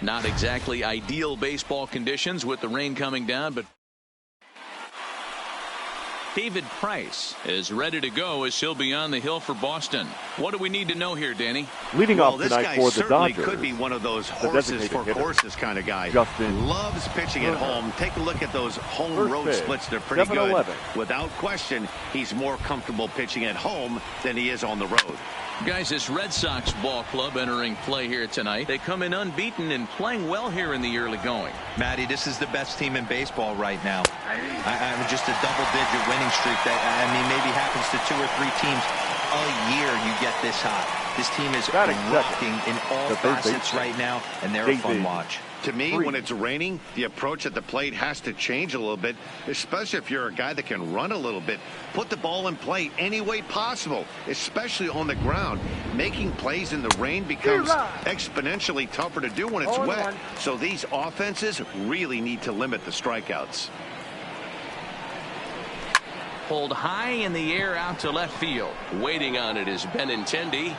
Not exactly ideal baseball conditions with the rain coming down, but David Price is ready to go as he'll be on the hill for Boston. What do we need to know here, Danny? Leading off tonight for the Dodgers, could be one of those horses for courses kind of guy. Justin loves pitching at home. Take a look at those home road splits. They're pretty good. Without question, he's more comfortable pitching at home than he is on the road. Guys, this Red Sox ball club entering play here tonight. They come in unbeaten and playing well here in the early going. Matty, this is the best team in baseball right now. I'm just a double-digit winning streak that, I mean, maybe happens to 2 or 3 teams a year you get this hot. This team is rocking in all facets right now, and they're a fun watch. To me, when it's raining, the approach at the plate has to change a little bit, especially if you're a guy that can run a little bit. Put the ball in play any way possible, especially on the ground. Making plays in the rain becomes exponentially tougher to do when it's wet. So these offenses really need to limit the strikeouts. Pulled high in the air out to left field. Waiting on it is Benintendi.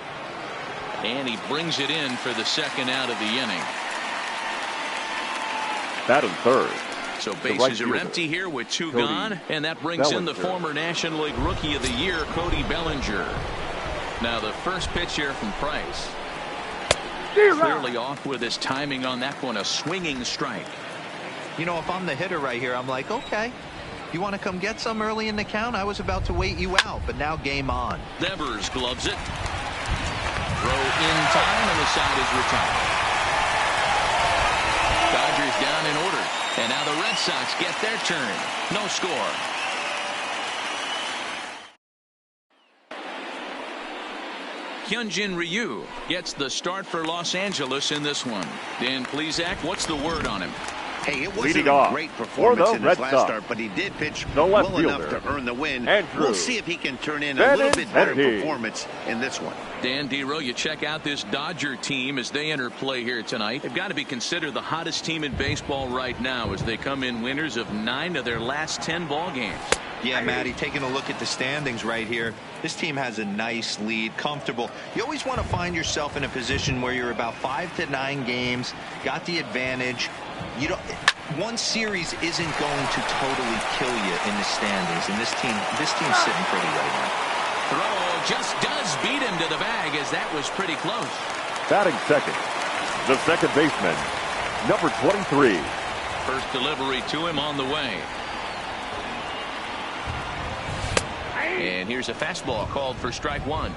And he brings it in for the second out of the inning. Batting third. So bases are empty here with 2 gone, and that brings in the former National League Rookie of the Year, Cody Bellinger. Now the first pitch here from Price. Clearly off with his timing on that one, a swinging strike. You know, if I'm the hitter right here, I'm like, okay, you want to come get some early in the count? I was about to wait you out, but now game on. Devers gloves it. Throw in time, and the side is retired. Dodgers down in order. And now the Red Sox get their turn. No score. Hyunjin Ryu gets the start for Los Angeles in this one. Dan Plesac, what's the word on him? Hey, it wasn't a great performance in his last start, but he did pitch well enough to earn the win. We'll see if he can turn in a little bit better performance in this one. Dan Dero, you check out this Dodger team as they enter play here tonight. They've got to be considered the hottest team in baseball right now as they come in winners of 9 of their last 10 ball games. Yeah, Matty, taking a look at the standings right here, this team has a nice lead, comfortable. You always want to find yourself in a position where you're about 5 to 9 games, got the advantage. You don't. One series isn't going to totally kill you in the standings, and this team's sitting pretty right now. Throw just does beat him to the bag, as that was pretty close. Batting second, the second baseman, number 23. First delivery to him on the way. And here's a fastball called for strike 1.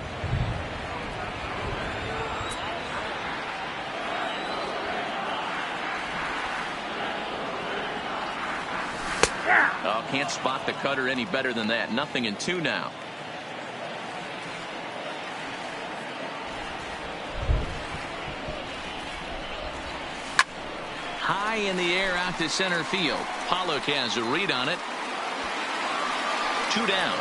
Oh, can't spot the cutter any better than that. 0-2 now. High in the air out to center field. Pollock has a read on it. 2 down.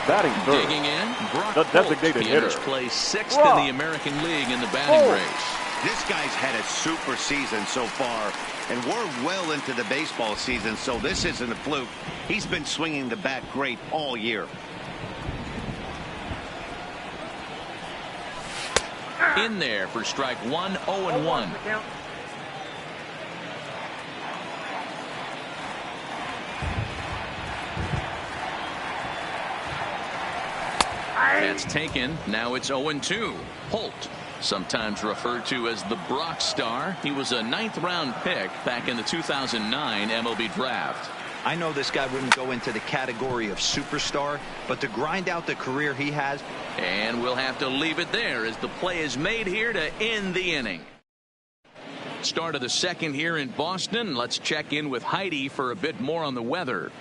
Batting third. Digging in. Brock the designated hitter. Plays 6th in the American League in the batting race. This guy's had a super season so far, and we're well into the baseball season, so this isn't a fluke. He's been swinging the bat great all year. In there for strike 1, 0-1. That's taken. Now it's 0-2. Holt, sometimes referred to as the Brock Star. He was a 9th round pick back in the 2009 MLB draft. I know this guy wouldn't go into the category of superstar, but to grind out the career he has. And we'll have to leave it there as the play is made here to end the inning. Start of the second here in Boston. Let's check in with Heidi for a bit more on the weather.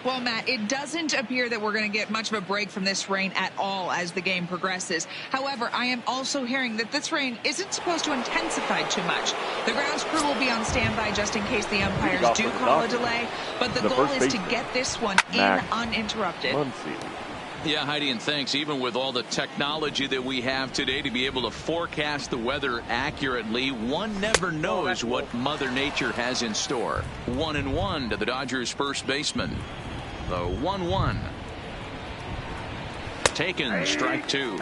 Well, Matt, it doesn't appear that we're going to get much of a break from this rain at all as the game progresses. However, I am also hearing that this rain isn't supposed to intensify too much. The grounds crew will be on standby just in case the umpires do call a delay. But the goal is to get this one in uninterrupted. Yeah, Heidi, and thanks. Even with all the technology that we have today to be able to forecast the weather accurately, one never knows what Mother Nature has in store. 1-1 to the Dodgers' first baseman. The 1-1. Taken, strike two.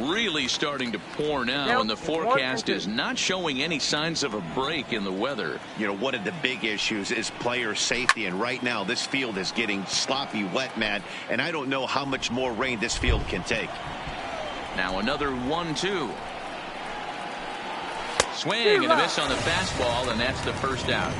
Really starting to pour now, and the forecast is not showing any signs of a break in the weather. You know, one of the big issues is player safety, and right now this field is getting sloppy wet, Matt, and I don't know how much more rain this field can take. Now another 1-2. Swing and a miss on the fastball, and that's the first out.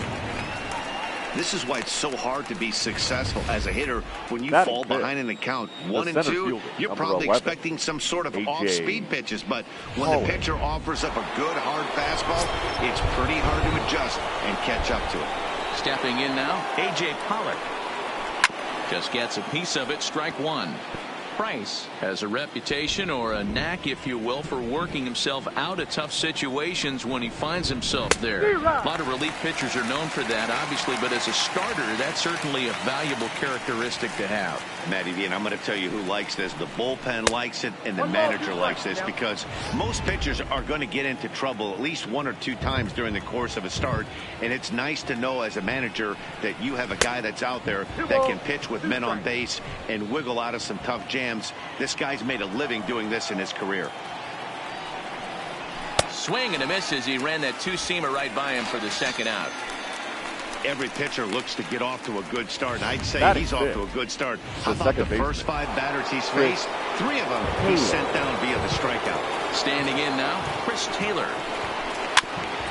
This is why it's so hard to be successful as a hitter when you fall behind an account 1-2. You're probably expecting some sort of off-speed pitches, but when the pitcher offers up a good hard fastball, it's pretty hard to adjust and catch up to it. Stepping in now, A.J. Pollock. Just gets a piece of it, strike one. Price has a reputation, or a knack, if you will, for working himself out of tough situations when he finds himself there. A lot of relief pitchers are known for that, obviously, but as a starter, that's certainly a valuable characteristic to have. Matty, and I'm going to tell you who likes this. The bullpen likes it, and the manager likes this, because most pitchers are going to get into trouble at least 1 or 2 times during the course of a start, and it's nice to know as a manager that you have a guy that's out there that can pitch with men on base and wiggle out of some tough jams. This guy's made a living doing this in his career. Swing and a miss as he ran that two-seamer right by him for the second out. Every pitcher looks to get off to a good start, and I'd say he's off to a good start. How about the first 5 batters he's faced? 3 of them he's sent down via the strikeout. Standing in now, Chris Taylor.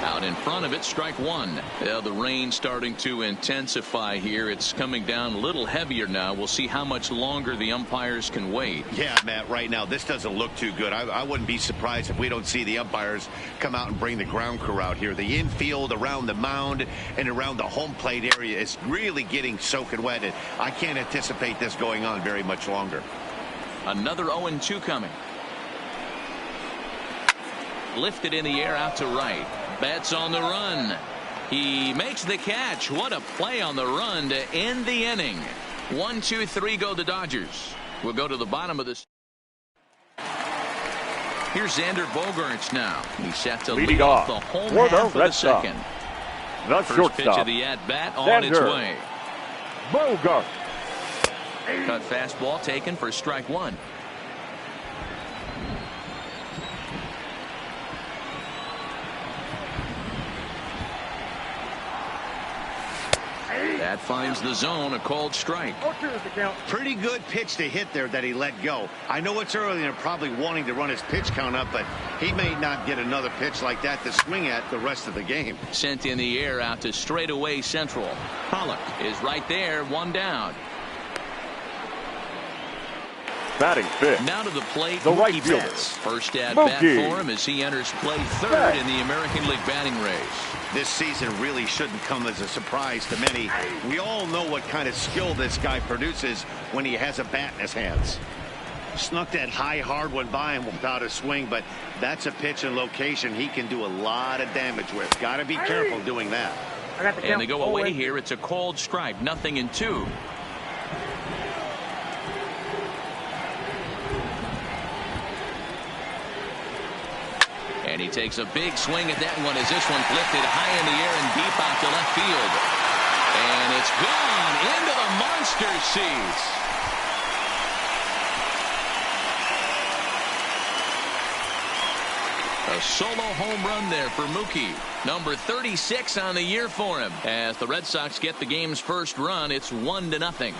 Out in front of it, strike one. Well, the rain starting to intensify here. It's coming down a little heavier now. We'll see how much longer the umpires can wait. Yeah, Matt, right now this doesn't look too good. I wouldn't be surprised if we don't see the umpires come out and bring the ground crew out here. The infield around the mound and around the home plate area is really getting soaking wet, and I can't anticipate this going on very much longer. Another 0-2 coming. Lifted in the air out to right. Betts on the run. He makes the catch. What a play on the run to end the inning. 1, 2, 3 go the Dodgers. We'll go to the bottom of this. Here's Xander Bogaerts now. He's set to lead off the home half of the second. The First pitch of the at-bat on its way. Bogaerts. Cut fastball taken for strike one. That finds the zone, a called strike. Pretty good pitch to hit there that he let go. I know it's early and they're probably wanting to run his pitch count up, but he may not get another pitch like that to swing at the rest of the game. Sent in the air out to straightaway central. Pollock is right there, one down. Batting fifth. Now to the plate, the right fielder. First at bat for him as he enters play third in the American League batting race. This season really shouldn't come as a surprise to many. We all know what kind of skill this guy produces when he has a bat in his hands. Snuck that high hard one by him without a swing, but that's a pitch and location he can do a lot of damage with. Got to be careful doing that. And they go away here. It's a called strike, 0-2. And he takes a big swing at that one as this one's lifted high in the air and deep out to left field. And it's gone into the monster seats. A solo home run there for Mookie. Number 36 on the year for him. As the Red Sox get the game's first run, it's 1-0.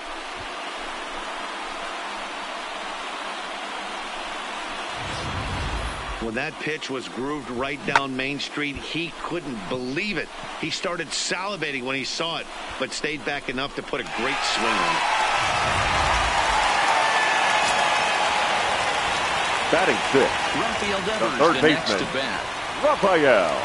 When that pitch was grooved right down Main Street, he couldn't believe it. He started salivating when he saw it, but stayed back enough to put a great swing on it. Batting fifth. Rafael Devers, third the baseman, next to bat. Rafael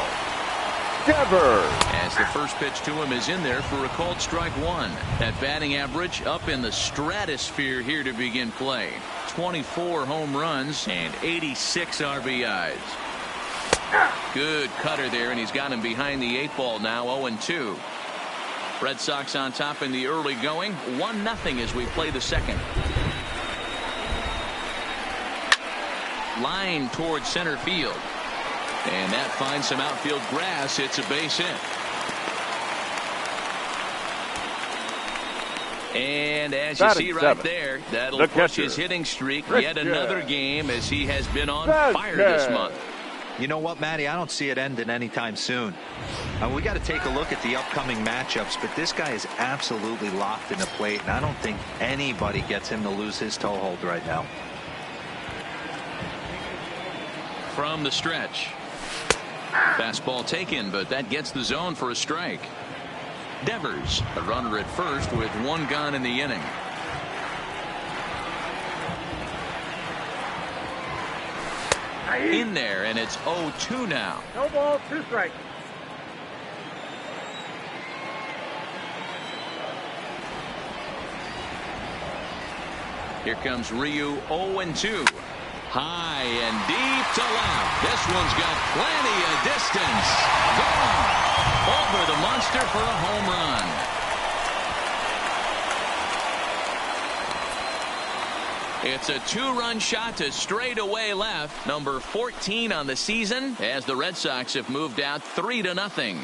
Devers. As the first pitch to him is in there for a called strike one. That batting average up in the stratosphere here to begin play. 24 home runs and 86 RBIs. Good cutter there, and he's got him behind the 8 ball now, 0-2. Red Sox on top in the early going, 1-0 as we play the second. Line towards center field. And that finds some outfield grass. It's a base hit. And as you see right there, that'll push his hitting streak yet another game as he has been on fire this month. You know what, Matty? I don't see it ending anytime soon. We got to take a look at the upcoming matchups, but this guy is absolutely locked in the plate, and I don't think anybody gets him to lose his toehold right now. From the stretch. Fastball taken, but that gets the zone for a strike. Devers, a runner at first with one gone in the inning. In there, and it's 0-2 now. No ball, 2 strikes. Here comes Ryu, 0-2. High and deep to left. This one's got plenty of distance. Gone. Over the monster for a home run. It's a 2-run shot to straightaway left. Number 14 on the season as the Red Sox have moved out 3-0.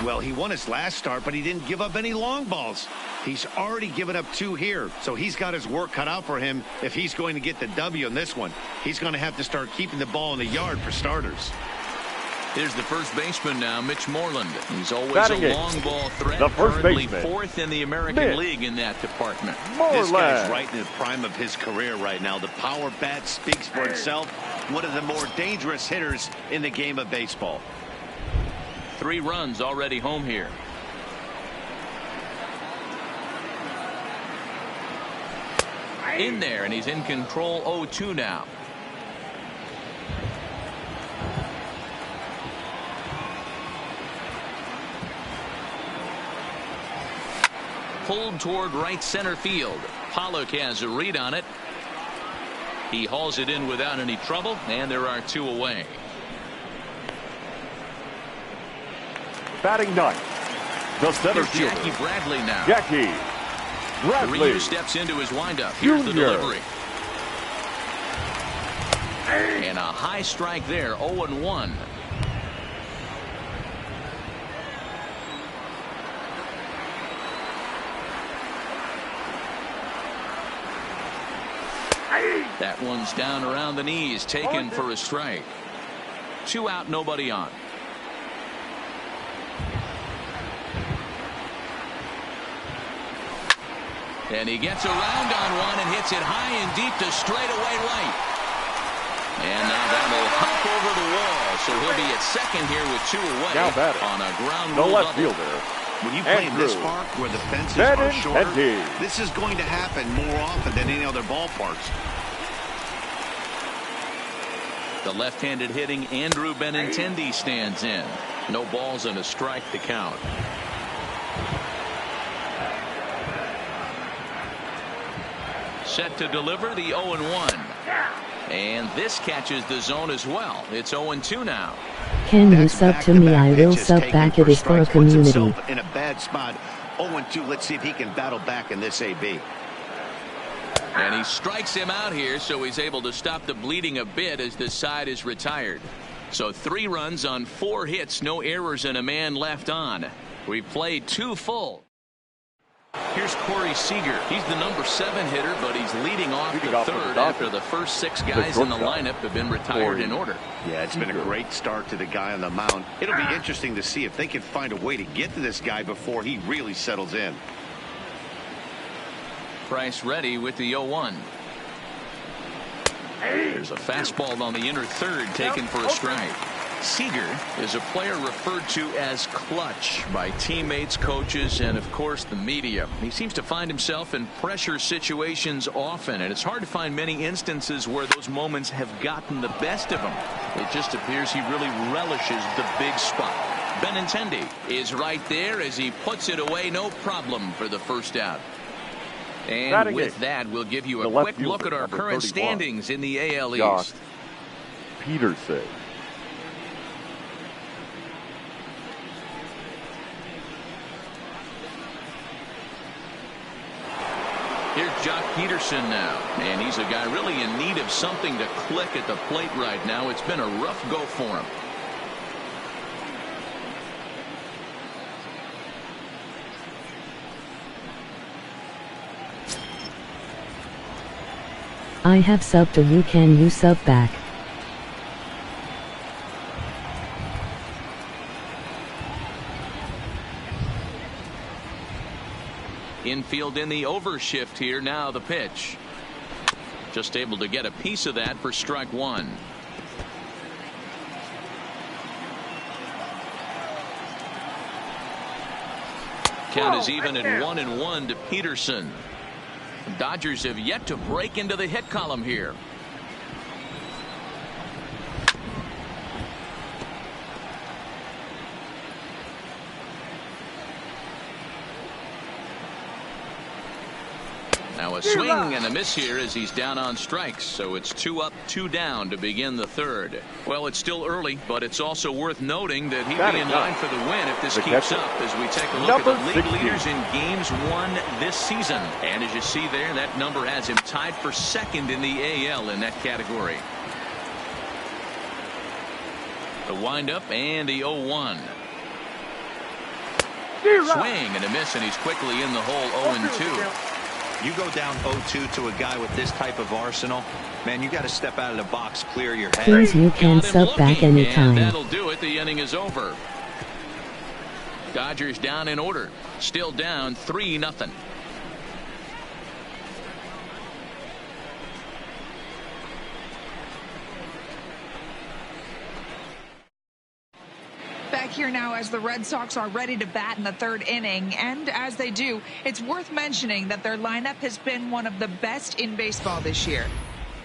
Well, he won his last start, but he didn't give up any long balls. He's already given up 2 here, so he's got his work cut out for him if he's going to get the W in this one. He's going to have to start keeping the ball in the yard for starters. Here's the first baseman now, Mitch Moreland. He's always Batting a long ball threat. The first Currently baseman, 4th in the American League in that department. This guy's right in the prime of his career right now. The power bat speaks for itself. One of the more dangerous hitters in the game of baseball. 3 runs already home here. In there, and he's in control. 0-2 now. Pulled toward right center field. Pollock has a read on it. He hauls it in without any trouble, and there are 2 away. Batting ninth, the center fielder, Jackie Bradley now. Jackie Bradley. Ryu steps into his windup. Here's the delivery. And a high strike there. 0-1. That one's down around the knees, taken for a strike. 2 out, nobody on. And he gets around on one and hits it high and deep to straightaway right. And now that'll hop over the wall, so he'll be at second here with 2 away on a ground rule left double. fielder. When you play in this park where the fences are shorter, this is going to happen more often than any other ballparks. The left-handed hitting Andrew Benintendi stands in. No balls and a strike to count. Set to deliver the 0-1. And this catches the zone as well. It's 0-2 now. Can you sub to me? I will sub back. It is for a community. In a bad spot. 0-2. Let's see if he can battle back in this AB. And he strikes him out here, so he's able to stop the bleeding a bit as the side is retired. So 3 runs on 4 hits, no errors, and a man left on. We played 2 full. Here's Corey Seager. He's the number 7 hitter, but he's leading off the 3rd after the first 6 guys in the lineup have been retired in order. Yeah, it's been a great start to the guy on the mound. It'll be interesting to see if they can find a way to get to this guy before he really settles in. Price ready with the 0-1. There's a fastball on the inner 3rd taken for a strike. Seager is a player referred to as clutch by teammates, coaches, and of course the media. He seems to find himself in pressure situations often, and it's hard to find many instances where those moments have gotten the best of him. It just appears he really relishes the big spot. Benintendi is right there as he puts it away, no problem for the first out. And with that, we'll give you a quick look at our current standings in the AL East. Peterson. Here's Jock Peterson now, and he's a guy really in need of something to click at the plate right now. It's been a rough go for him. I have subbed, or you sub back. Infield in the overshift here. Now the pitch. Just able to get a piece of that for strike one. Count is even at 1-1 to Peterson. The Dodgers have yet to break into the hit column here. Now a swing and a miss here as he's down on strikes. So it's 2 up, 2 down to begin the third. Well, it's still early, but it's also worth noting that he'd be in line for the win if this keeps up, as we take a look at the league leaders in games won this season. And as you see there, that number has him tied for second in the AL in that category. The windup and the 0-1. Swing and a miss, and he's quickly in the hole 0-2. You go down 0-2 to a guy with this type of arsenal, man, you got to step out of the box, clear your head. Please, you can sub back anytime. And that'll do it. The inning is over. Dodgers down in order. Still down 3-0. Back here now as the Red Sox are ready to bat in the third inning, and as they do, it's worth mentioning that their lineup has been one of the best in baseball this year.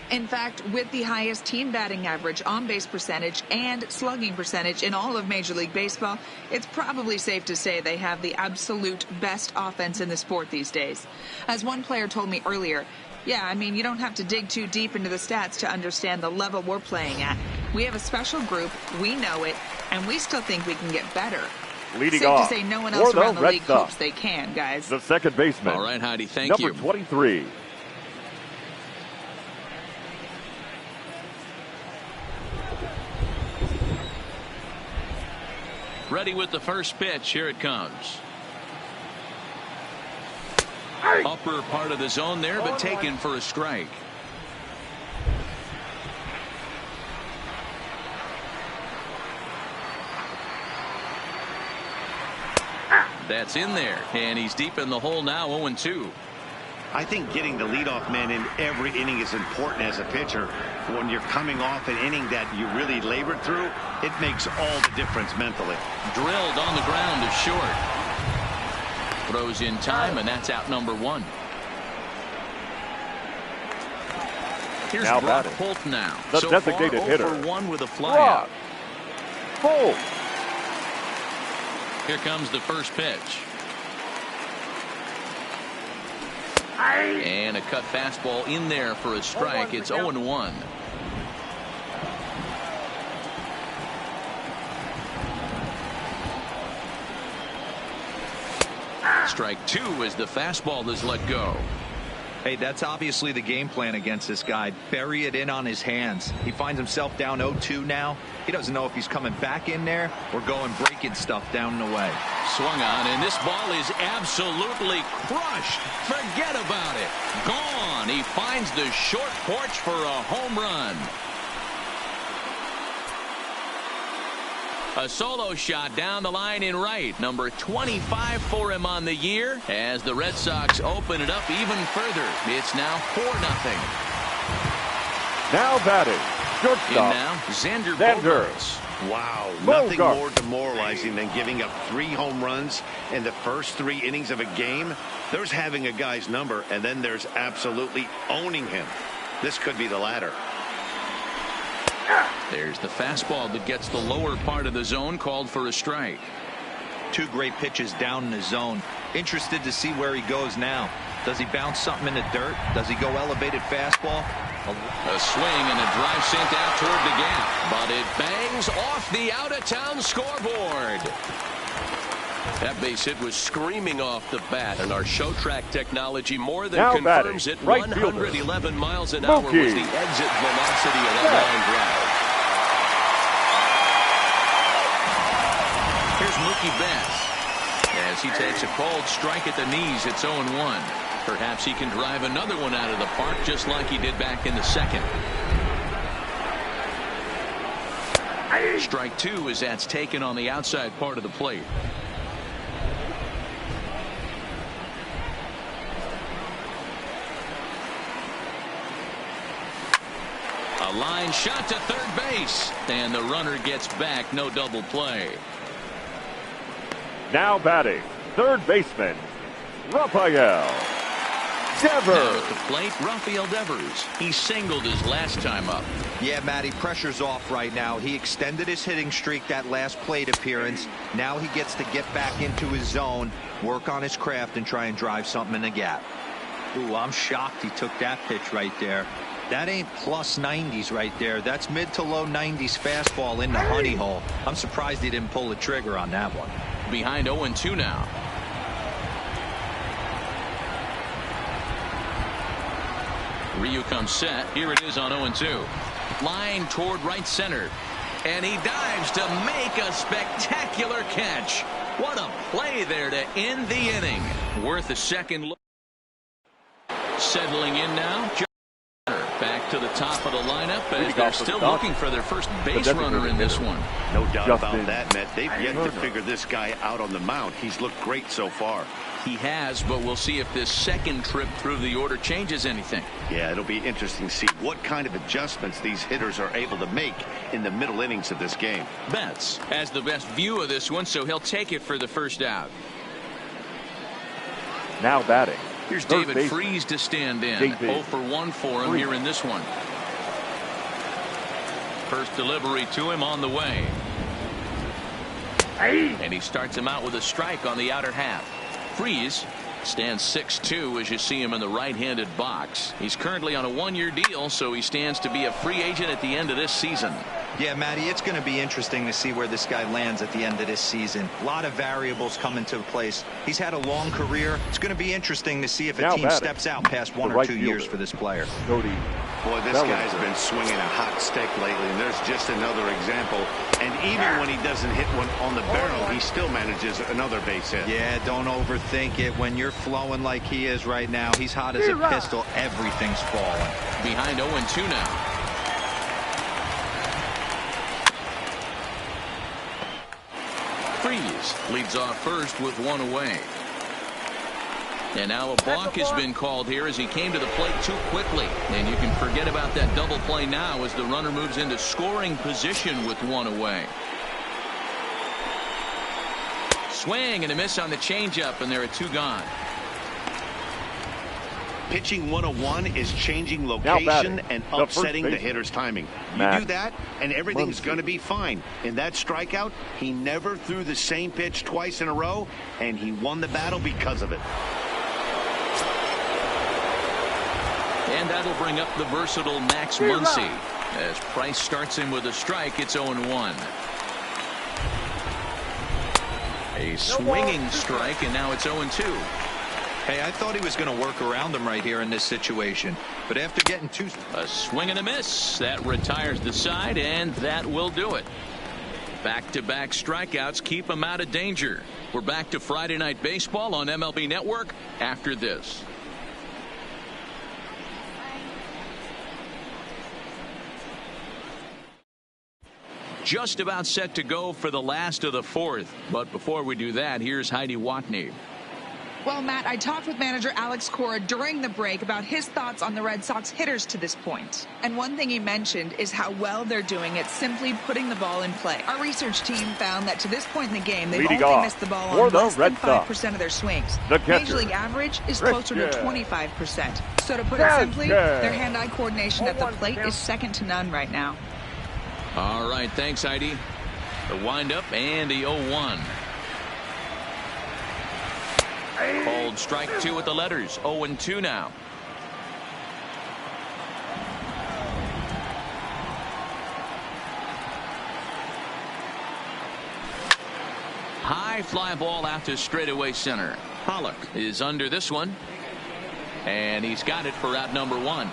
In fact, with the highest team batting average, on-base percentage, and slugging percentage in all of Major League Baseball, it's probably safe to say they have the absolute best offense in the sport these days. As one player told me earlier, yeah, I mean, you don't have to dig too deep into the stats to understand the level we're playing at. We have a special group, we know it, and we still think we can get better. Leading Safe off to say no one else around the league hopes they can, guys. The second baseman. All right, Heidi, thank you. Number 23. Ready with the first pitch. Here it comes. Upper part of the zone there, but taken for a strike. That's in there, and he's deep in the hole now, 0-2. I think getting the leadoff man in every inning is important as a pitcher. When you're coming off an inning that you really labored through, it makes all the difference mentally. Drilled on the ground to short. Throws in time, and that's out number 1. Here's now Brock Holt now. The so designated far, hitter. 0 for 1 with a flyout. Holt. Here comes the first pitch. And a cut fastball in there for a strike. It's 0-1. Strike 2 as the fastball is let go. Hey, that's obviously the game plan against this guy. Bury it in on his hands. He finds himself down 0-2 now. He doesn't know if he's coming back in there or going breaking stuff down and away. Swung on, and this ball is absolutely crushed. Forget about it. Gone. He finds the short porch for a home run. A solo shot down the line in right. Number 25 for him on the year as the Red Sox open it up even further. It's now 4-0. Now batting. Shortstop. In now, Xander Bogaerts. Wow, nothing more demoralizing than giving up 3 home runs in the first 3 innings of a game. There's having a guy's number, and then there's absolutely owning him. This could be the latter. There's the fastball that gets the lower part of the zone, called for a strike. 2 great pitches down in the zone. Interested to see where he goes now. Does he bounce something in the dirt? Does he go elevated fastball? A swing and a drive sent out toward the gap, but it bangs off the out-of-town scoreboard. That base hit was screaming off the bat, and our show track technology more than Now confirms batting, it. right 111 miles an hour was the exit velocity of that line drive. Here's Mookie Betts. As he takes a cold strike at the knees, it's 0-1. Perhaps he can drive another one out of the park just like he did back in the second. Strike two as that's taken on the outside part of the plate. A line shot to third base, and the runner gets back. No double play. Now batting, third baseman, Rafael Devers. Now at the plate, Rafael Devers. He singled his last time up. Yeah, Matty, pressure's off right now. He extended his hitting streak that last plate appearance. Now he gets to get back into his zone, work on his craft, and try and drive something in the gap. Ooh, I'm shocked he took that pitch right there. That ain't plus 90s right there. That's mid to low 90s fastball in the honey hole. I'm surprised he didn't pull the trigger on that one. Behind 0-2 now. Ryu comes set. Here it is on 0-2. Line toward right center. And he dives to make a spectacular catch. What a play there to end the inning. Worth a second look. Settling in now. Back to the top of the lineup as they're still looking for their first base runner in this one. No doubt about that, Matt. They've yet to figure this guy out on the mound. He's looked great so far. He has, but we'll see if this second trip through the order changes anything. Yeah, it'll be interesting to see what kind of adjustments these hitters are able to make in the middle innings of this game. Betts has the best view of this one, so he'll take it for the first out. Now batting. Here's David Freese to stand in. 0 for 1 for him here in this one. First delivery to him on the way. And he starts him out with a strike on the outer half. Freese stands 6'2" as you see him in the right-handed box. He's currently on a one-year deal, so he stands to be a free agent at the end of this season. Yeah, Matty, it's going to be interesting to see where this guy lands at the end of this season. A lot of variables come into place. He's had a long career. It's going to be interesting to see if a team steps out past 1 or 2 years for this player. Cody. Boy, this guy's been swinging a hot stick lately, and there's just another example. And even when he doesn't hit one on the barrel, he still manages another base hit. Yeah, don't overthink it. When you're flowing like he is right now, he's hot as a pistol. Everything's falling. Behind 0-2 now. Freese leads off first with one away. And now a balk has been called here as he came to the plate too quickly. And you can forget about that double play now as the runner moves into scoring position with one away. Swing and a miss on the changeup, and there are 2 gone. Pitching 101 is changing location and upsetting the hitter's timing. You do that, and everything's going to be fine. In that strikeout, he never threw the same pitch twice in a row, and he won the battle because of it. And that'll bring up the versatile Max Muncy. As Price starts him with a strike, it's 0-1. A swinging strike, and now it's 0-2. Hey, I thought he was going to work around him right here in this situation. But after getting two... A swing and a miss. That retires the side, and that will do it. Back-to-back strikeouts keep him out of danger. We're back to Friday Night Baseball on MLB Network after this. Just about set to go for the last of the 4th. But before we do that, here's Heidi Watney. Well, Matt, I talked with manager Alex Cora during the break about his thoughts on the Red Sox hitters to this point. And one thing he mentioned is how well they're doing at simply putting the ball in play. Our research team found that to this point in the game, they've only missed the ball on less than 5% of their swings. Major League average is closer to 25%. So to put it simply, their hand-eye coordination at the plate is second to none right now. All right, thanks, Heidi. The windup and the 0-1. Called strike 2 with the letters. 0-2 now. High fly ball out to straightaway center. Pollock is under this one. And he's got it for out number 1.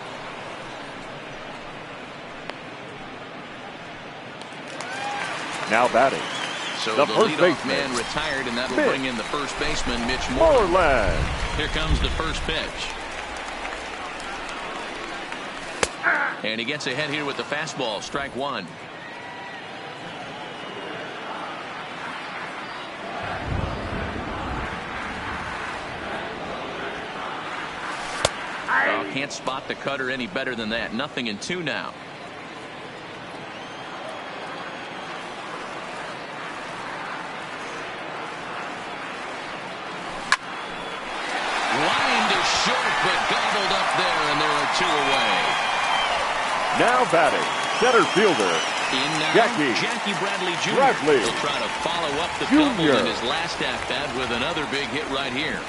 Now batting. So the the first leadoff baseman. man retired, and that'll bring in the first baseman, Mitch Moreland. Moreland. Here comes the first pitch. And he gets ahead here with the fastball. Strike 1. Oh, can't spot the cutter any better than that. 0-2 now. Line to short, but gobbled up there, and there are 2 away. Now batting, center fielder. In now, Jackie Bradley Jr. He'll try to follow up the double in his last at-bat with another big hit right here.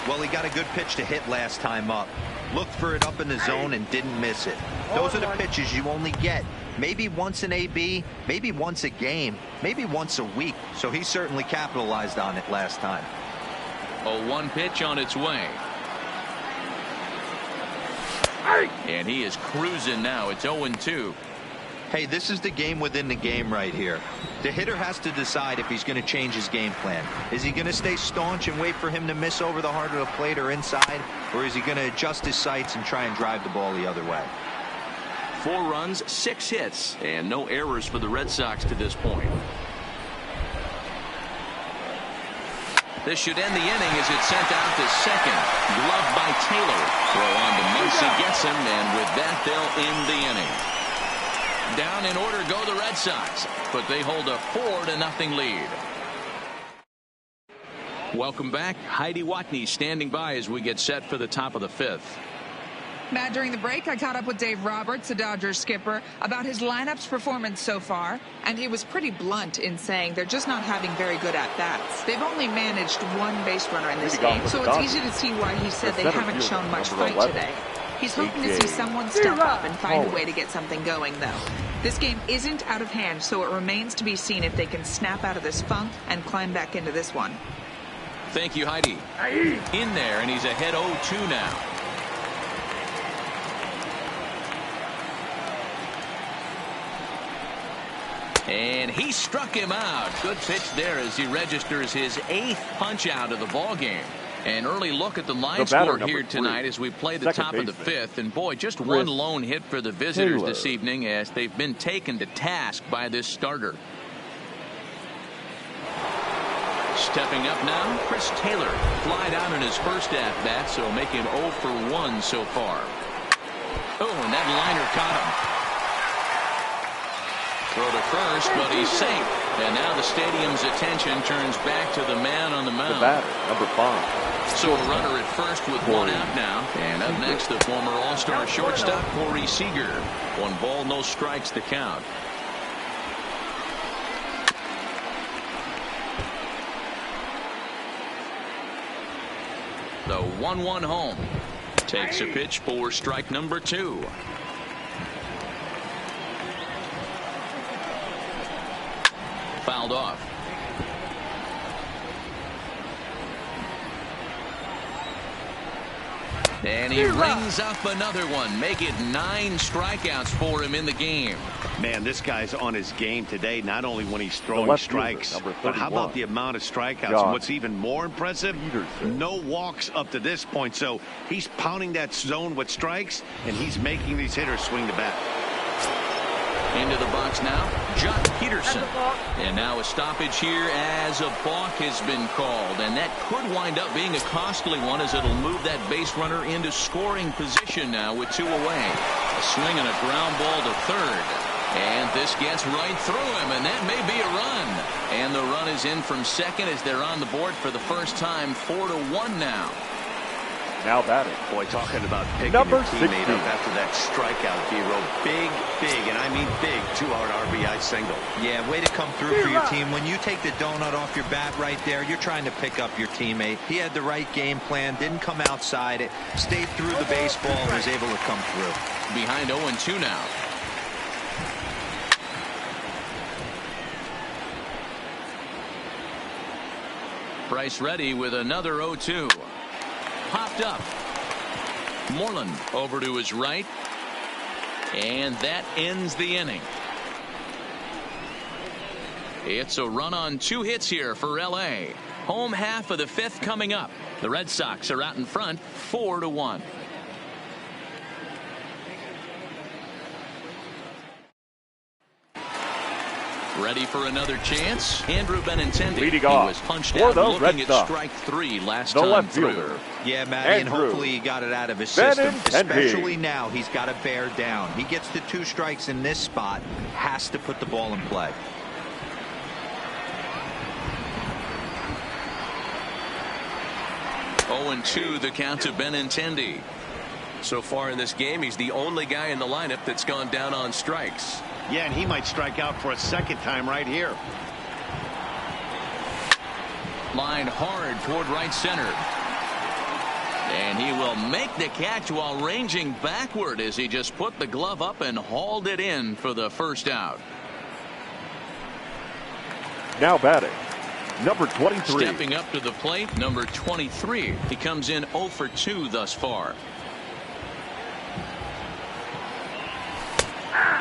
Well, he got a good pitch to hit last time up. Looked for it up in the zone and didn't miss it. Those are the pitches you only get. Maybe once an AB, maybe once a game, maybe once a week. So he certainly capitalized on it last time. A 1 pitch on its way. And he is cruising now. It's 0-2. Hey, this is the game within the game right here. The hitter has to decide if he's going to change his game plan. Is he going to stay staunch and wait for him to miss over the heart of the plate or inside? Or is he going to adjust his sights and try and drive the ball the other way? 4 runs, 6 hits, and no errors for the Red Sox to this point. This should end the inning as it's sent out to second. Gloved by Taylor. Throw on to Muncy, gets him, and with that, they'll end the inning. Down in order go the Red Sox, but they hold a 4-0 lead. Welcome back. Heidi Watney standing by as we get set for the top of the 5th. Matt, during the break, I caught up with Dave Roberts, the Dodgers skipper, about his lineup's performance so far, and he was pretty blunt in saying they're just not having very good at-bats. They've only managed 1 base runner in this game, so it's easy to see why he said they haven't shown much fight today. He's hoping to see someone step up and find a way to get something going, though. This game isn't out of hand, so it remains to be seen if they can snap out of this funk and climb back into this one. Thank you, Heidi. In there, and he's ahead 0-2 now. And he struck him out. Good pitch there as he registers his 8th punch out of the ball game. An early look at the line score here tonight as we play the top of the 5th. And boy, just 1 lone hit for the visitors this evening as they've been taken to task by this starter. Stepping up now, Chris Taylor. Flied out in his first at-bat, so make him 0 for 1 so far. Oh, and that liner caught him. Throw to first, but he's safe. And now the stadium's attention turns back to the man on the mound. The batter, number 5. So a runner at first with 1 out now. And up next, the former All-Star shortstop, Corey Seager. 1 ball, no strikes to count. The 1-1 home. Takes a pitch for strike number 2. Fouled off. And he rings up another one. Make it 9 strikeouts for him in the game. Man, this guy's on his game today, not only when he's throwing strikes, but how about the amount of strikeouts? And what's even more impressive, no walks up to this point. So he's pounding that zone with strikes, and he's making these hitters swing the bat. Into the box now, Jock Peterson. And now a stoppage here as a balk has been called. And that could wind up being a costly one as it'll move that base runner into scoring position now with 2 away. A swing and a ground ball to third. And this gets right through him, and that may be a run. And the run is in from second as they're on the board for the first time, 4-1 now. Now batting. Boy, talking about picking your teammate up after that strikeout, D-Row. Big, and I mean big, 2-out RBI single. Yeah, way to come through for your team. When you take the donut off your bat right there, you're trying to pick up your teammate. He had the right game plan, didn't come outside it, stayed through the baseball, and was able to come through. Behind 0-2 now. Price ready with another 0-2. Popped up. Moreland over to his right. And that ends the inning. It's a run on 2 hits here for L.A. Home half of the 5th coming up. The Red Sox are out in front 4-1. Ready for another chance. Andrew Benintendi. Leading off. He was punched out looking at strike 3 last time through. Yeah, Matty, and hopefully he got it out of his system. Especially now, he's got to bear down. He gets the 2 strikes in this spot, has to put the ball in play. Oh, 2 the count to Benintendi. So far in this game, he's the only guy in the lineup that's gone down on strikes. Yeah, and he might strike out for a second time right here. Line hard toward right center. And he will make the catch while ranging backward as he just put the glove up and hauled it in for the first out. Now batting, number 23. Stepping up to the plate, number 23. He comes in 0 for 2 thus far.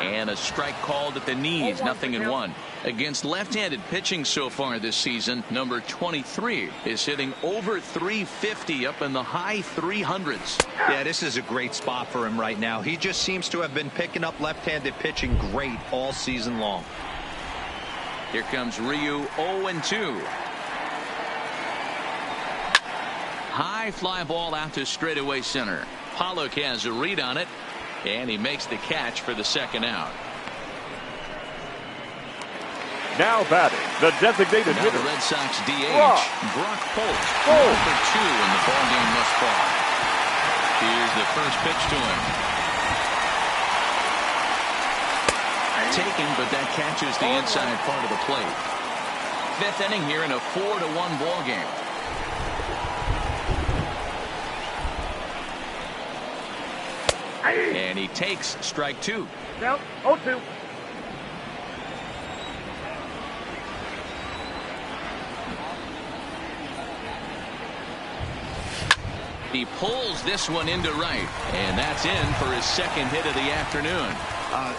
And a strike called at the knees, 0-1. Against left-handed pitching so far this season, number 23 is hitting over 350 up in the high 300s. Yeah, this is a great spot for him right now. He just seems to have been picking up left-handed pitching great all season long. Here comes Ryu, 0-2. High fly ball out to straightaway center. Pollock has a read on it. And he makes the catch for the second out. Now batting, the designated now hitter. The Red Sox DH, Brock Holt, 0 for 2 in the ballgame thus far. Here's the first pitch to him. Taken, but that catches the inside part of the plate. 5th inning here in a 4-1 ball game. And he takes strike 2. Now 0-2. He pulls this one into right, and that's in for his second hit of the afternoon.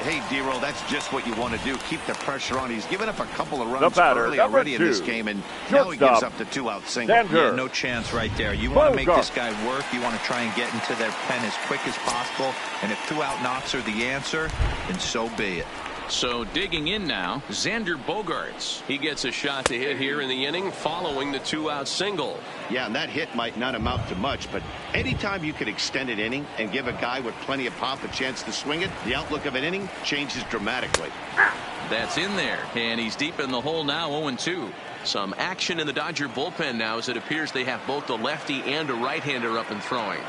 Hey, D-Roll, that's just what you want to do. Keep the pressure on. He's given up a couple of runs early already in this game, and now he gives up the 2-out single. Yeah, no chance right there. You want to make this guy work. You want to try and get into their pen as quick as possible. And if 2-out knocks are the answer, then so be it. So digging in now, Xander Bogaerts. He gets a shot to hit here in the inning following the 2-out single. Yeah, and that hit might not amount to much, but anytime you could extend an inning and give a guy with plenty of pop a chance to swing it, the outlook of an inning changes dramatically. That's in there, and he's deep in the hole now, 0-2. Some action in the Dodger bullpen now as it appears they have both a lefty and a right-hander up and throwing.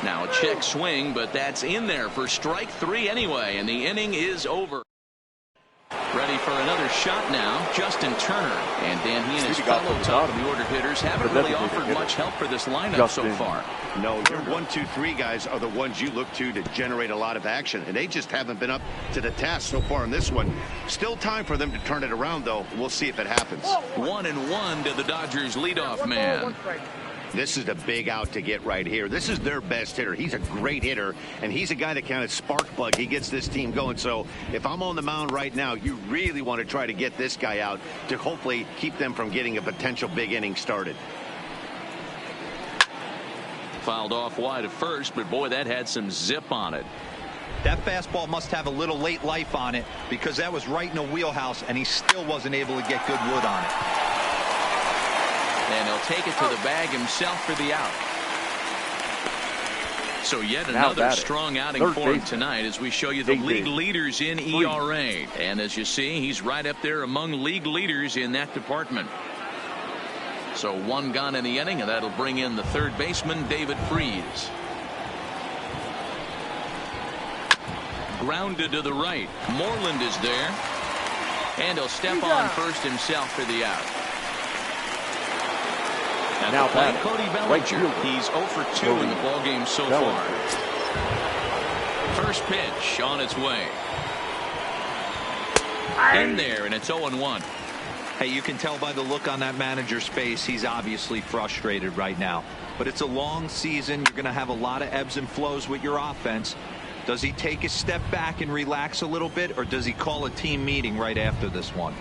Now a check swing, but that's in there for strike 3 anyway, and the inning is over. Ready for another shot now, Justin Turner. And Dan, he and his fellow top of the order hitters haven't really offered much help for this lineup so far. No, your 1, 2, 3 guys are the ones you look to generate a lot of action, and they just haven't been up to the task so far in this one. Still time for them to turn it around, though. We'll see if it happens. 1-1 to the Dodgers leadoff man. This is the big out to get right here. This is their best hitter. He's a great hitter, and he's a guy that kind of spark plug. He gets this team going. So if I'm on the mound right now, you really want to try to get this guy out to hopefully keep them from getting a potential big inning started. Fouled off wide at first, but boy, that had some zip on it. That fastball must have a little late life on it because that was right in the wheelhouse, and he still wasn't able to get good wood on it. And he'll take it to the bag himself for the out. So yet another strong outing for him tonight as we show you the league leaders in ERA. And as you see, he's right up there among league leaders in that department. So 1 gone in the inning, and that'll bring in the third baseman, David Freese. Grounded to the right. Moreland is there. And he'll step on first himself for the out. At now the plate, Cody Bellinger. He's 0 for 2 in the ballgame so far. First pitch on its way. In there, and it's 0-1. Hey, you can tell by the look on that manager's face, he's obviously frustrated right now. But it's a long season. You're going to have a lot of ebbs and flows with your offense. Does he take a step back and relax a little bit, or does he call a team meeting right after this one?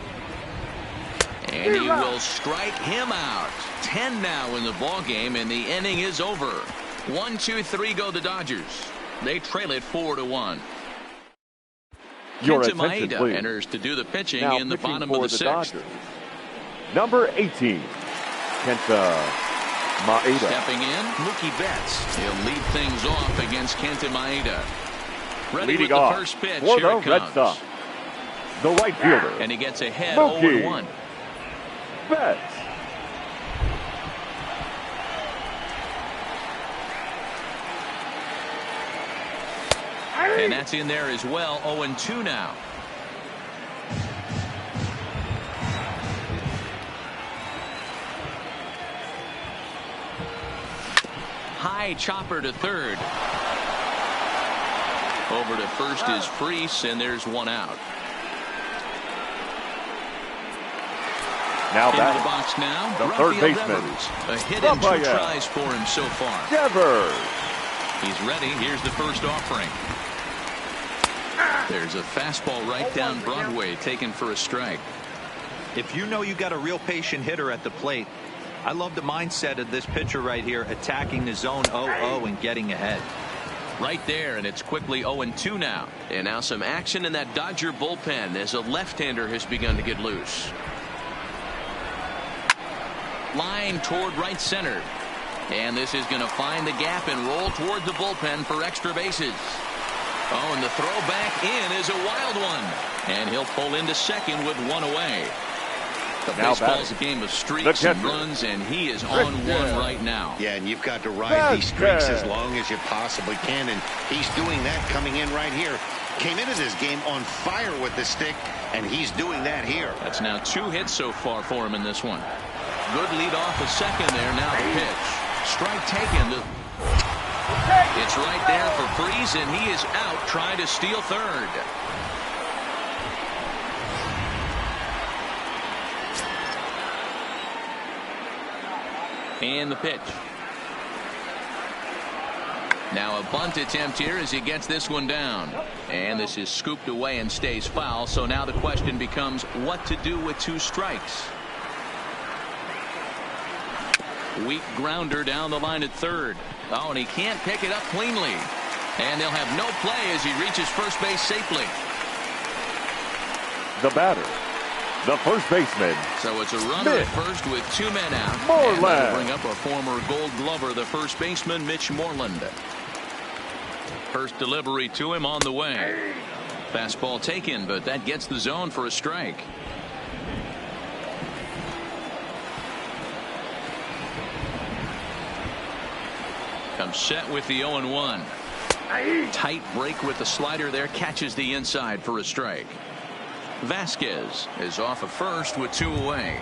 And he will strike him out. 10 now in the ball game, and the inning is over. 1, 2, 3 go the Dodgers. They trail it 4-1. Kenta Maeda enters to do the pitching now in the pitching bottom for of the the 6th. Dodgers. Number 18, Kenta Maeda. Stepping in, Mookie Betts. He'll lead things off against Kenta Maeda. Ready Leading with the off first pitch. for Here the it Red comes. Sox, the right fielder. And he gets ahead Mookie 0-1. Betts. And that's in there as well. 0-2 now. High chopper to third. Over to first is Freese, and there's one out. Now Into back the box now. the third Rafael baseman. Devers. A hit and 2 Rafael tries for him so far. Devers. He's ready. Here's the first offering. There's a fastball right down Broadway, taken for a strike. If you know you got a real patient hitter at the plate, I love the mindset of this pitcher right here, attacking the zone 0-0 and getting ahead. Right there, and it's quickly 0-2 now. And now some action in that Dodger bullpen as a left-hander has begun to get loose. Line toward right center. And this is going to find the gap and roll toward the bullpen for extra bases. Oh, and the throw back in is a wild one. And he'll pull into second with one away. The baseball's a game of streaks and runs, and he is on one right now. Yeah, and you've got to ride these streaks as long as you possibly can, and he's doing that coming in right here. Came into this game on fire with the stick, and he's doing that here. That's now 2 hits so far for him in this one. Good lead off the second there. Now the pitch. Strike taken. It's right there for Freese, and he is out trying to steal third. And the pitch. Now a bunt attempt here as he gets this one down. And this is scooped away and stays foul. So now the question becomes what to do with 2 strikes. Weak grounder down the line at third. Oh, and he can't pick it up cleanly. And they'll have no play as he reaches first base safely. The batter, the first baseman. So it's a runner at first with 2 men out. Moreland. And that'll bring up a former Gold Glover, the first baseman, Mitch Moreland. First delivery to him on the way. Fastball taken, but that gets the zone for a strike. Comes set with the 0-1. Tight break with the slider there, catches the inside for a strike. Vasquez is off of first with 2 away.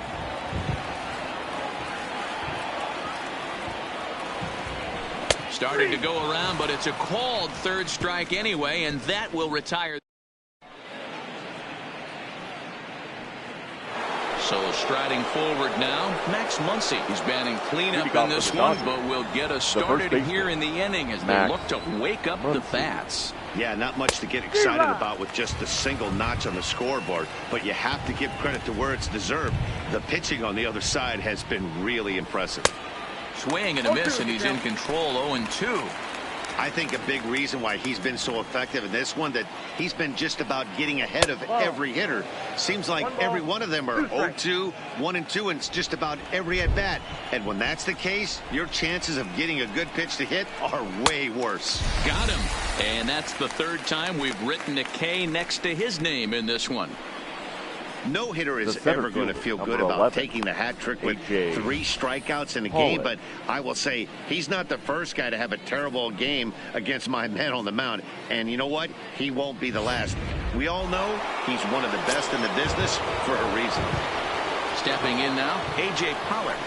Starting to go around, but it's a called third strike anyway, and that will retire. So striding forward now, Max Muncy. He's batting cleanup in this one, but will get us started here in the inning as they look to wake up the bats. Yeah, not much to get excited about with just a single notch on the scoreboard, but you have to give credit to where it's deserved. The pitching on the other side has been really impressive. Swing and a miss, and he's in control. 0-2. I think a big reason why he's been so effective in this one, that he's been just about getting ahead of every hitter. Seems like every one of them are 0-2, 1-2, and it's just about every at bat. And when that's the case, your chances of getting a good pitch to hit are way worse. Got him. And that's the 3rd time we've written a K next to his name in this one. No hitter is ever going to feel good about taking the hat trick with 3 strikeouts in a game, but I will say he's not the first guy to have a terrible game against my man on the mound. And you know what? He won't be the last. We all know he's one of the best in the business for a reason. Stepping in now, A.J. Pollard.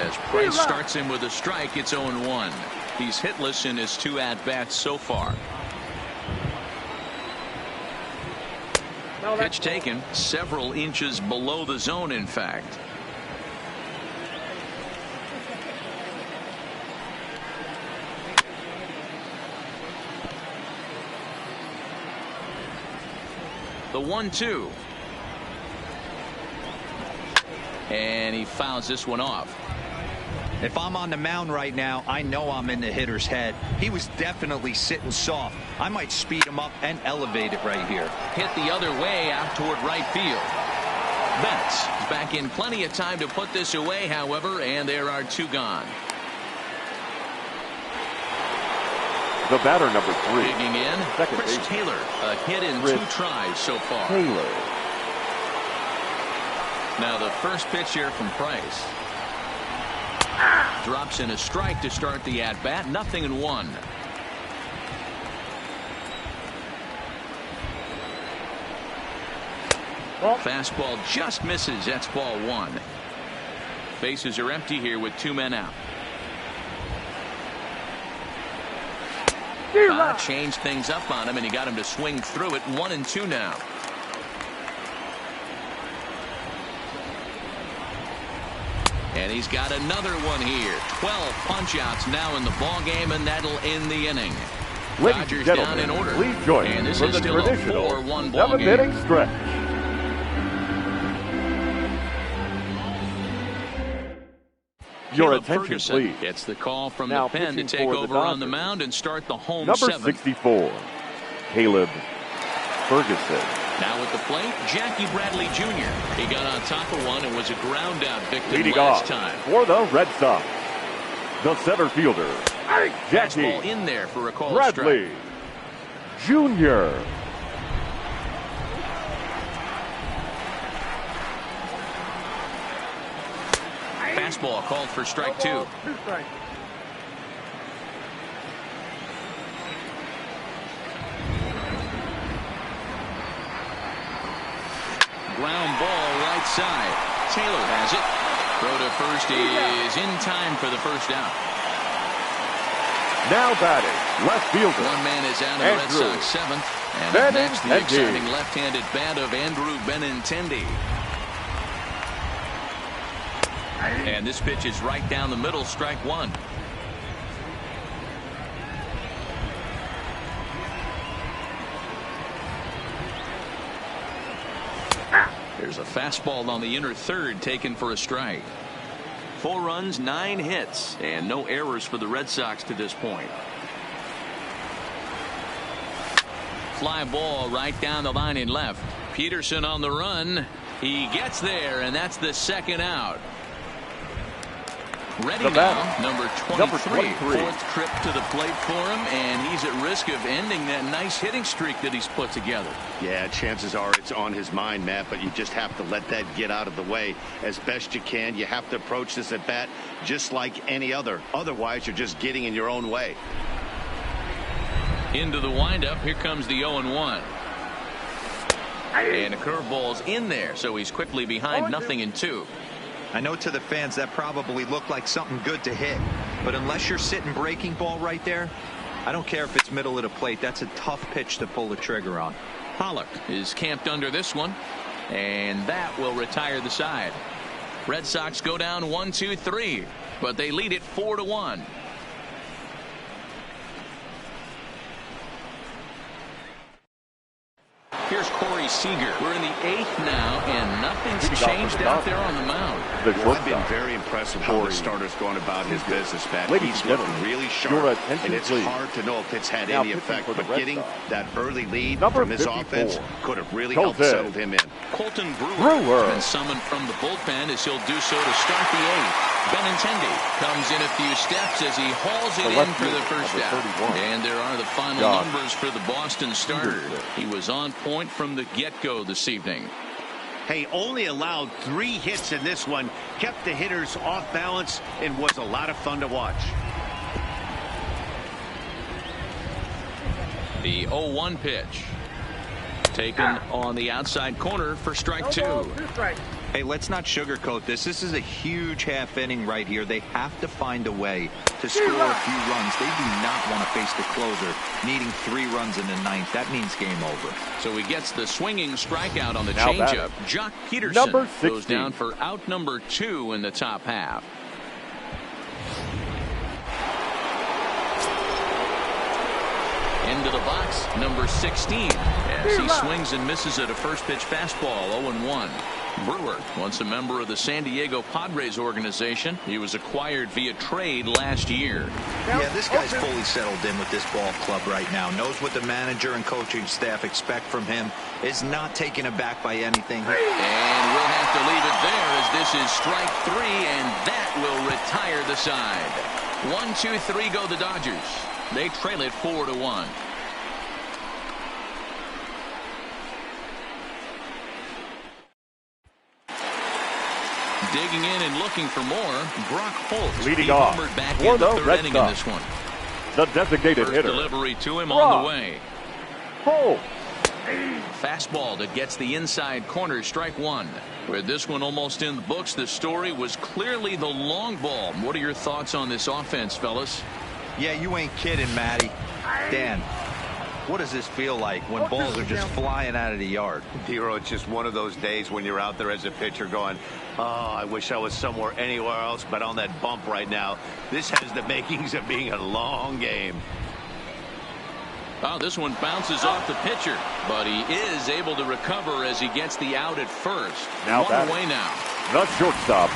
As Price starts him with a strike, it's 0-1. He's hitless in his 2 at-bats so far. Pitch taken several inches below the zone, in fact. The 1-2. And he fouls this one off. If I'm on the mound right now, I know I'm in the hitter's head. He was definitely sitting soft. I might speed him up and elevate it right here. Hit the other way out toward right field. Betts is back in plenty of time to put this away, however, and there are 2 gone. The batter, number 3. Digging in, Second Chris base. Taylor. A hit in Chris 2 tries so far. Taylor. Now the first pitch here from Price. Drops in a strike to start the at-bat. 0-1. Fastball just misses. That's ball 1. Bases are empty here with 2 men out. Changed things up on him, and he got him to swing through it. 1-2 now. And he's got another one here. 12 punch-outs now in the ball game, and that'll end the inning. Dodgers down in order. Please join and this for is the still a traditional 4-1 ball game. 7-inning stretch. Your attention, Ferguson please. gets the call from Now the pen to pitching take for the over on the Dodgers. mound and start the home Number 7th. 64, Caleb Ferguson. Now at the plate, Jackie Bradley Jr. He got on top of one and was a ground out victim Leading last off time. for the Red Sox, the center fielder, Jackie Fastball in there for a call Bradley strike. Jr. Fastball called for strike 2. Ground ball right side. Taylor has it. Throw to first is in time for the first out. Now batting, left fielder. One man is out in the Red Sox 7th. And up next, the exciting left-handed bat of Andrew Benintendi. And this pitch is right down the middle, strike 1. There's a fastball on the inner third taken for a strike. 4 runs, 9 hits, and no errors for the Red Sox to this point. Fly ball right down the line in left. Peterson on the run. He gets there, and that's the second out. Ready now, number 23. Fourth trip to the plate for him, and he's at risk of ending that nice hitting streak that he's put together. Yeah, chances are it's on his mind, Matt, but you just have to let that get out of the way as best you can. You have to approach this at bat just like any other. Otherwise, you're just getting in your own way. Into the windup. Here comes the 0-1. And a curveball's in there, so he's quickly behind 0-2. I know to the fans that probably looked like something good to hit, but unless you're sitting breaking ball right there, I don't care if it's middle of the plate. That's a tough pitch to pull the trigger on. Pollock is camped under this one, and that will retire the side. Red Sox go down 1-2-3, but they lead it 4-1. Here's Corey Seager. We're in the 8th now, and nothing's changed out there on the mound. I've been very impressed with how the starter's going about his business, Matt. He's looking really sharp, and it's hard to know if it's had any effect, but getting that early lead from his offense could have really helped settle him in. Colton Brewer has been summoned from the bullpen as he'll do so to start the 8th. Benintendi comes in a few steps as he hauls it in for the first out. And there are the final numbers for the Boston starter. He was on point from the get-go this evening. Hey, only allowed 3 hits in this one, kept the hitters off balance, and was a lot of fun to watch. The 0-1 pitch. Taken on the outside corner for strike 2. Hey, let's not sugarcoat this. This is a huge half inning right here. They have to find a way to score a few runs. They do not want to face the closer needing 3 runs in the 9th. That means game over. So he gets the swinging strikeout on the changeup. Jock Peterson goes down for out number 2 in the top half. Into the box, number 16, as he swings and misses at a first pitch fastball, 0-1. Brewer, once a member of the San Diego Padres organization. He was acquired via trade last year. Yeah, this guy's fully settled in with this ball club right now. Knows what the manager and coaching staff expect from him. Is not taken aback by anything. And we'll have to leave it there as this is strike 3, and that will retire the side. 1-2-3 go the Dodgers. They trail it 4-1. Digging in and looking for more, Brock Holt leading off back for in the the 3rd Red inning Sox. in this one. The designated First hitter. delivery to him on the way. Holt. Fastball that gets the inside corner, strike 1. With this one almost in the books, the story was clearly the long ball. What are your thoughts on this offense, fellas? Yeah, you ain't kidding, Matty. Dan, what does this feel like when balls are just flying out of the yard? Hero, it's just one of those days when you're out there as a pitcher going, oh, I wish I was somewhere anywhere else but on that bump right now. This has the makings of being a long game. Oh, this one bounces off the pitcher, but he is able to recover as he gets the out at first. Now one away now. The shortstop,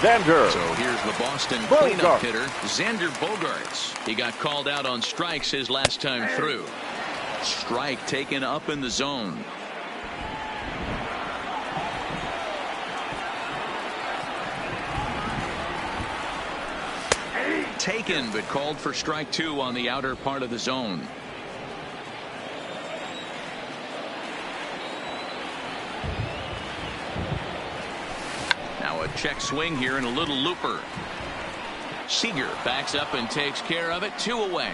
Xander. So here's the Boston cleanup hitter, Xander Bogaerts. He got called out on strikes his last time through. Strike taken up in the zone. Taken, but called for strike 2 on the outer part of the zone. Now a check swing here and a little looper. Seager backs up and takes care of it. 2 away.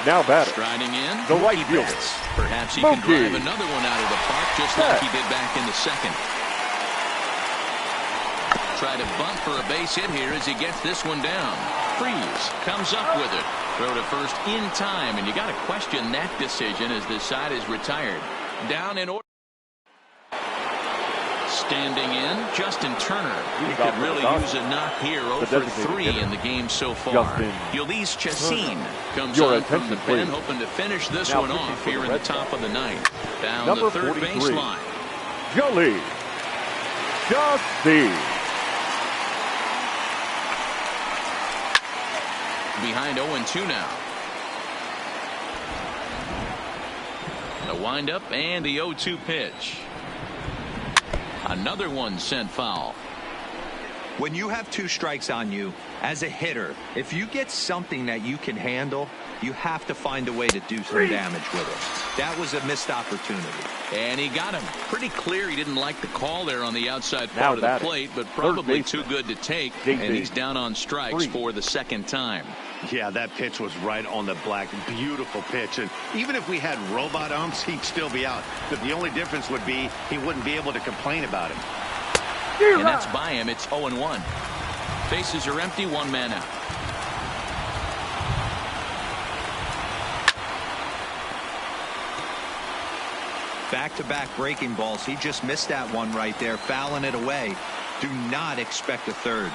Now batter, striding in, the right fielder. Perhaps he can drive another one out of the park, just like he did back in the 2nd. Try to bunt for a base hit here as he gets this one down. Freeze comes up with it. Throw to first in time, and you got to question that decision as this side is retired. Down in order. Standing in, Justin Turner. He could really use a knock here. 0 for 3 in the game so far. Yulise Chacin comes on from the pen, hoping to finish this one off here in the top of the 9th. Down the 3rd baseline. Yulise Chacin. Behind 0-2 now. The windup and the 0-2 pitch. Another one sent foul. When you have 2 strikes on you as a hitter, if you get something that you can handle, you have to find a way to do some damage with it. That was a missed opportunity. And he got him pretty clear. He didn't like the call there on the outside part of the plate, but probably too good to take. And he's down on strikes for the 2nd time. Yeah, that pitch was right on the black. Beautiful pitch. And even if we had robot umps, he'd still be out. But the only difference would be he wouldn't be able to complain about it. And that's by him. It's 0-1. Bases are empty. 1 man out. Back-to-back breaking balls. He just missed that one right there, fouling it away. Do not expect a 3rd.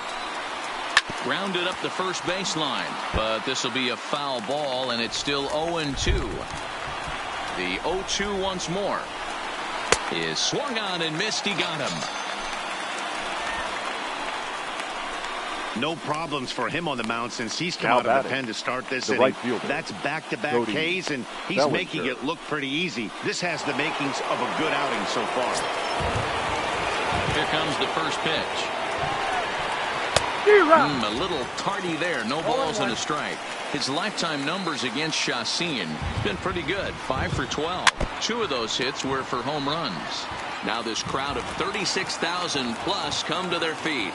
Grounded up the first baseline, but this will be a foul ball, and it's still 0-2. The 0-2 once more is swung on and missed. He got him. No problems for him on the mound since he's come out of the pen to start this inning. That's back-to-back Ks, and he's making it look pretty easy. This has the makings of a good outing so far. Here comes the first pitch. A little tardy there. No balls and a strike. His lifetime numbers against Chacin been pretty good. 5 for 12. 2 of those hits were for home runs. Now this crowd of 36,000 plus come to their feet.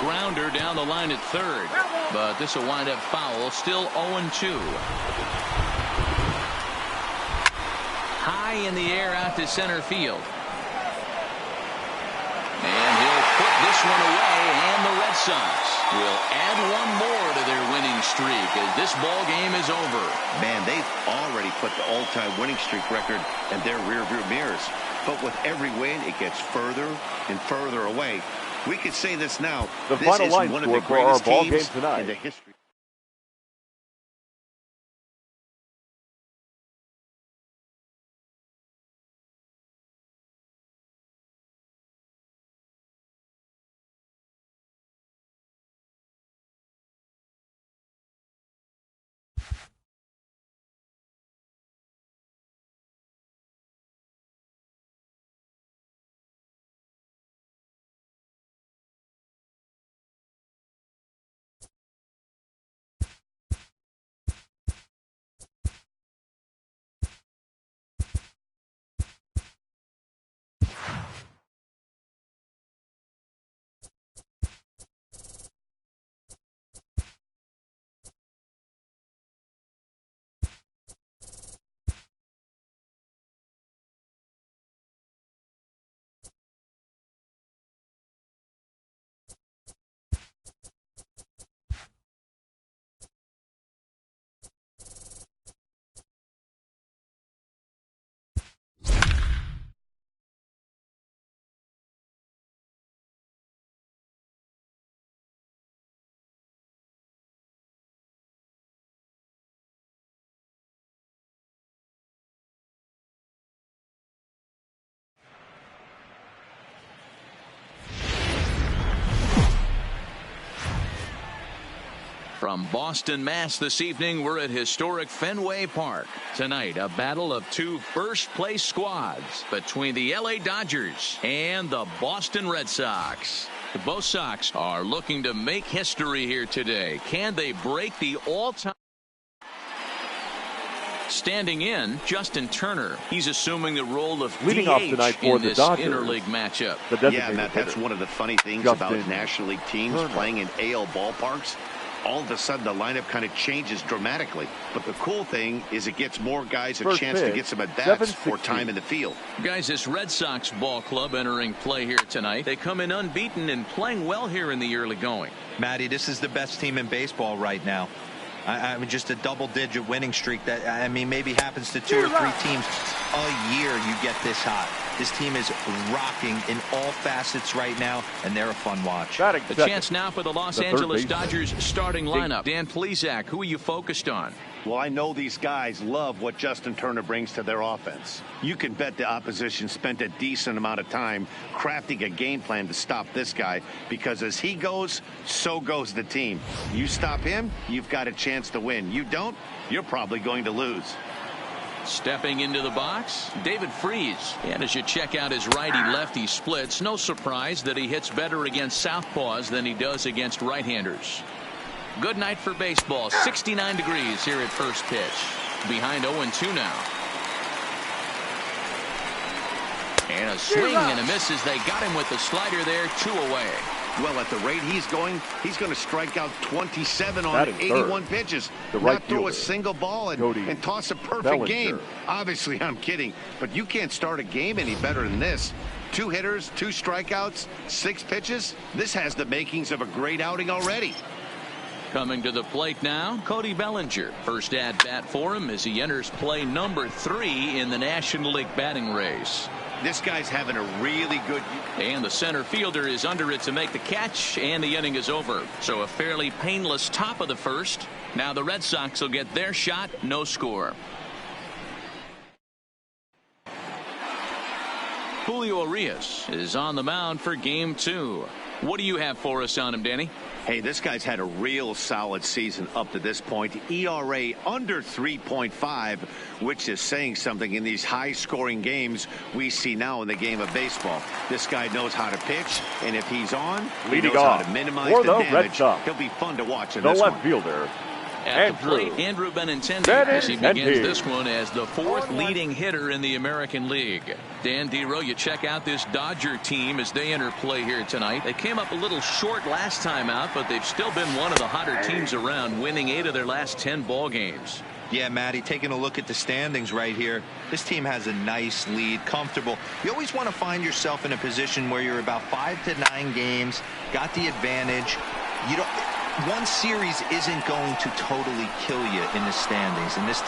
Grounder down the line at 3rd. But this will wind up foul. Still 0-2. High in the air out to center field. And he'll put this one away, and the Red Sox will add one more to their winning streak as this ball game is over. Man, they've already put the all-time winning streak record in their rearview mirrors. But with every win, it gets further and further away. We could say this now. The this final is line one of the score for our greatest ball game teams tonight. in the history. From Boston, Mass. This evening, we're at historic Fenway Park. Tonight, a battle of two first-place squads between the LA Dodgers and the Boston Red Sox. Both Sox are looking to make history here today. Can they break the all-time? Standing in, Justin Turner. He's assuming the role of leading DH off tonight for in the this Dodgers, interleague matchup. Yeah, Matt, that's one of the funny things about National League teams playing in AL ballparks. All of a sudden, the lineup kind of changes dramatically. But the cool thing is it gets more guys a chance to get some at-bats or time in the field. Guys, this Red Sox ball club entering play here tonight. They come in unbeaten and playing well here in the early going. Matty, this is the best team in baseball right now. I mean, just a double-digit winning streak that, I mean, maybe happens to 2 or 3 teams a year. You get this hot. This team is rocking in all facets right now, and they're a fun watch. A chance now for the Los Angeles Dodgers starting lineup. Dan Plesac, who are you focused on? Well, I know these guys love what Justin Turner brings to their offense. You can bet the opposition spent a decent amount of time crafting a game plan to stop this guy, because as he goes, so goes the team. You stop him, you've got a chance to win. You don't, you're probably going to lose. Stepping into the box, David Freese. And as you check out his righty-lefty splits, no surprise that he hits better against southpaws than he does against right-handers. Good night for baseball. 69 degrees here at first pitch. Behind 0-2 now. And a swing and a miss as they got him with the slider there. 2 away. Well, at the rate he's going to strike out 27 on 81 pitches. Not throw a single ball and toss a perfect game. Obviously, I'm kidding, but you can't start a game any better than this. 2 hitters, 2 strikeouts, 6 pitches. This has the makings of a great outing already. Coming to the plate now, Cody Bellinger. First at bat for him as he enters play number 3 in the National League batting race. This guy's having a really good. And the center fielder is under it to make the catch, and the inning is over. So a fairly painless top of the first. Now the Red Sox will get their shot, no score. Julio Urias is on the mound for game 2. What do you have for us on him, Danny? Hey, this guy's had a real solid season up to this point. ERA under 3.5, which is saying something in these high-scoring games we see now in the game of baseball. This guy knows how to pitch, and if he's on, he knows how to minimize the damage. He'll be fun to watch in this one. The left fielder, At the plate, Andrew Benintendi, as he begins this one as the fourth leading hitter in the American League. Dan Dero, you check out this Dodger team as they enter play here tonight. They came up a little short last time out, but they've still been one of the hotter teams around, winning 8 of their last 10 ball games. Yeah, Matty, taking a look at the standings right here, this team has a nice lead, comfortable. You always want to find yourself in a position where you're about 5 to 9 games, got the advantage. You don't. One series isn't going to totally kill you in the standings, and this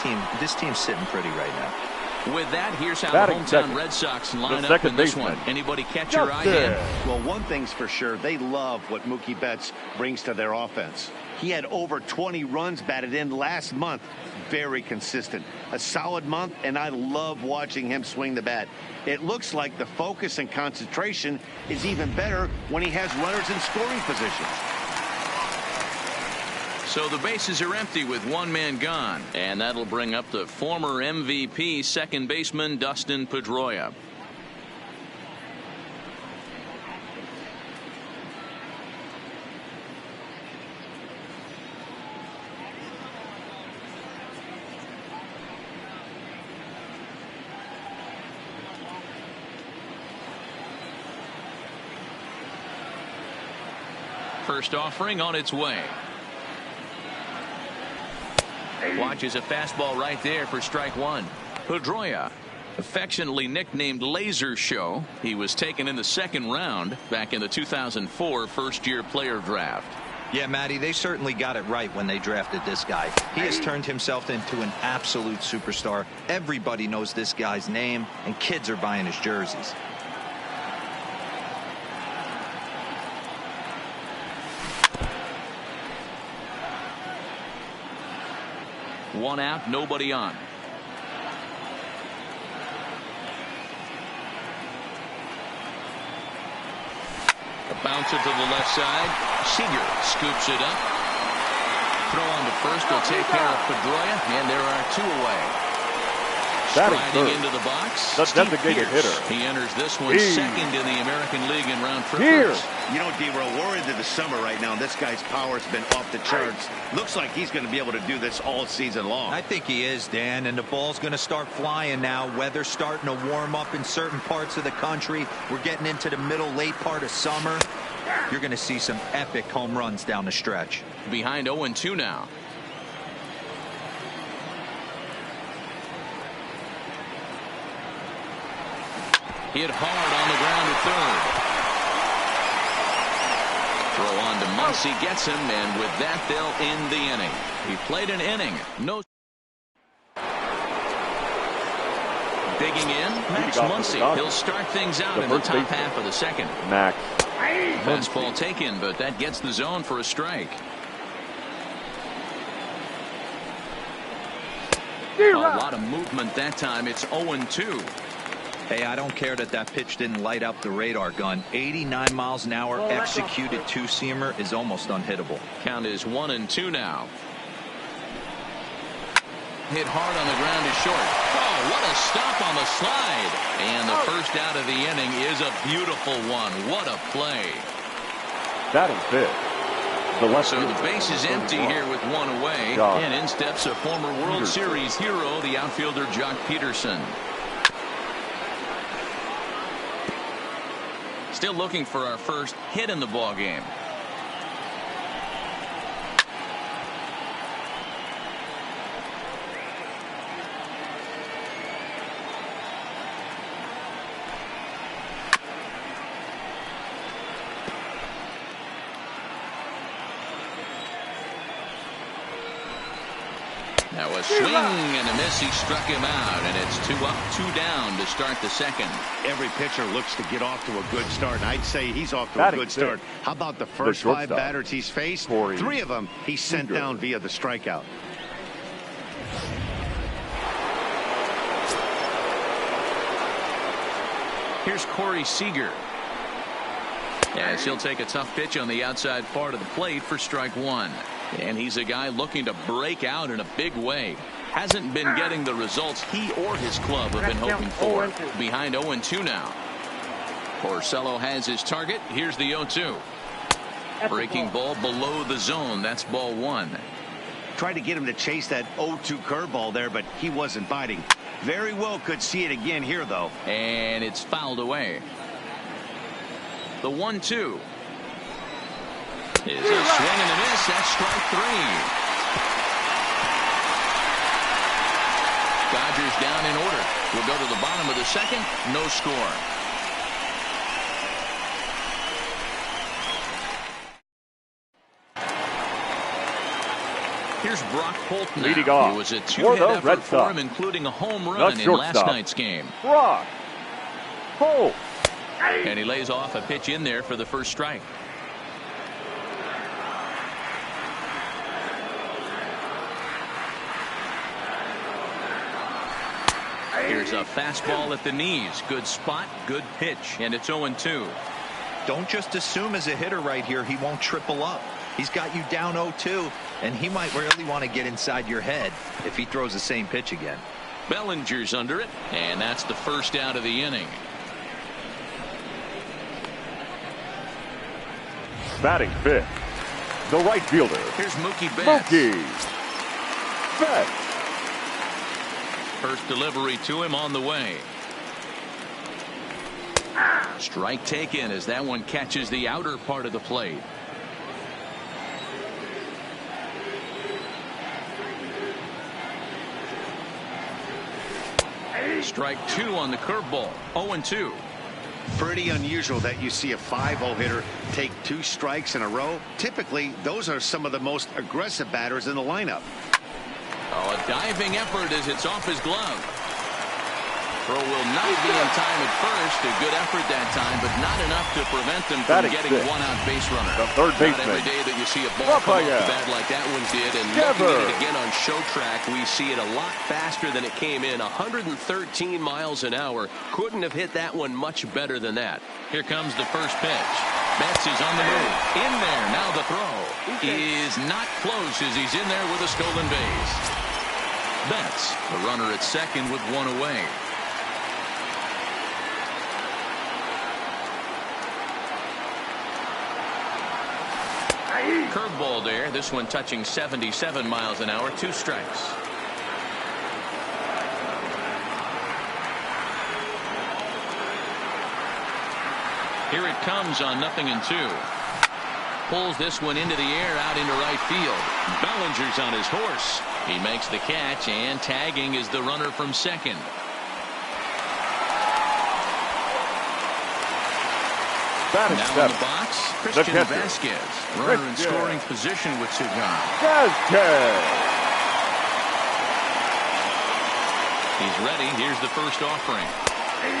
team's sitting pretty right now. With that, here's how the hometown Red Sox line up in this one. Anybody catch your eye in? Well, one thing's for sure, they love what Mookie Betts brings to their offense. He had over 20 runs batted in last month. Very consistent. A solid month, and I love watching him swing the bat. It looks like the focus and concentration is even better when he has runners in scoring positions. So the bases are empty with one man gone, and that'll bring up the former MVP second baseman Dustin Pedroia. First offering on its way. Watches a fastball right there for strike one. Pedroia, affectionately nicknamed Laser Show. He was taken in the second round back in the 2004 first-year player draft. Yeah, Matty, they certainly got it right when they drafted this guy. He has turned himself into an absolute superstar. Everybody knows this guy's name, and kids are buying his jerseys. One out, nobody on. A bouncer to the left side. Seager scoops it up. Throw on to first will take care of Pedroia, and there are 2 away. Striding into the box, the designated hitter. He enters this one second in the American League in round triplets. You know, D-Roll, we're into the summer right now, and this guy's power's been off the charts. Looks like he's going to be able to do this all season long. I think he is, Dan, and the ball's going to start flying now. Weather's starting to warm up in certain parts of the country. We're getting into the middle, late part of summer. You're going to see some epic home runs down the stretch. Behind 0-2 now. Hit hard on the ground at third. Throw on to Muncy, gets him, and with that they'll end the inning. He played an inning. No. Digging in, Max Muncy. He'll start things out in the top half of the second. Max. Fastball taken, but that gets the zone for a strike. A lot of movement that time. It's 0-2. Hey, I don't care that pitch didn't light up the radar gun. 89 miles an hour executed two-seamer is almost unhittable. Count is 1-2 now. Hit hard on the ground is short. Oh, what a stop on the slide. And the first out of the inning is a beautiful one. What a play. That is big. So the base is empty here with 1 away. And in steps a former World Series hero, the outfielder Jock Peterson. Still looking for our first hit in the ball game. Now a swing and a miss. He struck him out, and it's 2 up, 2 down to start the second. Every pitcher looks to get off to a good start, and I'd say he's off to a good start. How about the first 5 batters he's faced? 3 of them he sent down via the strikeout. Here's Corey Seager. As he'll take a tough pitch on the outside part of the plate for strike 1. And he's a guy looking to break out in a big way. Hasn't been getting the results he or his club have been hoping for. Behind 0-2 now. Porcello has his target. Here's the 0-2. Breaking ball below the zone. That's ball 1. Tried to get him to chase that 0-2 curveball there, but he wasn't biting. Very well could see it again here, though. And it's fouled away. The 1-2 is a swing and a miss. That's strike 3. Dodgers down in order. We'll go to the bottom of the second. No score. Here's Brock Holt now. Leading off. It was a two-hit effort for him, including a home run in last night's game. Brock Holt. And he lays off a pitch in there for the first strike. Here's a fastball at the knees. Good spot, good pitch, and it's 0-2. Don't just assume as a hitter right here he won't triple up. He's got you down 0-2, and he might really want to get inside your head if he throws the same pitch again. Bellinger's under it, and that's the first out of the inning. Batting fifth, the right fielder. Here's Mookie Betts. Mookie Betts. First delivery to him on the way. Strike taken as that one catches the outer part of the plate. Strike 2 on the curveball. 0-2. Pretty unusual that you see a 5-0 hitter take 2 strikes in a row. Typically, those are some of the most aggressive batters in the lineup. Oh, a diving effort as it's off his glove. Throw will not be in time at first. A good effort that time, but not enough to prevent them from getting one out base runner. The third baseman. Not every day that you see a ball come off the bat like that one did. And looking at it again on show track, we see it a lot faster than it came in. 113 miles an hour. Couldn't have hit that one much better than that. Here comes the first pitch. Betts is on the move. In there. Now the throw is not close as he's in there with a stolen base. Betts, the runner at second with one away. Curveball there. This one touching 77 miles an hour. 2 strikes. Here it comes on 0-2. Pulls this one into the air out into right field. Bellinger's on his horse. He makes the catch, and tagging is the runner from second. Now in the box, Christian Vasquez, runner in scoring position with 2 gone. He's ready. Here's the first offering.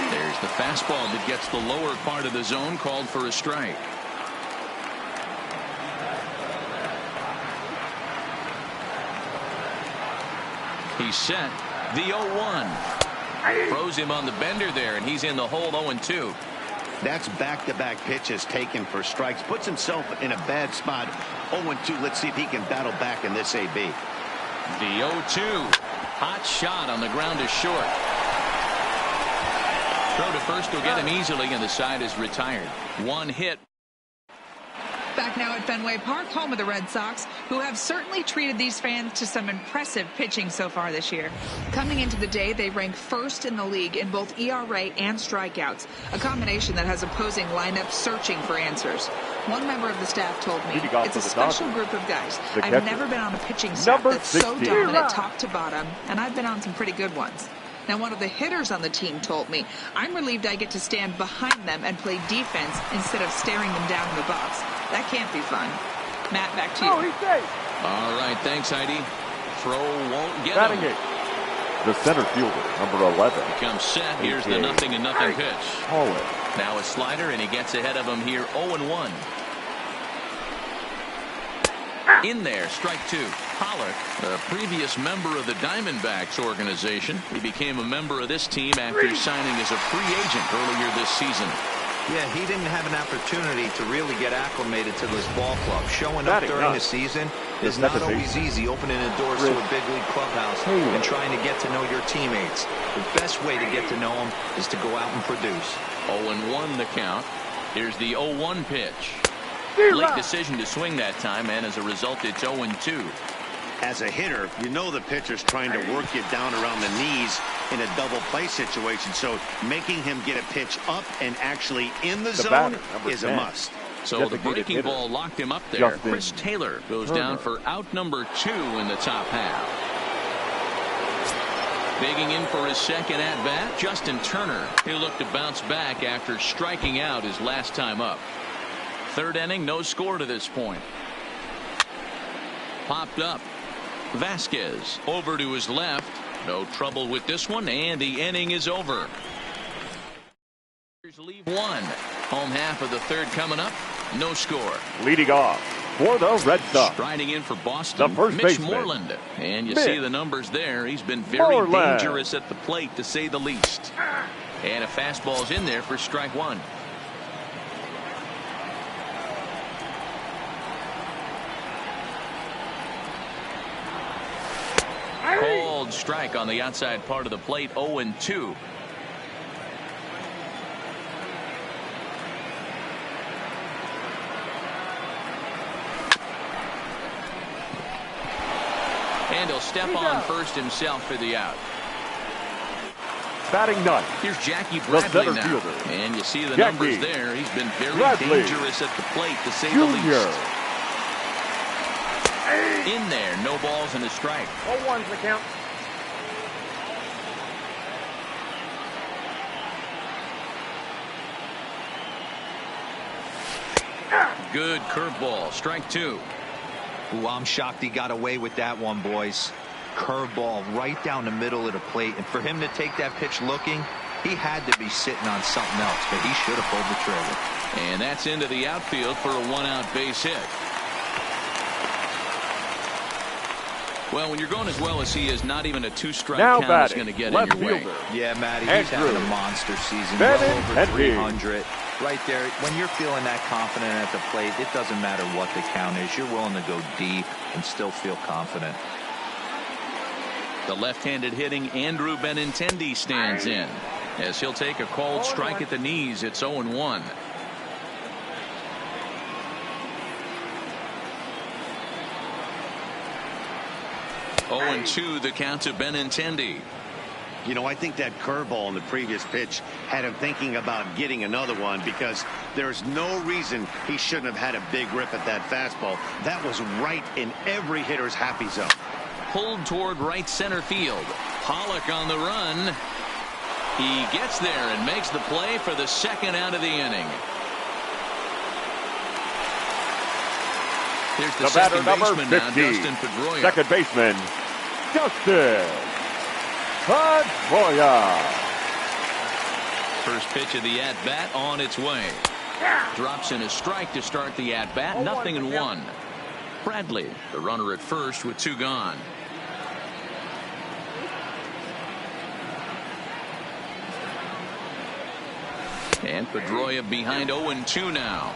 There's the fastball that gets the lower part of the zone, called for a strike. He's set. The 0-1. Throws him on the bender there, and he's in the hole 0-2. That's back-to-back pitches taken for strikes. Puts himself in a bad spot. 0-2. Let's see if he can battle back in this AB. The 0-2. Hot shot on the ground is short. Throw to first will get him easily, and the side is retired. 1 hit. Back now at Fenway Park, home of the Red Sox, who have certainly treated these fans to some impressive pitching so far this year. Coming into the day, they rank first in the league in both ERA and strikeouts, a combination that has opposing lineups searching for answers. One member of the staff told me it's a special group of guys. I've never been on a pitching staff that's so dominant top to bottom, and I've been on some pretty good ones. Now, one of the hitters on the team told me, I'm relieved I get to stand behind them and play defense instead of staring them down in the box. That can't be fun. Matt, back to you. All right, thanks, Heidi. Throw won't get him. The center fielder, number 11. Becomes set. Here's the 0-0 pitch. Now a slider, and he gets ahead of him here, 0-1. In there, strike 2. Pollock, a previous member of the Diamondbacks organization. He became a member of this team after signing as a free agent earlier this season. Yeah, he didn't have an opportunity to really get acclimated to this ball club. Showing up during the season is not always easy, opening the doors to a big league clubhouse and trying to get to know your teammates. The best way to get to know them is to go out and produce. 0-1 the count. Here's the 0-1 pitch. Late decision to swing that time, and as a result, it's 0-2. As a hitter, you know the pitcher's trying to work you down around the knees in a double play situation. So making him get a pitch up and actually in the zone is a must. So the breaking ball locked him up there. Chris Taylor goes down for out number 2 in the top half. Digging in for his second at-bat, Justin Turner. He'll look to bounce back after striking out his last time up. Third inning, no score to this point. Popped up. Vasquez over to his left. No trouble with this one, and the inning is over. Leave one. Home half of the third coming up. No score. Leading off for the Red Sox. Striding in for Boston, the first Mitch baseman. Moreland. And you see the numbers there. He's been very dangerous at the plate, to say the least. And a fastball's in there for strike 1. Called strike on the outside part of the plate. 0-2. And he'll step on first himself for the out. Batting ninth. Here's Jackie Bradley now. Fielder. And you see the numbers there. He's been very dangerous at the plate, to say the least. In there, no balls and a strike. 0-1's the count. Good curveball, strike 2. Ooh, I'm shocked he got away with that one, boys. Curveball right down the middle of the plate, and for him to take that pitch looking, he had to be sitting on something else, but he should have pulled the trigger. And that's into the outfield for a 1-out base hit. Well, when you're going as well as he is, not even a 2-strike count is going to get in your way. Yeah, Matty, he's having a monster season. Well over 300. Right there, when you're feeling that confident at the plate, it doesn't matter what the count is. You're willing to go deep and still feel confident. The left-handed hitting Andrew Benintendi stands in, as he'll take a called strike at the knees. It's 0-1. Oh, 0-2 the count to Benintendi. You know, I think that curveball in the previous pitch had him thinking about getting another one, because there's no reason he shouldn't have had a big rip at that fastball. That was right in every hitter's happy zone. Pulled toward right center field. Pollock on the run. He gets there and makes the play for the second out of the inning. Here's the second baseman now, Dustin Pedroia. Second baseman, Dustin Pedroia. First pitch of the at-bat on its way. Drops in a strike to start the at-bat. 0-1. Bradley, the runner at first with 2 gone. And Pedroia behind 0-2 now.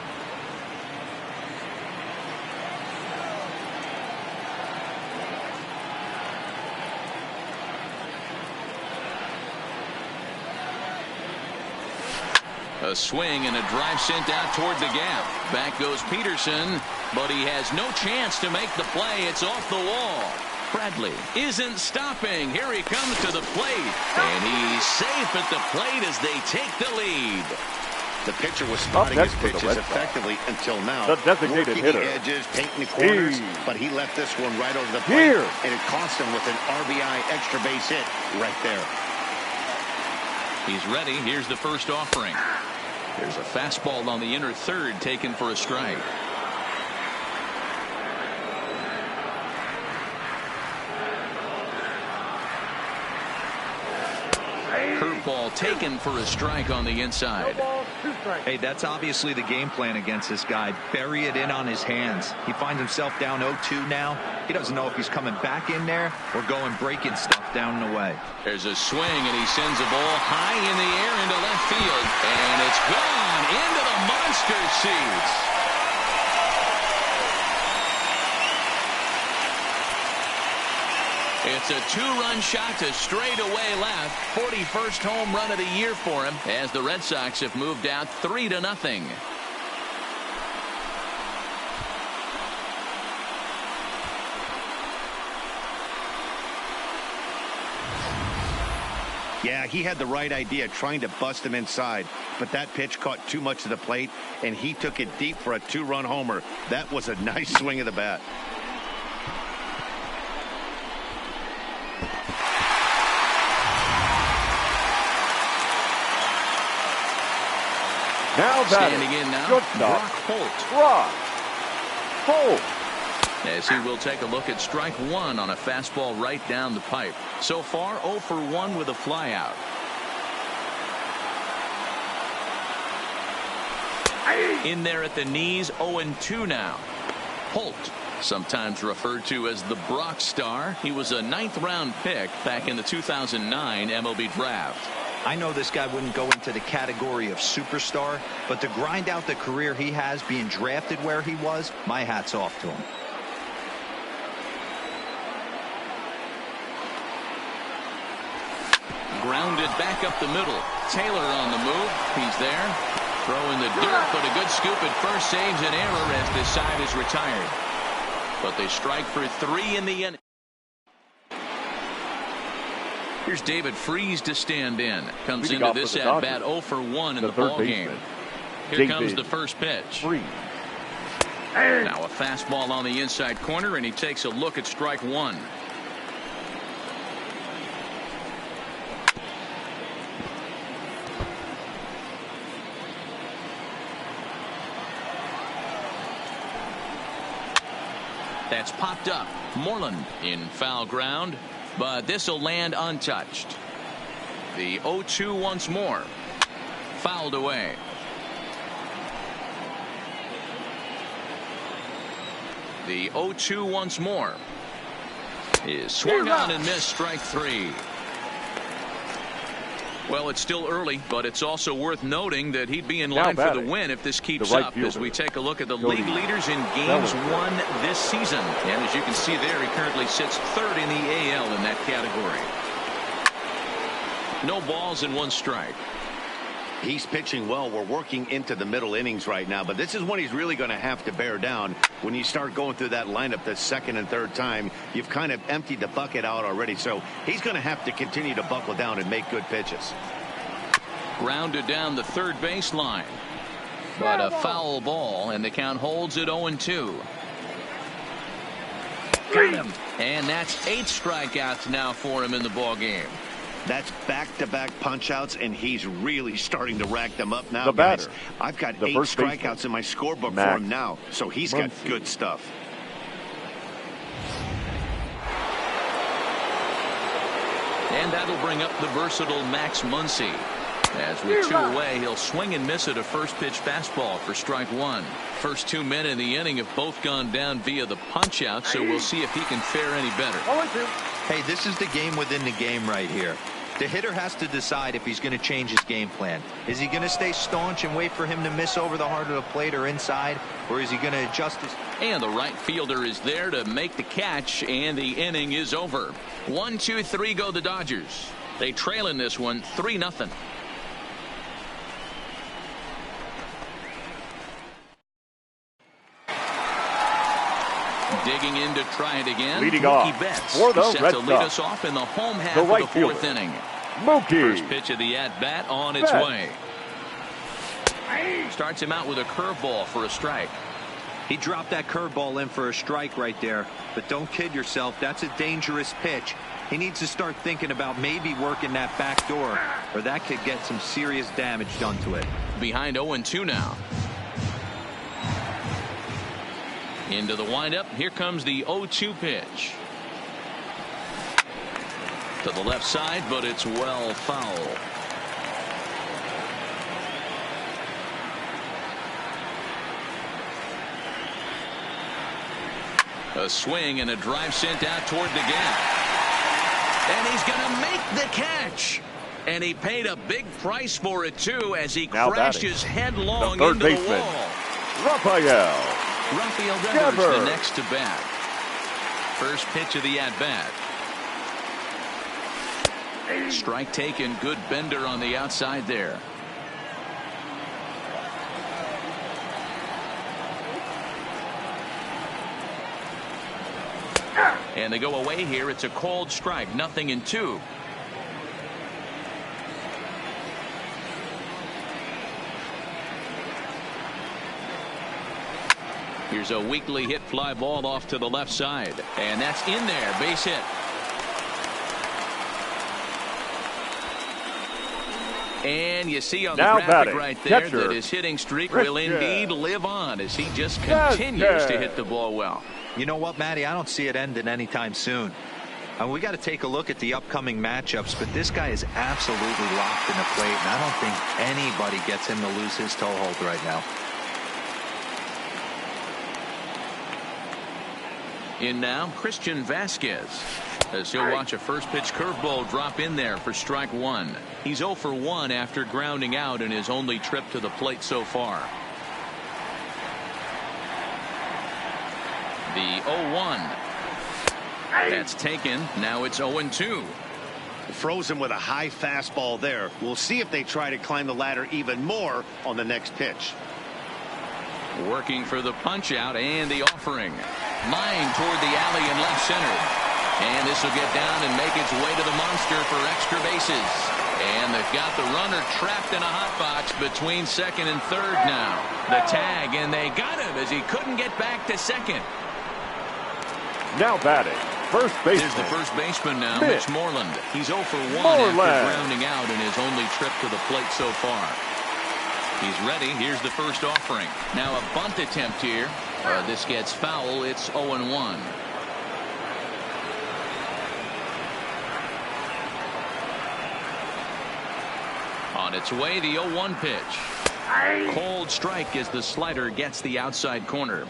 A swing and a drive sent out toward the gap. Back goes Peterson, but he has no chance to make the play. It's off the wall. Bradley isn't stopping. Here he comes to the plate, and he's safe at the plate as they take the lead. The pitcher was spotting his pitches effectively until now. The designated hitter. The edges, painting the corners, but he left this one right over the plate, and it cost him with an RBI extra base hit right there. He's ready. Here's the first offering. There's a fastball on the inner third taken for a strike. Curveball taken for a strike on the inside. Hey, that's obviously the game plan against this guy. Bury it in on his hands. He finds himself down 0-2 now. He doesn't know if he's coming back in there or going breaking stuff down and away. There's a swing, and he sends a ball high in the air into left field, and it's gone into the monster seats. It's a 2-run shot to straightaway left. 41st home run of the year for him, as the Red Sox have moved out 3-0. Yeah, he had the right idea, trying to bust him inside. But that pitch caught too much of the plate, and he took it deep for a 2-run homer. That was a nice swing of the bat. Now standing in now, Brock Holt. As he will take a look at strike one on a fastball right down the pipe. So far, 0 for 1 with a flyout. In there at the knees, 0-2 now. Holt, sometimes referred to as the Brock Star. He was a 9th-round pick back in the 2009 MLB draft. I know this guy wouldn't go into the category of superstar, but to grind out the career he has being drafted where he was, my hat's off to him. Grounded back up the middle. Taylor on the move. He's there. Throw in the dirt, but a good scoop at first saves an error as this side is retired. But they strike for 3 in the end. Here's David Freese to stand in. Comes into this at bat 0 for 1 in the ball game. Here comes the first pitch. Now a fastball on the inside corner, and he takes a look at strike one. That's popped up. Moreland in foul ground, but this will land untouched. The 0-2 once more. Fouled away. The 0-2 once more. Is swung on and missed, strike 3. Well, it's still early, but it's also worth noting that he'd be in line for the win if this keeps up as we take a look at the league leaders in games won this season. And as you can see there, he currently sits 3rd in the AL in that category. No balls and 1 strike. He's pitching well. We're working into the middle innings right now, but this is when he's really going to have to bear down. When you start going through that lineup the 2nd and 3rd time, you've kind of emptied the bucket out already, so he's going to have to continue to buckle down and make good pitches. Grounded down the 3rd baseline, but a foul ball, and the count holds at 0-2. Got him. And that's 8 strikeouts now for him in the ball game. That's back-to-back punch-outs, and he's really starting to rack them up now, the guys. batter, I've got 8 strikeouts in my scorebook for him now, so he's got good stuff. And that'll bring up the versatile Max Muncy. As with 2 away, he'll swing and miss at a first-pitch fastball for strike 1. First 2 men in the inning have both gone down via the punch-out, so we'll see if he can fare any better. Hey, this is the game within the game right here. The hitter has to decide if he's going to change his game plan. Is he going to stay staunch and wait for him to miss over the heart of the plate or inside, or is he going to adjust his... And the right fielder is there to make the catch, and the inning is over. 1, 2, 3 go the Dodgers. They trail in this one 3-0. Digging in to try it again. Leading off for the set to lead us off in the home half of the 4th inning. First pitch of the at-bat on its way. Starts him out with a curveball for a strike. He dropped that curveball in for a strike right there, but don't kid yourself, that's a dangerous pitch. He needs to start thinking about maybe working that back door, or that could get some serious damage done to it. Behind 0-2 now. Into the windup. Here comes the 0-2 pitch. To the left side, but it's well foul. A swing and a drive sent out toward the gap. And he's going to make the catch. And he paid a big price for it, too, as he crashes headlong into the wall. Rafael Devers the next to bat. First pitch of the at-bat. Strike taken. Good bender on the outside there. And they go away here. It's a cold strike. 0-2. Here's a weakly hit fly ball off to the left side. And that's in there. Base hit. And you see on the graphic right there that his hitting streak will indeed live on as he just continues to hit the ball well. You know what, Matty? I don't see it ending anytime soon. We got to take a look at the upcoming matchups, but this guy is absolutely locked in the plate, and I don't think anybody gets him to lose his toehold right now. In now, Christian Vasquez, as he'll watch a first pitch curveball drop in there for strike one. He's 0 for 1 after grounding out in his only trip to the plate so far. The 0-1. That's taken. Now it's 0-2. Frozen with a high fastball there. We'll see if they try to climb the ladder even more on the next pitch. Working for the punch out and the offering. Line toward the alley in left center. And this will get down and make its way to the monster for extra bases. And they've got the runner trapped in a hot box between second and third now. The tag, and they got him as he couldn't get back to second. Now batting, first baseman. Here's the first baseman now, Mitch Moreland. He's 0 for 1 after grounding out in his only trip to the plate so far. He's ready. Here's the first offering. Now a bunt attempt here. This gets foul. It's 0-1. On its way, the 0-1 pitch. Cold strike as the slider gets the outside corner.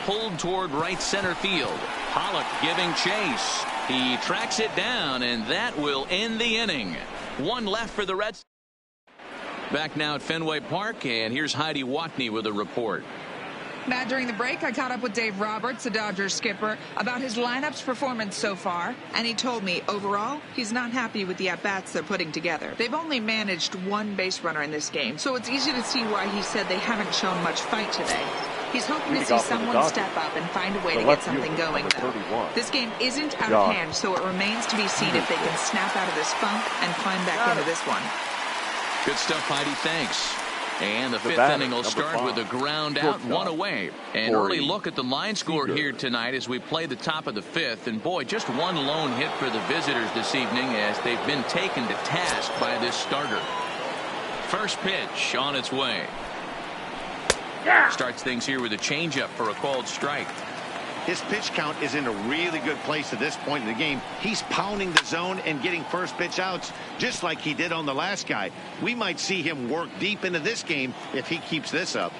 Pulled toward right center field. Pollock giving chase. He tracks it down, and that will end the inning. One left for the Reds. Back now at Fenway Park, and here's Heidi Watney with a report. Matt, during the break, I caught up with Dave Roberts, the Dodgers skipper, about his lineup's performance so far, and he told me, overall, he's not happy with the at-bats they're putting together. They've only managed one base runner in this game, so it's easy to see why he said they haven't shown much fight today. He's hoping to see someone step up and find a way to get something going, though. This game isn't out of hand, so it remains to be seen if they can snap out of this funk and climb back into this one. Good stuff, Heidi. Thanks. And the fifth inning will start with a ground out, one away. An early look at the line score here tonight as we play the top of the fifth. And boy, just one lone hit for the visitors this evening as they've been taken to task by this starter. First pitch on its way. Starts things here with a changeup for a called strike. His pitch count is in a really good place at this point in the game. He's pounding the zone and getting first pitch outs just like he did on the last guy. We might see him work deep into this game if he keeps this up.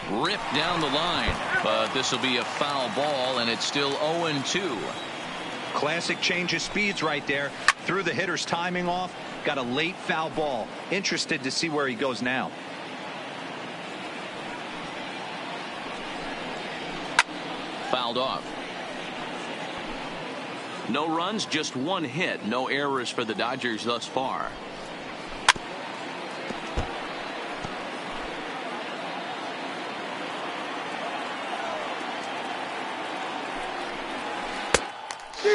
Ripped down the line, but this will be a foul ball, and it's still 0-2. Classic change of speeds right there. Threw the hitter's timing off. Got a late foul ball. Interested to see where he goes now. Fouled off. No runs, just one hit. No errors for the Dodgers thus far.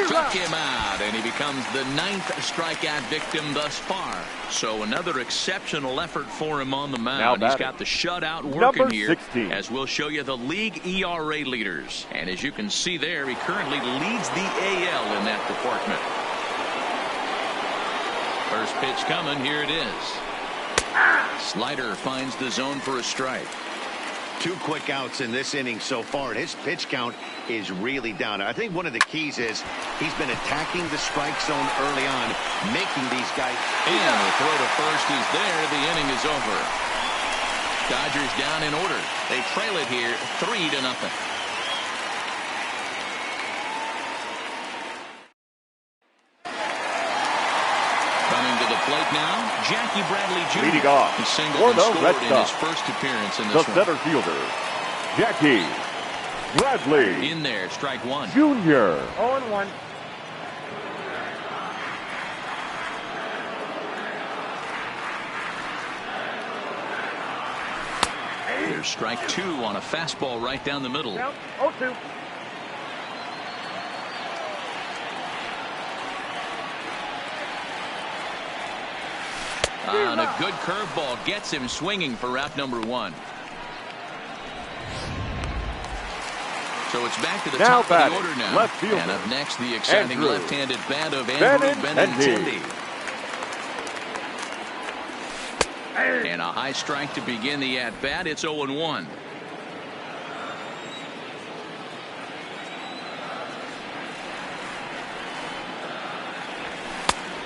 Struck him out, and he becomes the 9th strikeout victim thus far. So another exceptional effort for him on the mound. He's got the shutout working here, as we'll show you the league ERA leaders. And as you can see there, he currently leads the AL in that department. First pitch coming, here it is. Slider finds the zone for a strike. 2 quick outs in this inning so far, and his pitch count is really down. I think one of the keys is he's been attacking the strike zone early on, making these guys. And the throw to first is there. The inning is over. Dodgers down in order. They trail it here 3-0. Coming to the plate now, Jackie Bradley Jr. Leading off He singled and scored in his first appearance in this one. The center fielder, Jackie Bradley. In there, strike one. Junior. 0-1. There's strike two on a fastball right down the middle. 0-2. And a good curveball gets him swinging for out number 1. So it's back to the top of the order now. Left fielder. And up next, the exciting left-handed bat of Andrew Andrew Benintendi. And a high strike to begin the at-bat. It's 0-1.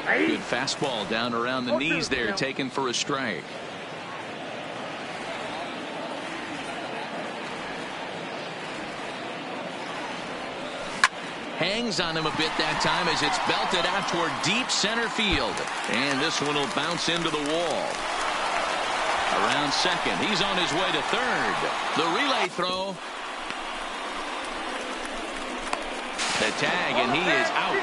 Good fastball down around the knees there, taken for a strike. Hangs on him a bit that time as it's belted out toward deep center field. And this one will bounce into the wall. Around second. He's on his way to third. The relay throw. The tag, and he is out.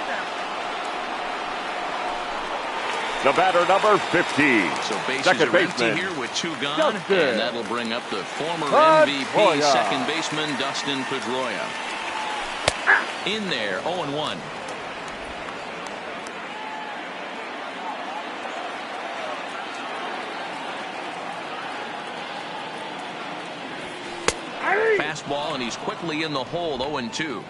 The batter, number 50. So bases are empty here with 2 gone. And that'll bring up the former MVP second baseman, Dustin Pedroia. In there, 0-1. Fastball, and he's quickly in the hole, 0-2.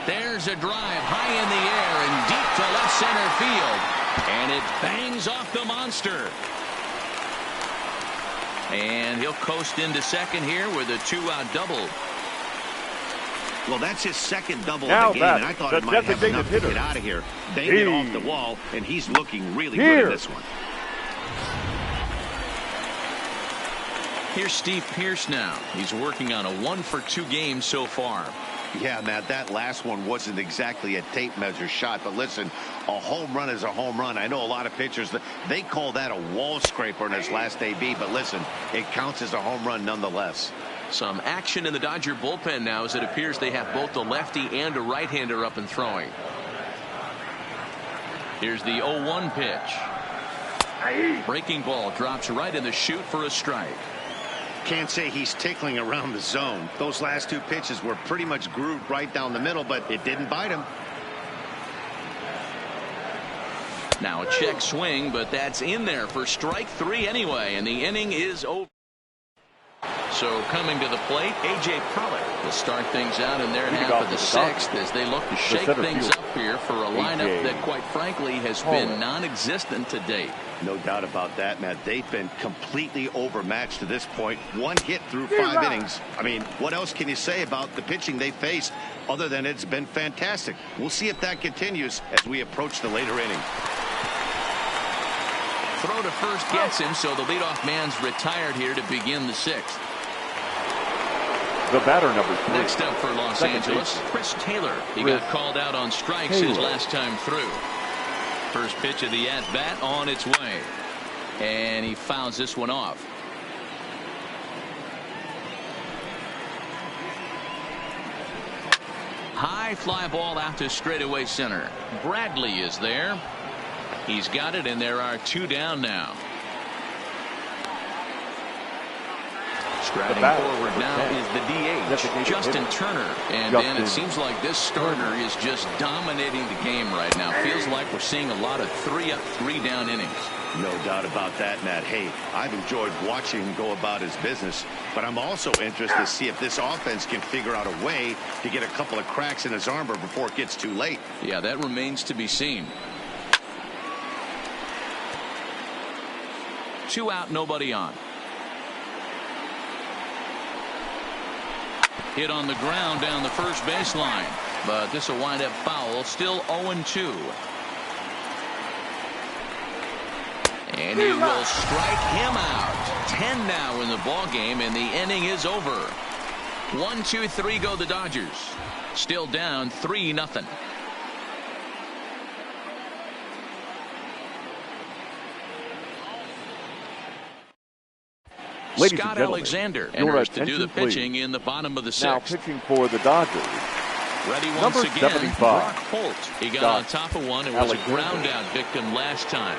There's a drive high in the air and deep to left center field. And it bangs off the monster. And he'll coast into second here with a 2-out double. Well, that's his second double of the game, and I thought it might have enough to get out of here. Banged it off the wall, and he's looking really good in this one. Here's Steve Pearce now. He's working on a 1-for-2 game so far. Yeah, Matt, that last one wasn't exactly a tape measure shot, but listen, a home run is a home run. I know a lot of pitchers, they call that a wall scraper in his last AB, but listen, it counts as a home run nonetheless. Some action in the Dodger bullpen now as it appears they have both a lefty and a right-hander up and throwing. Here's the 0-1 pitch. Breaking ball drops right in the chute for a strike. Can't say he's tickling around the zone. Those last 2 pitches were pretty much grooved right down the middle, but it didn't bite him. Now a check swing, but that's in there for strike 3 anyway, and the inning is over. So coming to the plate, A.J. Pollock will start things out in their half of the 6th as they look to shake things up here for a lineup that quite frankly has been non-existent to date. No doubt about that, Matt. They've been completely overmatched to this point. 1 hit through 5 innings. I mean, what else can you say about the pitching they face other than it's been fantastic? We'll see if that continues as we approach the later inning. Throw to first gets him, so the leadoff man's retired here to begin the 6th. The batter, number 3. Next up for Los Angeles, Chris Taylor. He got called out on strikes his last time through. First pitch of the at-bat on its way. And he fouls this one off. High fly ball out to straightaway center. Bradley is there. He's got it, and there are 2 down now. Striding forward now is the DH, Justin Turner. And Dan, it seems like this starter is just dominating the game right now. Feels like we're seeing a lot of 3-up, 3-down innings. No doubt about that, Matt. Hey, I've enjoyed watching him go about his business, but I'm also interested to see if this offense can figure out a way to get a couple of cracks in his armor before it gets too late. Yeah, that remains to be seen. 2 out, nobody on. Hit on the ground down the first baseline, but this will wind up foul. Still 0-2. And he will strike him out. 10 now in the ball game, and the inning is over. 1, 2, 3 go the Dodgers. Still down 3-0. Ladies Scott and gentlemen, Alexander enters to do the pitching in the bottom of the 6th. Now pitching for the Dodgers. Ready once Number again, 75. Brock Holt. He got Scott on top of one and was Alexander. a ground out victim last time.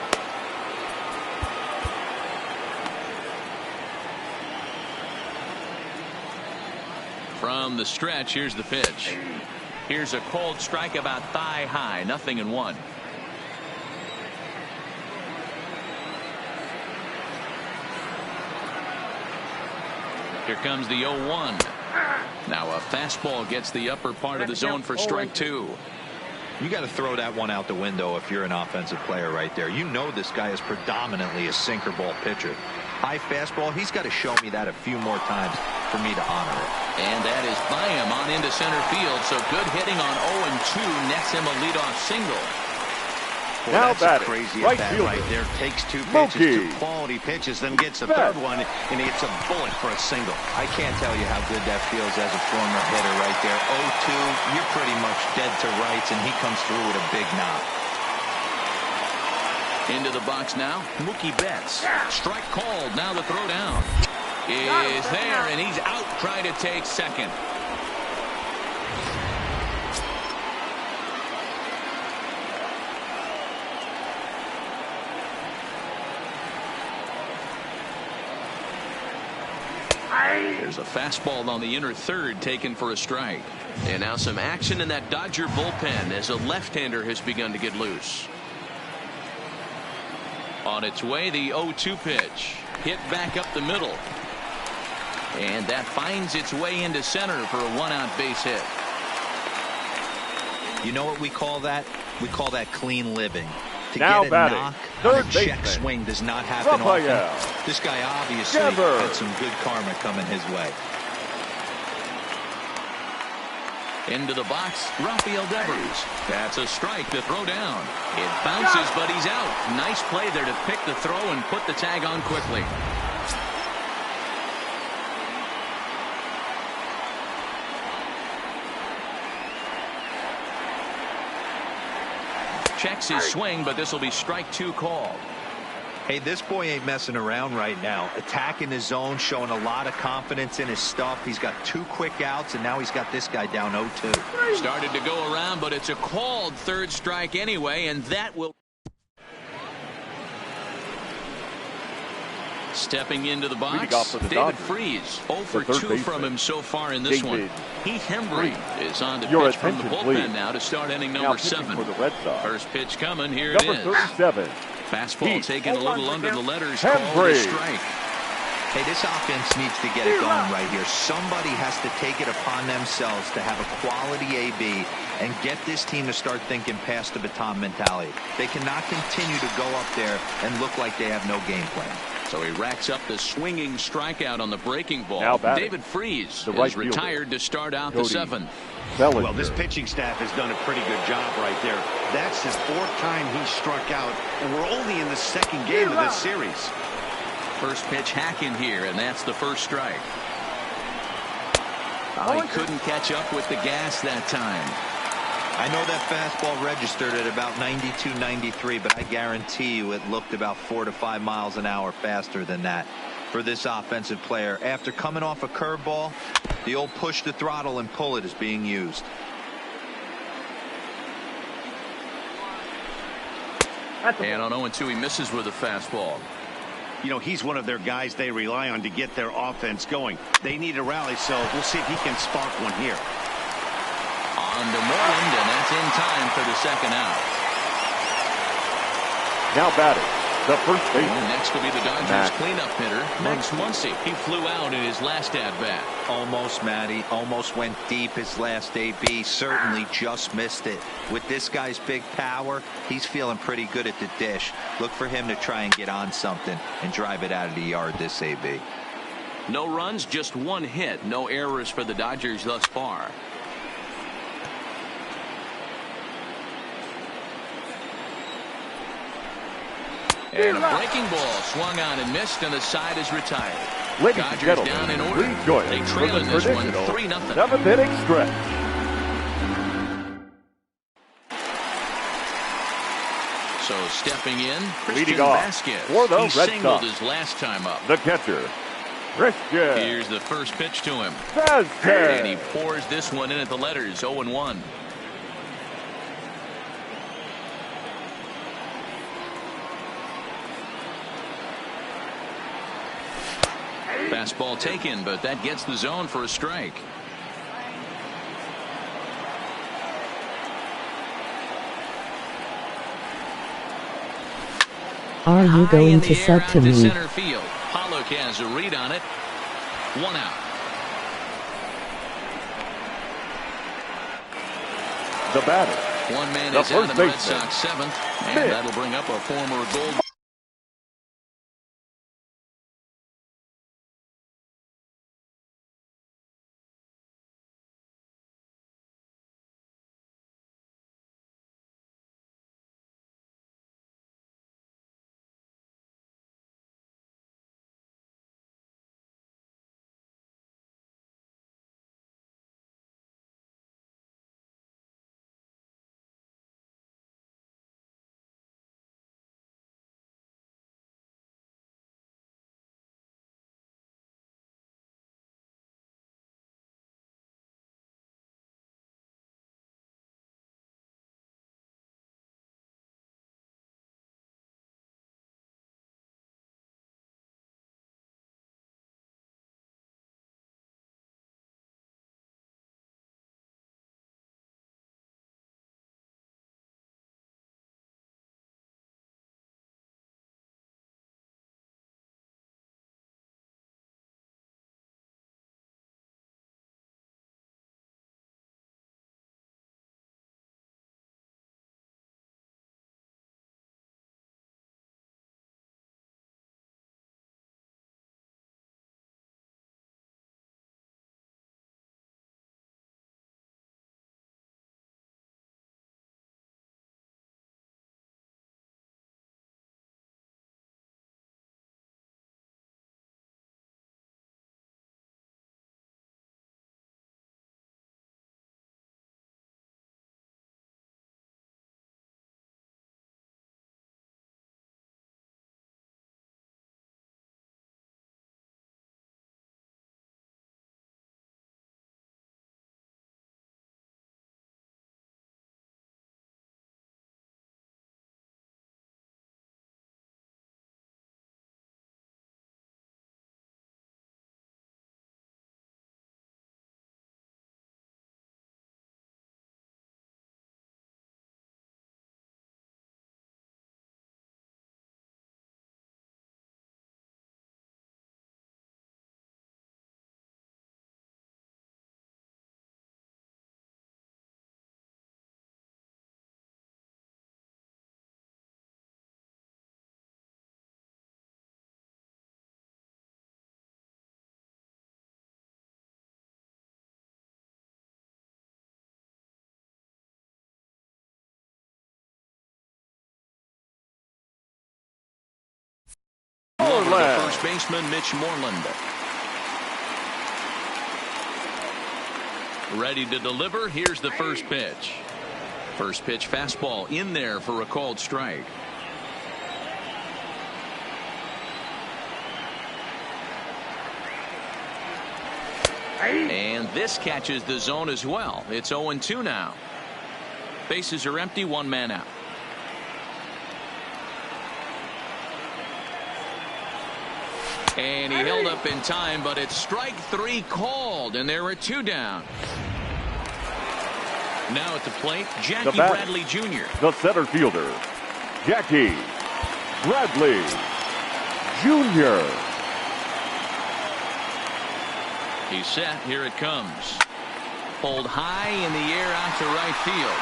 From the stretch, here's the pitch. Here's a cold strike about thigh high, 0-1. Here comes the 0-1. Now a fastball gets the upper part of the zone for strike 2. You got to throw that one out the window if you're an offensive player right there. You know this guy is predominantly a sinker ball pitcher. High fastball, he's got to show me that a few more times for me to honor it. And that is by him on into center field. So good hitting on 0-2 nets him a leadoff single. Boy, now that's batting, a crazy right at bat fielder. right there. Takes two Mookie. pitches, 2 quality pitches, then gets a third one, and he hits a bullet for a single. I can't tell you how good that feels as a former hitter right there. 0-2, you're pretty much dead to rights, and he comes through with a big knock. Into the box now, Mookie Betts. Strike called. Now the throw down is there, and he's out trying to take second. There's a fastball on the inner third taken for a strike. And now some action in that Dodger bullpen as a left-hander has begun to get loose. On its way, the 0-2 pitch. Hit back up the middle. And that finds its way into center for a 1-out base hit. You know what we call that? We call that clean living. To now get a batting, knock third on a check baseman, swing does not happen Raphael. often. This guy obviously Devers. had some good karma coming his way. Into the box, Raphael Devers. That's a strike to throw down. It bounces, but he's out. Nice play there to pick the throw and put the tag on quickly. Checks his swing, but this will be strike 2 called. Hey, this boy ain't messing around right now. Attacking his zone, showing a lot of confidence in his stuff. He's got 2 quick outs, and now he's got this guy down 0-2. Started to go around, but it's a called third strike anyway, and that will... Stepping into the box, for the David Dodgers. Freese. 0 for The third 2 baseman, from him so far in this David one. Heath Hembry is on the Your pitch from the attention, bullpen please. now to start inning Now number pitching 7. for the Red Sox. First pitch coming, here Number it is. 37. Fastball Heath. taken a little under the letters, called a Hembry. strike. Hey, this offense needs to get it going right here. Somebody has to take it upon themselves to have a quality AB and get this team to start thinking past the baton mentality. They cannot continue to go up there and look like they have no game plan. So he racks up the swinging strikeout on the breaking ball. Now batting, David Freese the right is retired to start out Cody the 7th. Bellinger. Well, this pitching staff has done a pretty good job right there. That's his 4th time he struck out, and we're only in the 2nd game of this series. First pitch hacking here, and that's the first strike. Oh, he couldn't catch up with the gas that time. I know that fastball registered at about 92, 93, but I guarantee you it looked about 4 to 5 miles an hour faster than that for this offensive player. After coming off a curveball, the old push the throttle and pull it is being used. And on 0-2, he misses with a fastball. You know, he's one of their guys they rely on to get their offense going. They need a rally, so we'll see if he can spark one here. On to Moreland, and that's in time for the 2nd out. Now batting, the first baseman. And next will be the Dodgers Max cleanup hitter, Max Muncy. He flew out in his last at-bat. Almost, Matty. Almost went deep his last AB. Certainly just missed it. With this guy's big power, he's feeling pretty good at the dish. Look for him to try and get on something and drive it out of the yard this AB. No runs, just 1 hit. No errors for the Dodgers thus far. And a breaking ball swung on and missed, and the side is retired. Ladies Dodgers and gentlemen, down in order. please join They us for trail the in this one traditional 3-0. 7th inning stretch. So stepping in, Leading Christian off Vasquez. for the He Red singled Sox. his last time up. The catcher, Christian Here's the first pitch to him. Vasquez. And he pours this one in at the letters, 0-1. Fastball taken, but that gets the zone for a strike. Are you going to sub to me? Center field. Pollock has a read on it. 1 out. The batter. One man The is out in the Red baseman. Sox 7th, and that'll bring up a former Gold. The first baseman, Mitch Moreland. Ready to deliver. Here's the first pitch. First pitch fastball in there for a called strike. And this catches the zone as well. It's 0-2 now. Bases are empty, one man out. And he held up in time, but it's strike 3 called, and there are 2 down. Now at the plate, Jackie Bradley Jr. The center fielder, Jackie Bradley Jr. He's set. Here it comes. Pulled high in the air out to right field.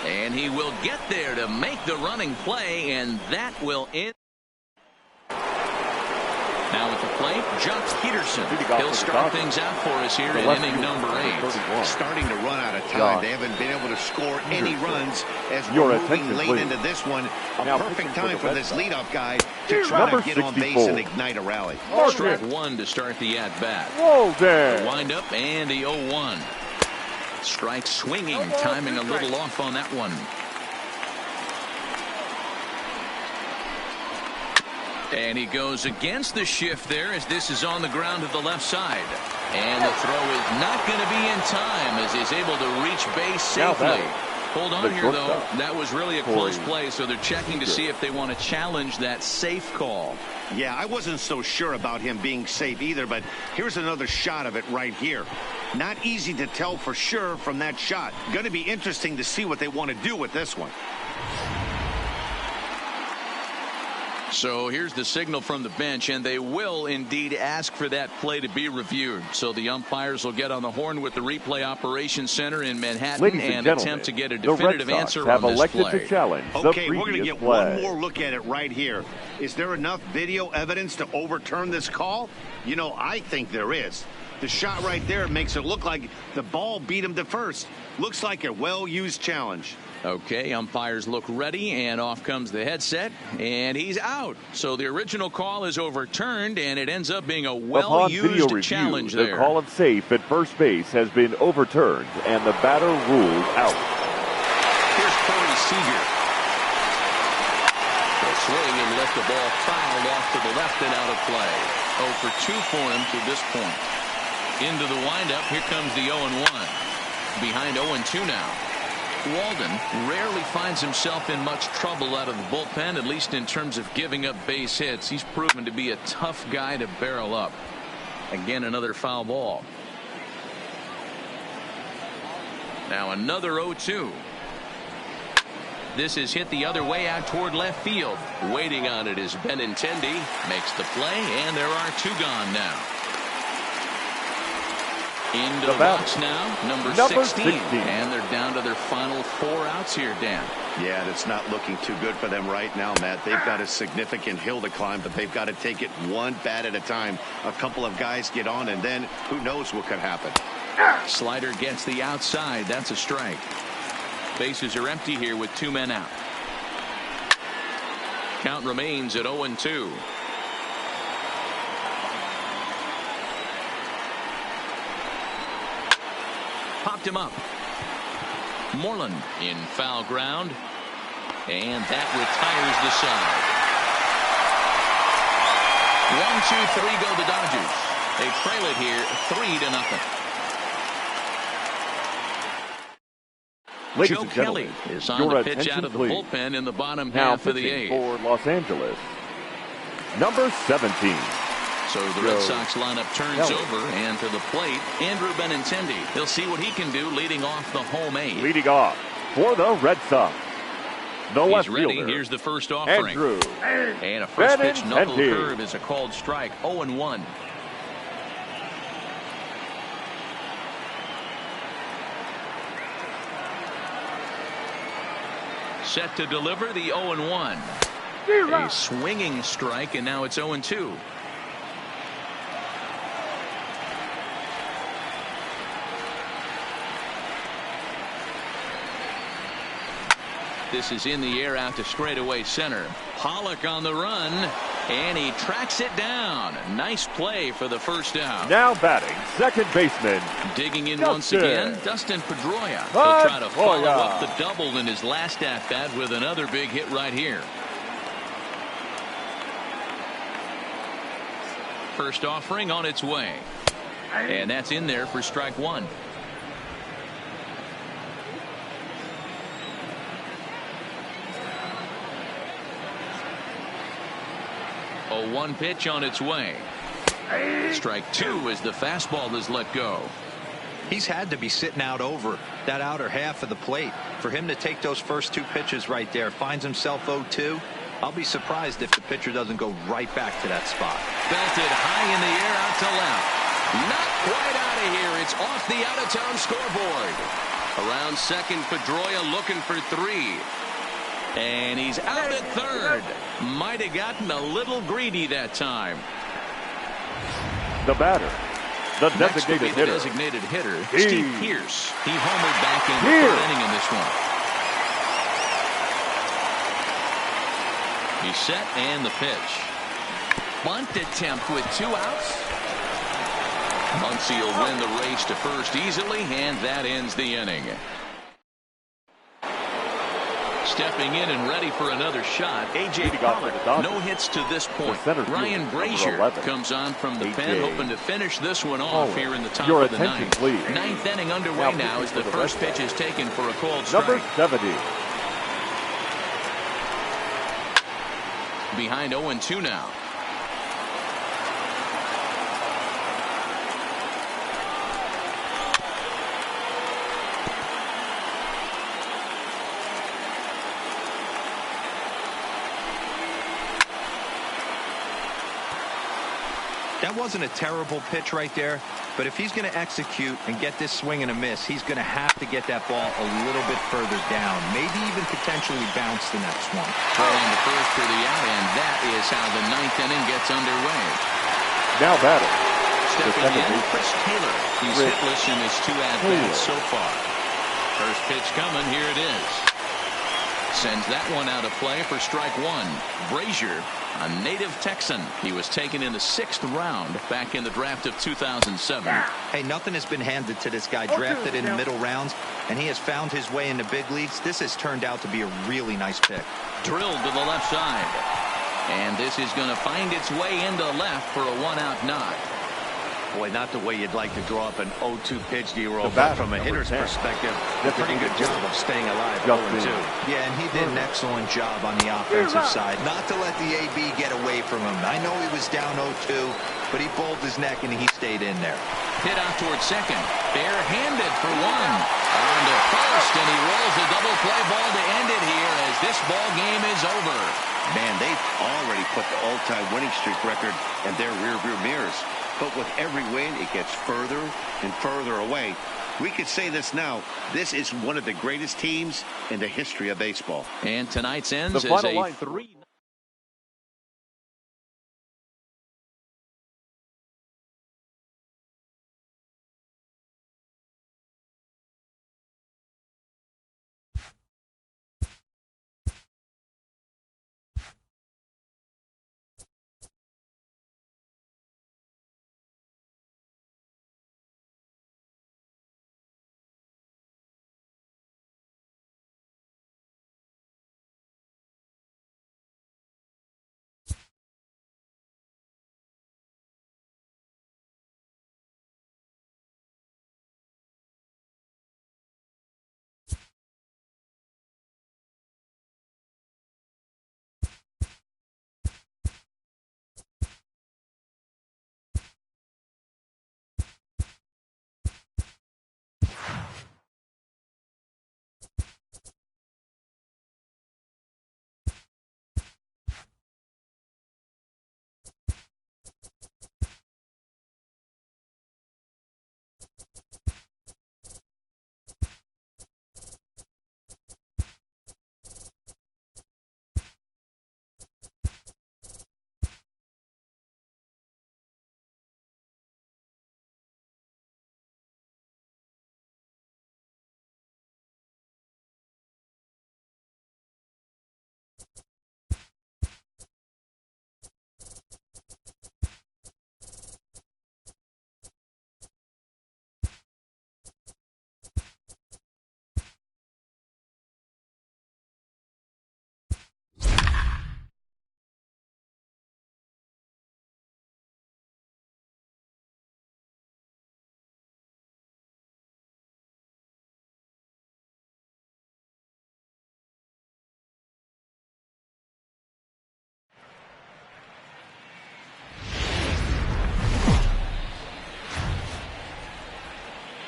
And he will get there to make the running play, and that will end. Now at the plate, Jock Peterson. He'll start things out for us here in inning number 8. Starting to run out of time. They haven't been able to score any runs as we're moving late into this one. A perfect time for this leadoff guy to try to get on base and ignite a rally. Strike 1 to start the at-bat. Wind up and the 0-1. Strike swinging, timing a little off on that one. And he goes against the shift there as this is on the ground to the left side. And the throw is not going to be in time as he's able to reach base safely. Hold on here, though. That was really a close play, so they're checking to see if they want to challenge that safe call. Yeah, I wasn't so sure about him being safe either, but here's another shot of it right here. Not easy to tell for sure from that shot. Going to be interesting to see what they want to do with this one. So here's the signal from the bench, and they will indeed ask for that play to be reviewed. So the umpires will get on the horn with the replay operations center in Manhattan and attempt to get a definitive answer on this play. Okay, we're going to get one more look at it right here. Is there enough video evidence to overturn this call? You know, I think there is. The shot right there makes it look like the ball beat him to first. Looks like a well-used challenge. Okay, umpires look ready, and off comes the headset, and he's out. So the original call is overturned, and it ends up being a well-used challenge there. The call of safe at first base has been overturned, and the batter ruled out. Here's Corey Seager. The swing and let the ball fouled off to the left and out of play. 0 for 2 for him to this point. Into the windup, here comes the 0-1. Behind 0-2 now. Walden rarely finds himself in much trouble out of the bullpen, at least in terms of giving up base hits. He's proven to be a tough guy to barrel up. Again, another foul ball. Now another 0-2. This is hit the other way out toward left field. Waiting on it is Benintendi. Makes the play, and there are 2 gone now. Into the box now, number 16. And they're down to their final 4 outs here, Dan. Yeah, that's not looking too good for them right now, Matt. They've got a significant hill to climb, but they've got to take it one bat at a time. A couple of guys get on, and then who knows what could happen. Slider gets the outside. That's a strike. Bases are empty here with 2 men out. Count remains at 0-2. Popped him up. Moreland in foul ground, and that retires the side. 1, 2, 3 go the Dodgers. They trail it here 3-0. Joe Kelly is on the pitch out of the bullpen in the bottom half of the 8th. For Los Angeles, number 17. So the Red Sox lineup turns over, and to the plate, Andrew Benintendi. He'll see what he can do leading off the home 8. Leading off for the Red Sox, the left ready. fielder, Here's the first offering. Andrew and a first pitch knuckle curve is a called strike. 0-1. Set to deliver the 0-1. A swinging strike, and now it's 0-2. This is in the air out to straightaway center. Pollock on the run, and he tracks it down. Nice play for the first out. Now batting, second baseman. Digging in once again, Dustin Pedroia. He'll try to follow up the double in his last at-bat with another big hit right here. First offering on its way. And that's in there for strike 1. 0-1 pitch on its way. Strike 2 as the fastball is let go. He's had to be sitting out over that outer half of the plate. For him to take those first 2 pitches right there, finds himself 0-2. I'll be surprised if the pitcher doesn't go right back to that spot. Belted high in the air out to left. Not quite out of here. It's off the out-of-town scoreboard. Around second, Pedroia looking for 3. And he's out at third. Might have gotten a little greedy that time. The batter, the designated hitter. The designated hitter, Steve Pearce. He homered back in the 3rd inning in this one. He's set, and the pitch. Bunt attempt with 2 outs. Muncy will win the race to first easily, and that ends the inning. Stepping in and ready for another shot, A.J. Pollock. No hits to this point. Ryan Brazier comes on from the pen, hoping to finish this one off here in the top of the 9th. 9th inning underway now as the first pitch is taken for a called strike. Number 70. Behind 0-2 now. That wasn't a terrible pitch right there, but if he's going to execute and get this swing and a miss, he's going to have to get that ball a little bit further down, maybe even potentially bounce the next one. Throwing to first for the out, and that is how the ninth inning gets underway. Now batting. Stepping in, Chris Taylor. He's hitless in his 2 at-bats so far. First pitch coming, here it is. Sends that one out of play for strike 1. Brazier, a native Texan. He was taken in the 6th round back in the draft of 2007. Hey, nothing has been handed to this guy. Drafted in the middle rounds, and he has found his way in the big leagues. This has turned out to be a really nice pick. Drilled to the left side. And this is going to find its way into left for a 1-out knock. Boy, not the way you'd like to draw up an 0-2 pitch, D-roll, but from a hitter's perspective, a pretty good job of staying alive. 0-2. Yeah, and he did an excellent job on the offensive side. Not to let the AB get away from him. I know he was down 0-2, but he bowled his neck and he stayed in there. Hit out towards second. Barehanded for 1. On to first, and he rolls a double play ball to end it here as this ball game is over. Man, they've already put the all-time winning streak record in their rearview mirrors. But with every win, it gets further and further away. We could say this now. This is one of the greatest teams in the history of baseball. And tonight's ends the as final a line 3.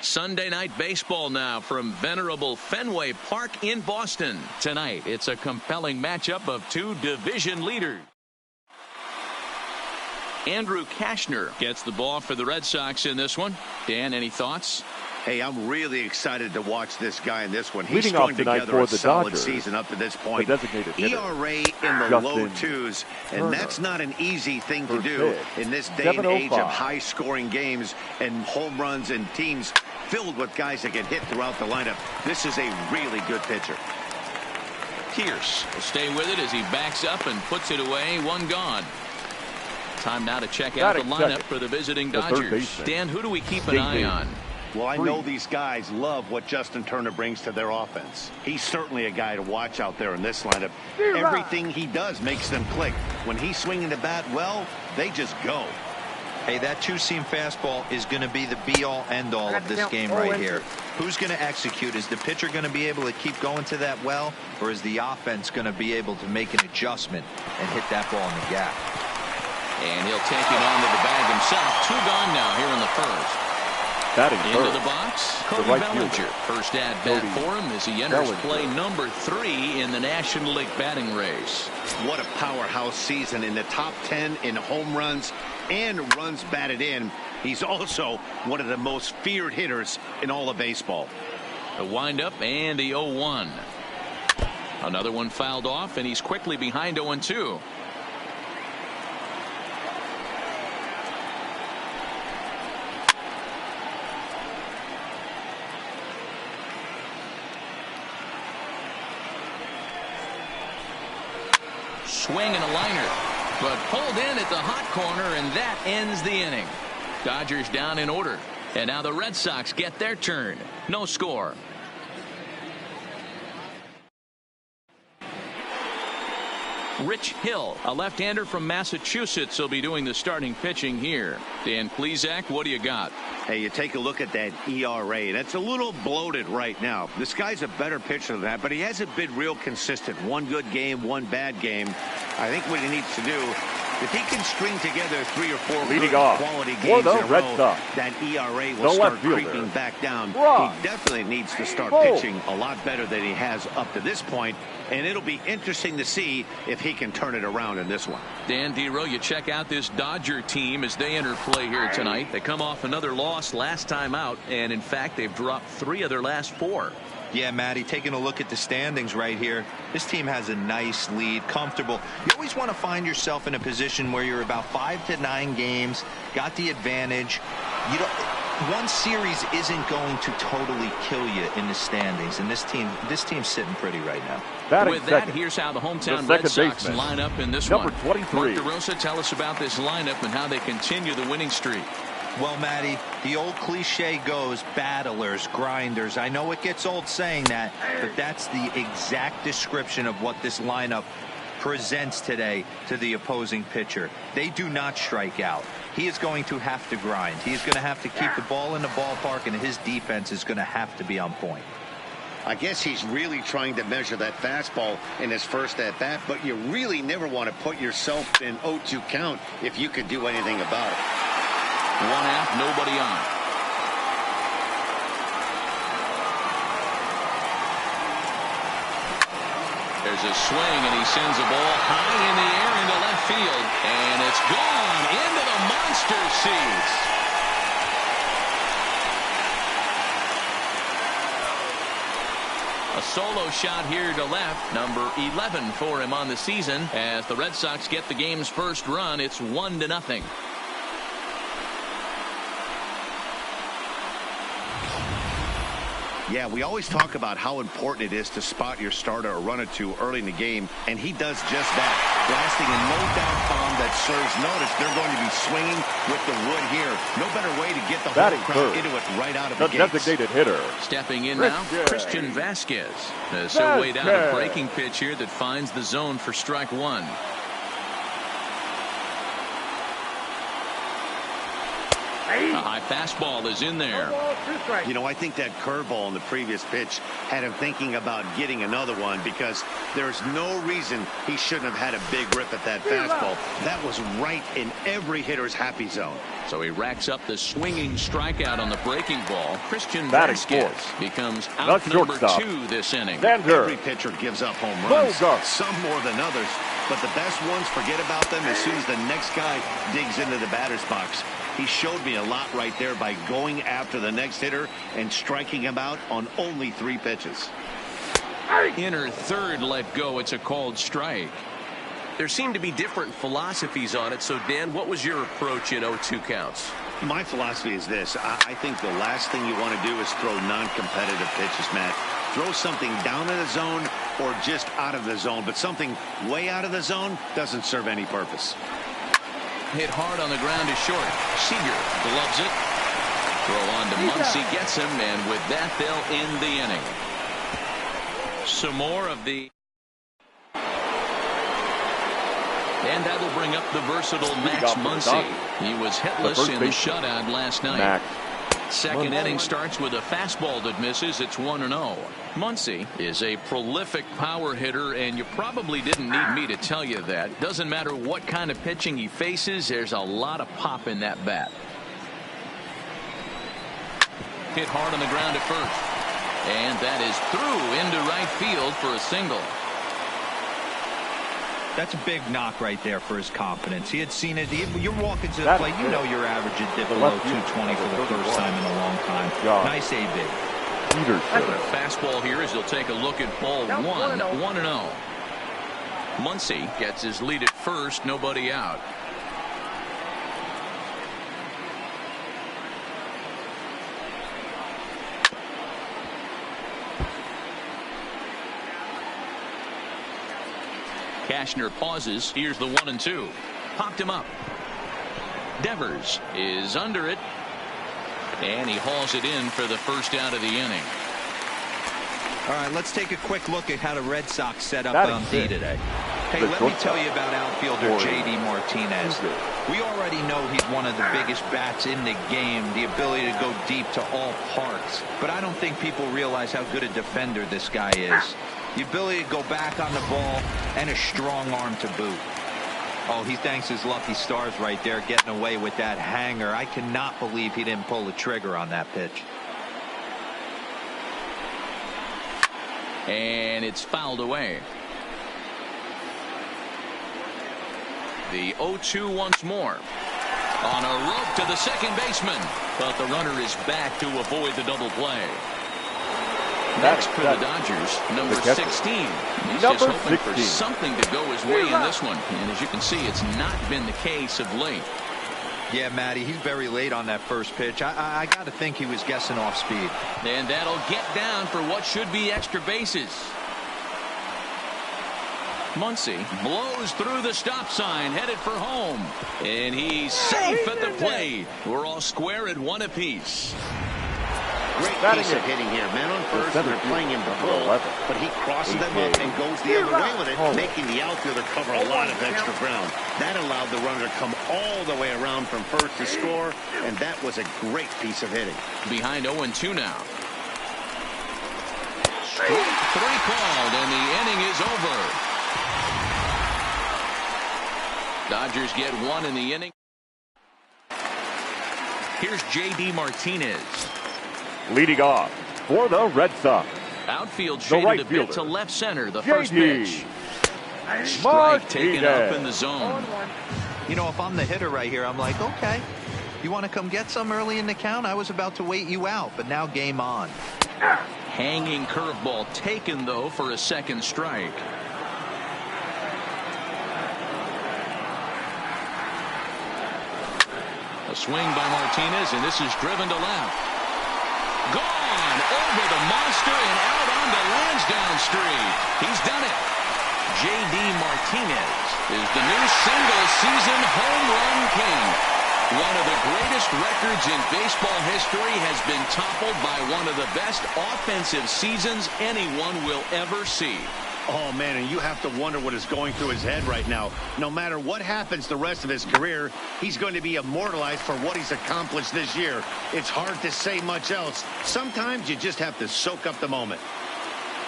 Sunday night baseball now from venerable Fenway Park in Boston. Tonight, it's a compelling matchup of 2 division leaders. Andrew Kashner gets the ball for the Red Sox in this one. Dan, any thoughts? Hey, I'm really excited to watch this guy in this one. He's Leading strung off tonight together for a the solid Dodgers, season up to this point. the designated hitter, ERA in the Justin low 2s, and Turner. that's not an easy thing to For do pitch, in this day and age of 705. high-scoring games and home runs and teams filled with guys that can hit throughout the lineup. This is a really good pitcher. Pierce will stay with it as he backs up and puts it away. 1 gone. Time now to check out the lineup for the visiting Dodgers. Dan, who do we keep an eye on? Well, I know these guys love what Justin Turner brings to their offense. He's certainly a guy to watch out there in this lineup. Everything he does makes them click. When he's swinging the bat well, they just go. Hey, that 2-seam fastball is going to be the be-all, end-all of this game right here. Who's going to execute? Is the pitcher going to be able to keep going to that well, or is the offense going to be able to make an adjustment and hit that ball in the gap? And he'll take it onto the bag himself. 2 gone now here in the first. Batting Into third, the box, Cody right Bellinger. fielder. First at bat Cody for him as he enters Bellinger. play number 3 in the National League batting race. What a powerhouse season, in the top 10 in home runs and runs batted in. He's also one of the most feared hitters in all of baseball. The windup and the 0-1. Another one fouled off, and he's quickly behind 0-2. Swing and a liner, but pulled in at the hot corner, and that ends the inning. Dodgers down in order, and now the Red Sox get their turn. No score. Rich Hill, a left-hander from Massachusetts, will be doing the starting pitching here. Dan Plesac, what do you got? Hey, you take a look at that ERA. That's a little bloated right now. This guy's a better pitcher than that, but he hasn't been real consistent. One good game, one bad game. I think what he needs to do, if he can string together 3 or 4 Leading good off quality for games the in a Red row, Sox, that ERA the will start left fielder, creeping back down. Ross. He definitely needs to start Oh. pitching a lot better than he has up to this point, and it'll be interesting to see if he can turn it around in this one. Dan Dero, you check out this Dodger team as they enter play here tonight. They come off another loss last time out, and in fact they've dropped 3 of their last 4. Yeah, Matty, taking a look at the standings right here, this team has a nice lead, comfortable. You always want to find yourself in a position where you're about 5 to 9 games, got the advantage. You don't, one series isn't going to totally kill you in the standings, and this team's sitting pretty right now. Batting With that, second, here's how the hometown the Red second Sox baseman, line up in this number one. 23. Mark DeRosa, tell us about this lineup and how they continue the winning streak. Well, Matty, the old cliche goes, battlers, grinders. I know it gets old saying that, but that's the exact description of what this lineup presents today to the opposing pitcher. They do not strike out. He is going to have to grind. He's going to have to keep the ball in the ballpark, and his defense is going to have to be on point. I guess he's really trying to measure that fastball in his first at-bat, but you really never want to put yourself in 0-2 count if you could do anything about it. 1 out, nobody on. There's a swing, and he sends a ball high in the air into left field, and it's gone into the monster seats. A solo shot here to left, number 11 for him on the season. As the Red Sox get the game's first run, it's 1-0. Yeah, we always talk about how important it is to spot your starter or run it to early in the game, and he does just that. Blasting a no-doubt bomb that serves notice. They're going to be swinging with the wood here. No better way to get the whole crowd into it right out of the gates. Designated hitter. Stepping in now, Christian Vasquez. So way down a breaking pitch here that finds the zone for strike 1. A high fastball is in there. You know, I think that curveball in the previous pitch had him thinking about getting another one, because there's no reason he shouldn't have had a big rip at that fastball. That was right in every hitter's happy zone. So he racks up the swinging strikeout on the breaking ball. Christian Batting Vasquez fourth, becomes out number 2 this inning. Every pitcher gives up home runs, some more than others, but the best ones forget about them as soon as the next guy digs into the batter's box. He showed me a lot right there by going after the next hitter and striking him out on only 3 pitches. Inner third let go. It's a called strike. There seem to be different philosophies on it. So, Dan, what was your approach in 0-2 counts? My philosophy is this. I think the last thing you want to do is throw non-competitive pitches, Matt. Throw something down in the zone or just out of the zone, but something way out of the zone doesn't serve any purpose. Hit hard on the ground is short. Seager gloves it. Throw on to Muncy, gets him, and with that they'll end the inning. Some more of the... And that'll bring up the versatile Max Muncy. He was hitless in the shutout last night. Second inning starts with a fastball that misses. It's 1-0. Muncy is a prolific power hitter, and you probably didn't need me to tell you that. Doesn't matter what kind of pitching he faces, there's a lot of pop in that bat. hit hard on the ground at first. And that is through into right field for a single. That's a big knock right there for his confidence. He had seen it. You're walking to the plate. You know your average is below 220 for the first time in a long time. Nice AB. Fastball here as he'll take a look at ball 1-0. Muncy gets his lead at first, nobody out. Cashner pauses. Here's the 1-2. Popped him up. Devers is under it. And he hauls it in for the first out of the inning. All right, let's take a quick look at how the Red Sox set up on D today. Hey, let me tell you about outfielder J.D. Martinez. We already know he's one of the biggest bats in the game, the ability to go deep to all parks. But I don't think people realize how good a defender this guy is. The ability to go back on the ball and a strong arm to boot. Oh, he thanks his lucky stars right there getting away with that hanger. I cannot believe he didn't pull the trigger on that pitch. And it's fouled away. The 0-2 once more. On a rope to the second baseman. But the runner is back to avoid the double play. Next for the Dodgers, number 16. He's just hoping for something to go his way in this one. And as you can see, it's not been the case of late. Yeah, Matty, he's very late on that first pitch. I got to think he was guessing off speed. And that'll get down for what should be extra bases. Muncy blows through the stop sign, headed for home. And he's safe at the plate. We're all square at one apiece. Great piece of hitting here. Man on first, and they're playing him below, but he crosses them up and goes the other way with it, making the outfielder cover a lot of extra ground. That allowed the runner to come all the way around from first to score, and that was a great piece of hitting. Behind 0-2 now. Strike 3 called, and the inning is over. Dodgers get one in the inning. Here's J.D. Martinez. Leading off for the Red Sox. Outfield shaded a bit to left center. The first pitch. Strike Martinez. taken up in the zone. You know, if I'm the hitter right here, I'm like, okay, you want to come get some early in the count? I was about to wait you out, but now game on. Hanging curveball taken, though, for a second strike. A swing by Martinez, and this is driven to left. Gone over the monster and out onto Lansdowne Street. He's done it. J.D. Martinez is the new single-season home run king. One of the greatest records in baseball history has been toppled by one of the best offensive seasons anyone will ever see. Oh, man, and you have to wonder what is going through his head right now. No matter what happens the rest of his career, he's going to be immortalized for what he's accomplished this year. It's hard to say much else. Sometimes you just have to soak up the moment.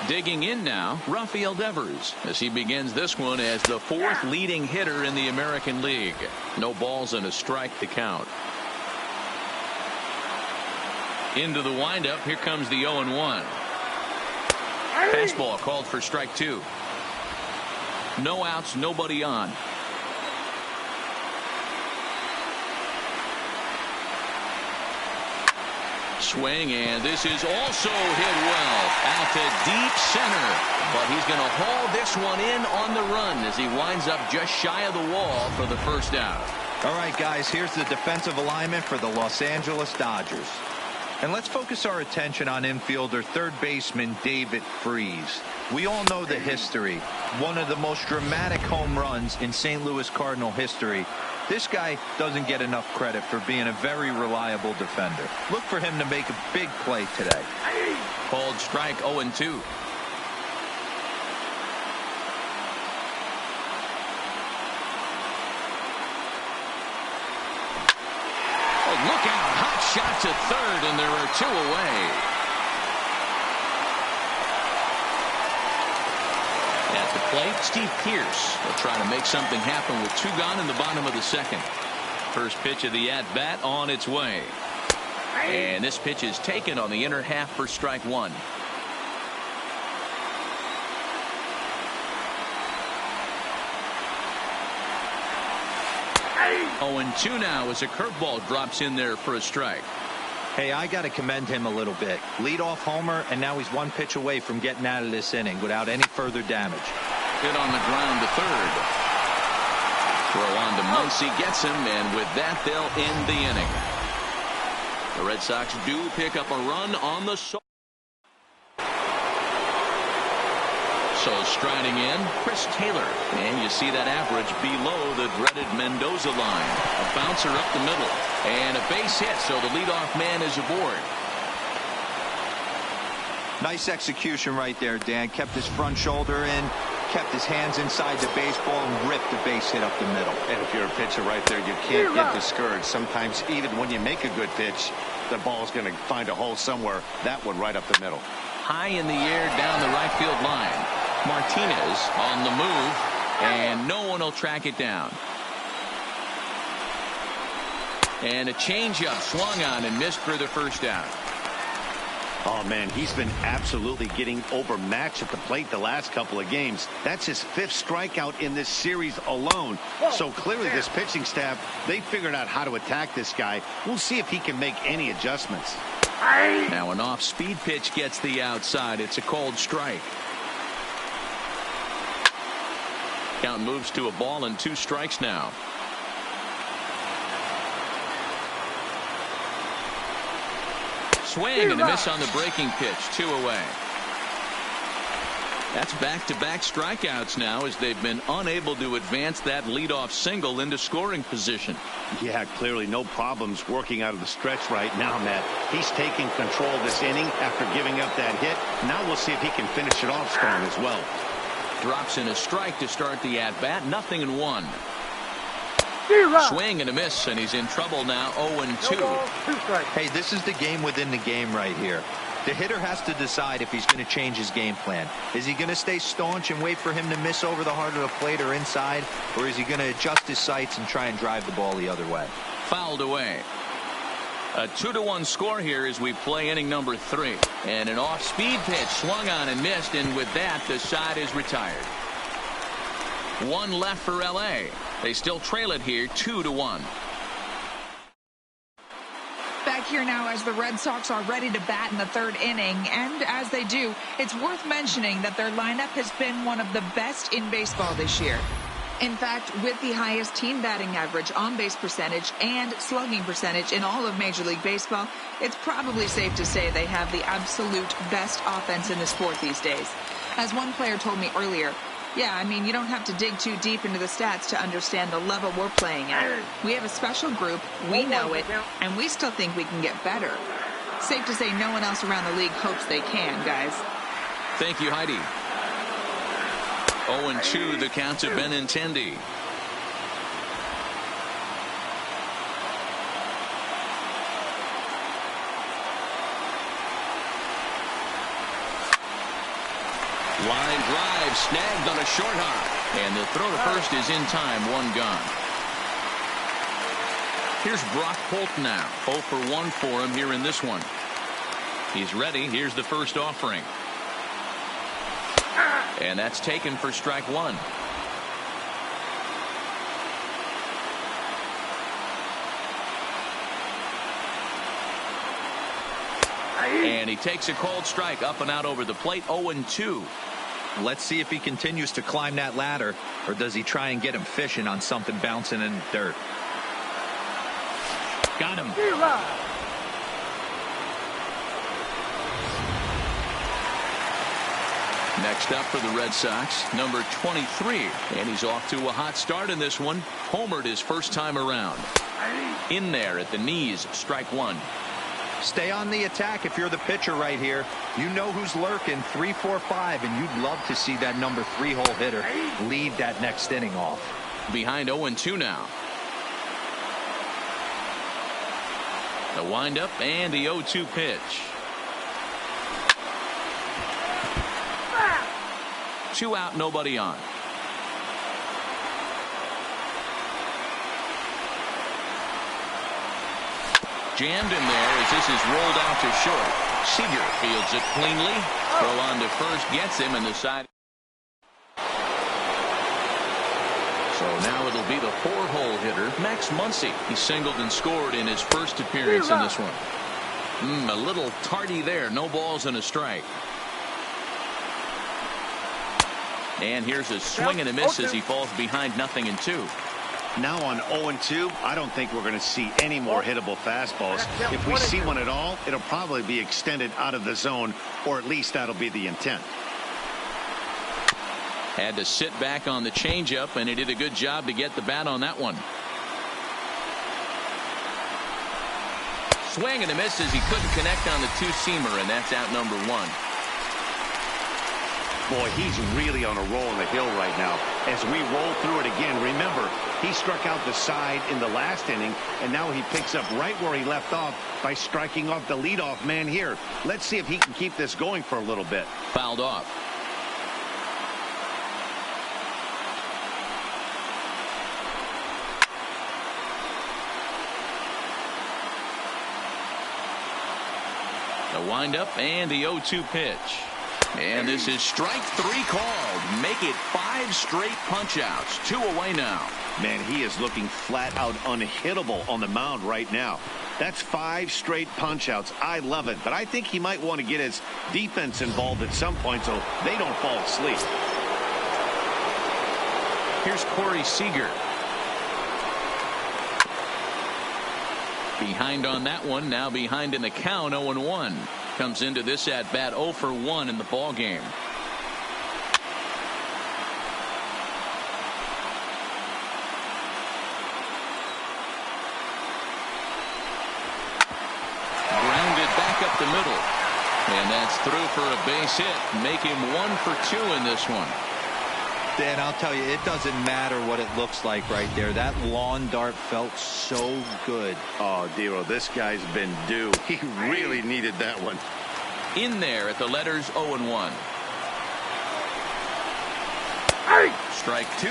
Digging in now, Rafael Devers, as he begins this one as the 4th leading hitter in the American League. No balls and a strike to count. Into the windup, here comes the 0-1. Fastball called for strike 2. No outs, nobody on. Swing, and this is also hit well out to deep center. But he's going to haul this one in on the run as he winds up just shy of the wall for the first out. All right, guys, here's the defensive alignment for the Los Angeles Dodgers. And let's focus our attention on infielder third baseman David Freese. We all know the history. One of the most dramatic home runs in St. Louis Cardinal history. This guy doesn't get enough credit for being a very reliable defender. Look for him to make a big play today. Called strike 0-2. Look out. Hot shot to third, and there are 2 away. At the plate, Steve Pearce will try to make something happen with 2 gone in the bottom of the second. First pitch of the at-bat on its way. And this pitch is taken on the inner half for strike one. 0-2 now as a curveball drops in there for a strike. Hey, I got to commend him a little bit. Leadoff homer, and now he's one pitch away from getting out of this inning without any further damage. Hit on the ground to third. Throw on to Muncy, gets him, and with that, they'll end the inning. The Red Sox do pick up a run on the So striding in, Chris Taylor. And you see that average below the dreaded Mendoza line. A bouncer up the middle. And a base hit, so the leadoff man is aboard. Nice execution right there, Dan. Kept his front shoulder in, kept his hands inside the baseball, and ripped the base hit up the middle. And if you're a pitcher right there, you can't get discouraged. Sometimes even when you make a good pitch, the ball's going to find a hole somewhere. That one right up the middle. High in the air down the right field line. Martinez on the move, and no one will track it down. And a changeup swung on and missed for the first out. Oh, man, he's been absolutely getting overmatched at the plate the last couple of games. That's his 5th strikeout in this series alone. So clearly this pitching staff, they figured out how to attack this guy. We'll see if he can make any adjustments. Now an off-speed pitch gets the outside. It's a cold strike. Count moves to a ball and 2 strikes now. Swing and a miss on the breaking pitch. 2 away. That's back-to-back strikeouts now as they've been unable to advance that leadoff single into scoring position. Yeah, clearly no problems working out of the stretch right now, Matt. He's taking control of this inning after giving up that hit. Now we'll see if he can finish it off strong as well. Drops in a strike to start the at-bat. 0-1. Swing and a miss, and he's in trouble now. 0-2. Hey, this is the game within the game right here. The hitter has to decide if he's going to change his game plan. Is he going to stay staunch and wait for him to miss over the heart of the plate or inside, or is he going to adjust his sights and try and drive the ball the other way? Fouled away. A 2-1 score here as we play inning number 3. And an off-speed pitch swung on and missed, and with that, the side is retired. 1 left for L.A. They still trail it here 2-1. Back here now as the Red Sox are ready to bat in the 3rd inning, and as they do, it's worth mentioning that their lineup has been one of the best in baseball this year. In fact, with the highest team batting average, on-base percentage, and slugging percentage in all of Major League Baseball, it's probably safe to say they have the absolute best offense in the sport these days. As one player told me earlier, yeah, I mean, you don't have to dig too deep into the stats to understand the level we're playing at. We have a special group, we know it, and we still think we can get better. Safe to say no one else around the league hopes they can, guys. Thank you, Heidi. 0-2, the count to Benintendi. Line drive snagged on a short hop, and the throw to first is in time. 1 gone. Here's Brock Holt now. 0 for 1 for him here in this one. He's ready. Here's the first offering. And that's taken for strike 1. And he takes a cold strike up and out over the plate. 0-2. Let's see if he continues to climb that ladder, or does he try and get him fishing on something bouncing in the dirt. Got him. Next up for the Red Sox, number 23. And he's off to a hot start in this one. Homered his first time around. In there at the knees, strike 1. Stay on the attack if you're the pitcher right here. You know who's lurking, 3, 4, 5, and you'd love to see that number 3-hole hitter lead that next inning off. Behind 0-2 now. The windup and the 0-2 pitch. 2 out, nobody on. Jammed in there as this is rolled out to short. Seager fields it cleanly. Throw on to first gets him in the side. So now it'll be the 4-hole hitter, Max Muncy. He singled and scored in his first appearance in this one. A little tardy there. No balls and a strike. And here's a swing and a miss as he falls behind 0-2. Now on 0-2, I don't think we're going to see any more hittable fastballs. If we see one at all, it'll probably be extended out of the zone, or at least that'll be the intent. Had to sit back on the changeup, and he did a good job to get the bat on that one. Swing and a miss as he couldn't connect on the two-seamer, and that's out number 1. Boy, he's really on a roll on the hill right now. As we roll through it again, remember, he struck out the side in the last inning, and now he picks up right where he left off by striking off the leadoff man here. Let's see if he can keep this going for a little bit. Fouled off. The windup and the 0-2 pitch. And this is strike 3 called. Make it 5 straight punch-outs. 2 away now. Man, he is looking flat out unhittable on the mound right now. That's 5 straight punch-outs. I love it, but I think he might want to get his defense involved at some point so they don't fall asleep. Here's Corey Seager. Behind on that one, now behind in the count, 0-1. Comes into this at bat 0 for 1 in the ball game. Grounded back up the middle. And that's through for a base hit. Make him 1 for 2 in this one. Dan, I'll tell you, it doesn't matter what it looks like right there. That lawn dart felt so good. Oh, Dero, this guy's been due. He really needed that one. In there at the letters 0-1. Strike 2.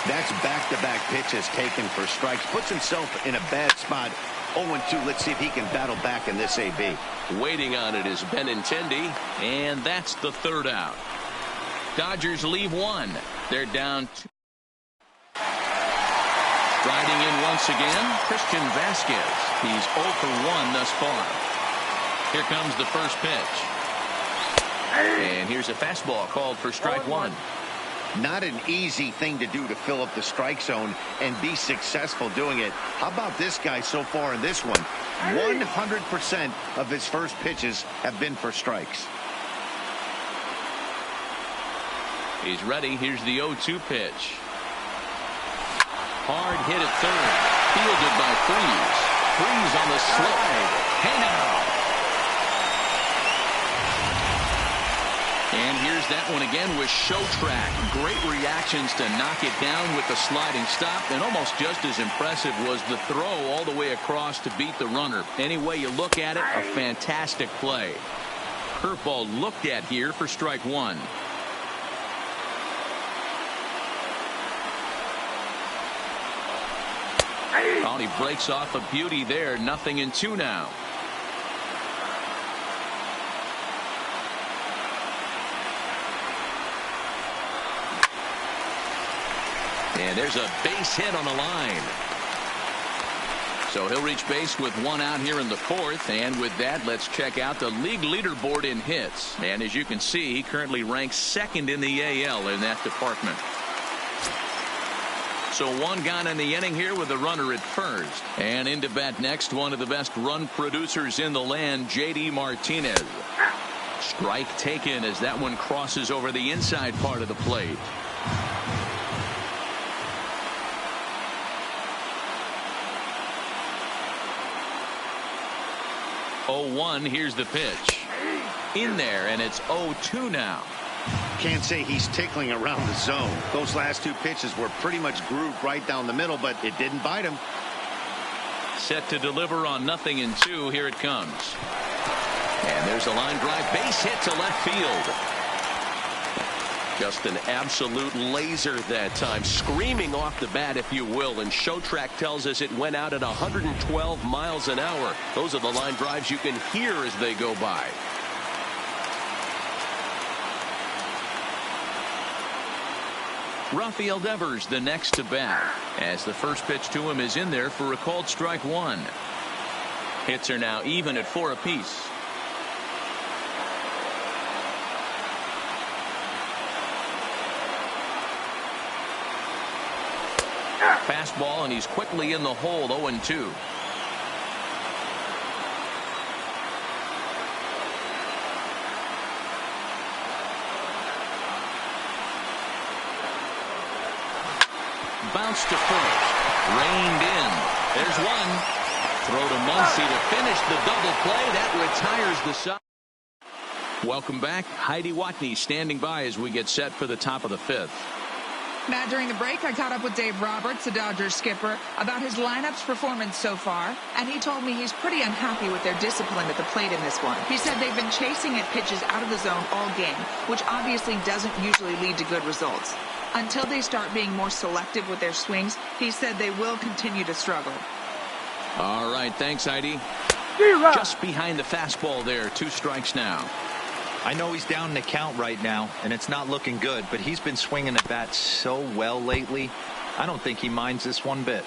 That's back-to-back pitches taken for strikes. Puts himself in a bad spot. 0-2. Let's see if he can battle back in this AB. Waiting on it is Benintendi, and that's the 3rd out. Dodgers leave 1. They're down 2. Striding in once again, Christian Vasquez. He's 0 for 1 thus far. Here comes the first pitch. And here's a fastball called for strike 1. Not an easy thing to do to fill up the strike zone and be successful doing it. How about this guy so far in this one? 100% of his first pitches have been for strikes. He's ready. Here's the 0-2 pitch. Hard hit at third. Fielded by Freese. Freese on the slide. Hey now. And here's that one again with Showtrack. Great reactions to knock it down with the sliding stop. And almost just as impressive was the throw all the way across to beat the runner. Any way you look at it, a fantastic play. Curveball looked at here for strike 1. Oh, he breaks off a beauty there. 0-2 now. And there's a base hit on the line. So he'll reach base with 1 out here in the 4th. And with that, let's check out the league leaderboard in hits. And as you can see, he currently ranks 2nd in the AL in that department. So 1 gone in the inning here with a runner at first. And into bat next, one of the best run producers in the land, J.D. Martinez. Strike taken as that one crosses over the inside part of the plate. Here's the pitch. In there, and it's 0-2 now. Can't say he's tickling around the zone. Those last 2 pitches were pretty much grooved right down the middle, but it didn't bite him. Set to deliver on 0-2. Here it comes. And there's a line drive base hit to left field. Just an absolute laser that time, screaming off the bat, if you will, and Show Track tells us it went out at 112 miles an hour. Those are the line drives you can hear as they go by. Rafael Devers the next to bat, as the first pitch to him is in there for a called strike one. Hits are now even at 4 apiece. Fastball, and he's quickly in the hole. 0-2. Bounce to first. Reined in. There's one. Throw to Muncy to finish the double play. That retires the side. Welcome back. Heidi Watney standing by as we get set for the top of the 5th. Matt, during the break, I caught up with Dave Roberts, the Dodgers skipper, about his lineup's performance so far, and he told me he's pretty unhappy with their discipline at the plate in this one. He said they've been chasing at pitches out of the zone all game, which obviously doesn't usually lead to good results. Until they start being more selective with their swings, he said they will continue to struggle. All right, thanks, Heidi. Just behind the fastball there, 2 strikes now. I know he's down in the count right now, and it's not looking good, but he's been swinging the bat so well lately. I don't think he minds this one bit.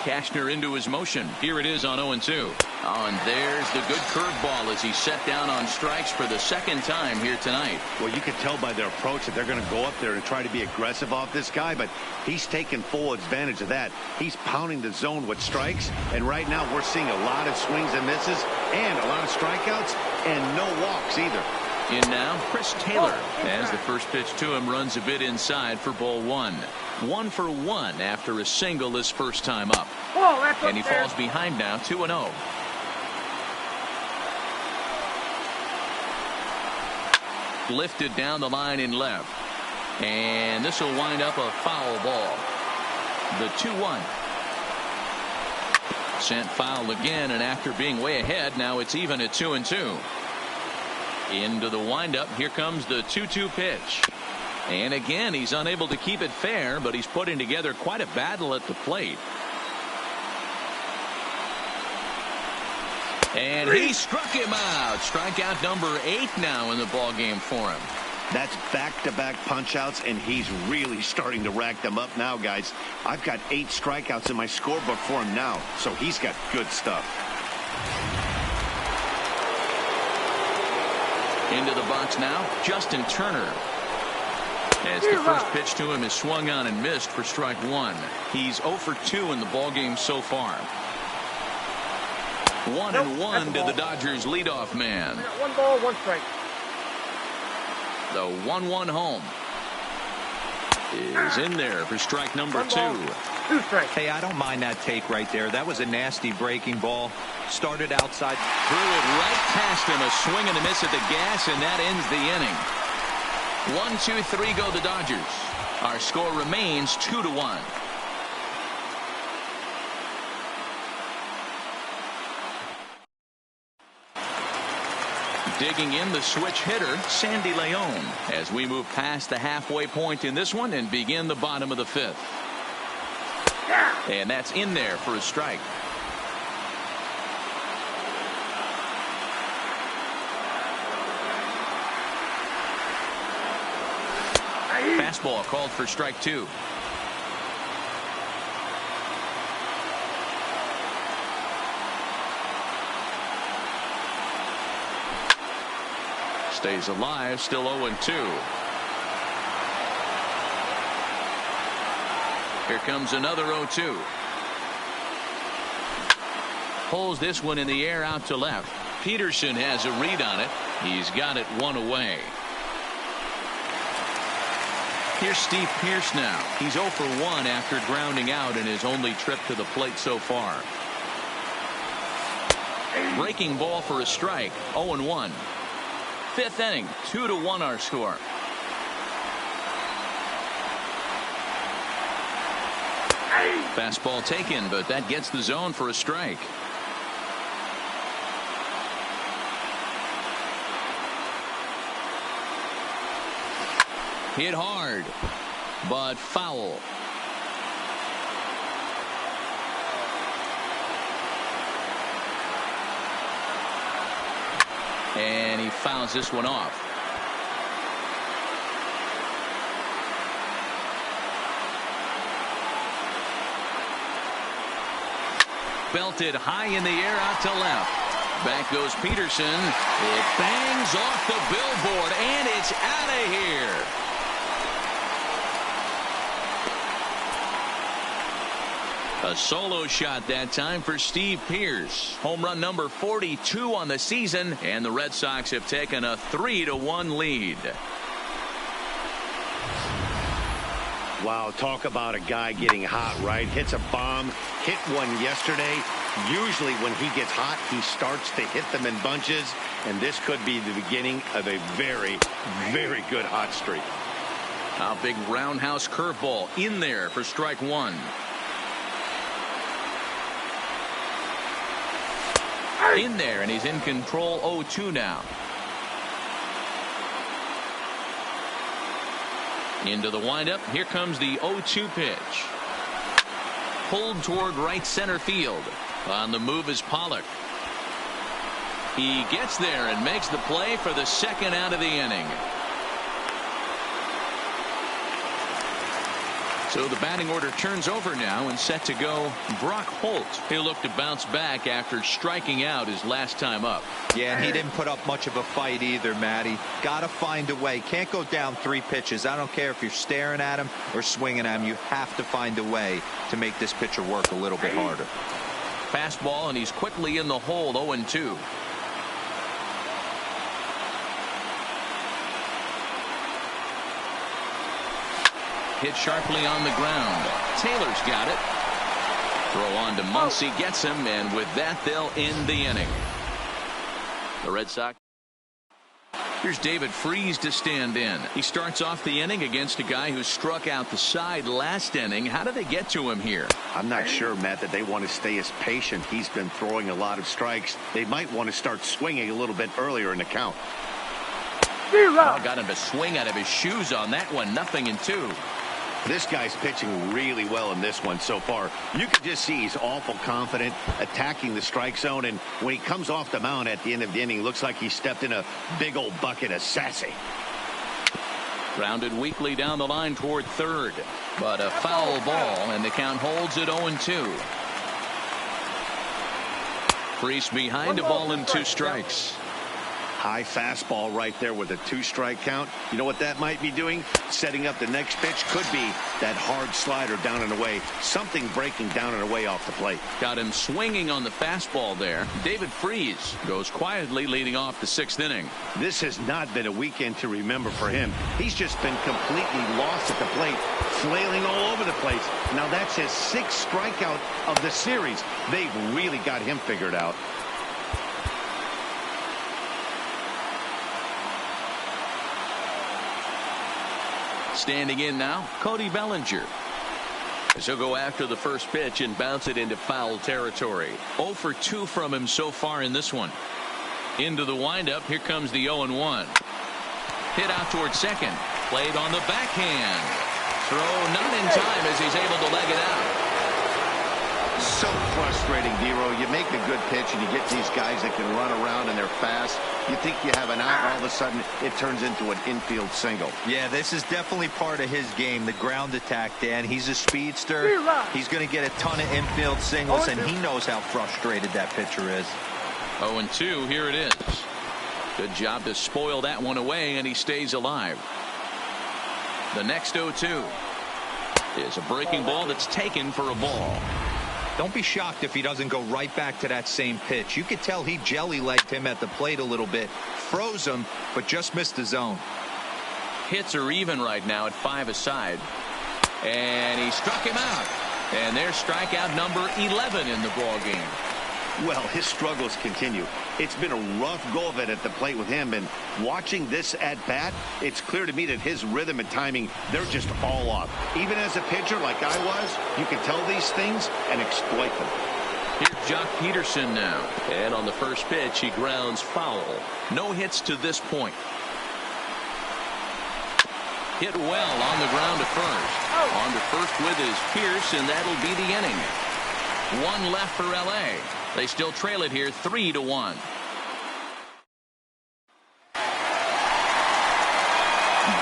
Cashner into his motion. Here it is on 0-2. Oh, and there's the good curveball as he's set down on strikes for the second time here tonight. Well, you can tell by their approach that they're going to go up there and try to be aggressive off this guy, but he's taking full advantage of that. He's pounding the zone with strikes, and right now we're seeing a lot of swings and misses and a lot of strikeouts and no walks either. In now, Chris Taylor, as the first pitch to him runs a bit inside for ball 1. 1 for 1 after a single his first time up. And he falls behind now, 2-0. Lifted down the line in left. And this will wind up a foul ball. The 2-1. Sent foul again, and after being way ahead, now it's even at 2-2. Into the windup. Here comes the 2-2 pitch. And again, he's unable to keep it fair, but he's putting together quite a battle at the plate. And he struck him out. Strikeout number 8 now in the ballgame for him. That's back-to-back punch-outs, and he's really starting to rack them up now, guys. I've got 8 strikeouts in my scorebook for him now, so he's got good stuff. Into the box now, Justin Turner. As the first pitch to him is swung on and missed for strike 1. He's 0 for 2 in the ballgame so far. 1-1 to the Dodgers leadoff man. 1 ball, 1 strike. The 1-1 home is in there for strike number 2. 2 strikes. Hey, I don't mind that take right there. That was a nasty breaking ball. Started outside. Threw it right past him. A swing and a miss at the gas, and that ends the inning. 1-2-3 go the Dodgers. Our score remains 2-1. Digging in the switch hitter, Sandy Leon, as we move past the halfway point in this one and begin the bottom of the 5th. And that's in there for a strike. Fastball called for strike 2. Stays alive, still 0-2. Here comes another 0-2. Pulls this one in the air out to left. Peterson has a read on it. He's got it 1 away. Here's Steve Pearce now. He's 0 for 1 after grounding out in his only trip to the plate so far. Breaking ball for a strike. 0-1. 5th inning, 2-1 our score. Fastball taken, but that gets the zone for a strike. Hit hard, but foul. And he fouls this one off. Belted high in the air out to left. Back goes Peterson. It bangs off the billboard, and it's out of here. A solo shot that time for Steve Pearce. Home run number 42 on the season, and the Red Sox have taken a 3-1 lead. Wow, talk about a guy getting hot, right? Hits a bomb, hit one yesterday. Usually when he gets hot, he starts to hit them in bunches, and this could be the beginning of a very, very good hot streak. A big roundhouse curveball in there for strike one. In there, and he's in control. 0-2 now. Into the windup. Here comes the 0-2 pitch. Pulled toward right center field. On the move is Pollock. He gets there and makes the play for the second out of the inning. So the batting order turns over now, and set to go Brock Holt. He'll look to bounce back after striking out his last time up. Yeah, and he didn't put up much of a fight either, Matty. Got to find a way. Can't go down 3 pitches. I don't care if you're staring at him or swinging at him. You have to find a way to make this pitcher work a little bit harder. Fastball, and he's quickly in the hole. 0-2. Hit sharply on the ground. Taylor's got it. Throw on to Muncy, gets him, and with that they'll end the inning. The Red Sox. Here's David Freese to stand in. He starts off the inning against a guy who struck out the side last inning. How did they get to him here? I'm not sure, Matt, that they want to stay as patient. He's been throwing a lot of strikes. They might want to start swinging a little bit earlier in the count. Oh, got him to swing out of his shoes on that one. 0-2. This guy's pitching really well in this one so far. You can just see he's awful confident, attacking the strike zone, and when he comes off the mound at the end of the inning, looks like he stepped in a big old bucket of sassy. Grounded weakly down the line toward third, but a foul ball, and the count holds at 0-2. Freese behind a ball and 2 strikes. High fastball right there with a 2-strike count. You know what that might be doing? Setting up the next pitch. Could be that hard slider down and away. Something breaking down and away off the plate. Got him swinging on the fastball there. David Freese goes quietly leading off the 6th inning. This has not been a weekend to remember for him. He's just been completely lost at the plate, flailing all over the place. Now that's his 6th strikeout of the series. They've really got him figured out. Standing in now, Cody Bellinger. He'll go after the first pitch and bounce it into foul territory. 0 for 2 from him so far in this one. Into the windup. Here comes the 0-1. Hit out towards second. Played on the backhand. Throw not in time as he's able to leg it out. So frustrating, Dero. You make a good pitch and you get these guys that can run around and they're fast. You think you have an out, all of a sudden it turns into an infield single. Yeah, this is definitely part of his game, the ground attack, Dan. He's a speedster. He's going to get a ton of infield singles, and he knows how frustrated that pitcher is. 0-2, here it is. Good job to spoil that one away, and he stays alive. The next 0-2 is a breaking ball that's taken for a ball. Don't be shocked if he doesn't go right back to that same pitch. You could tell he jelly-legged him at the plate a little bit, froze him, but just missed the zone. Hits are even right now at 5 aside. And he struck him out. And there's strikeout number 11 in the ball game. Well, his struggles continue. It's been a rough go of it at the plate with him, and watching this at bat, it's clear to me that his rhythm and timing, they're just all off. Even as a pitcher like I was, you can tell these things and exploit them. Here's Jock Peterson now, and on the first pitch he grounds foul. No hits to this point. Hit well on the ground to first. On to first with his Pierce, and that'll be the inning. One left for L.A. They still trail it here 3-1.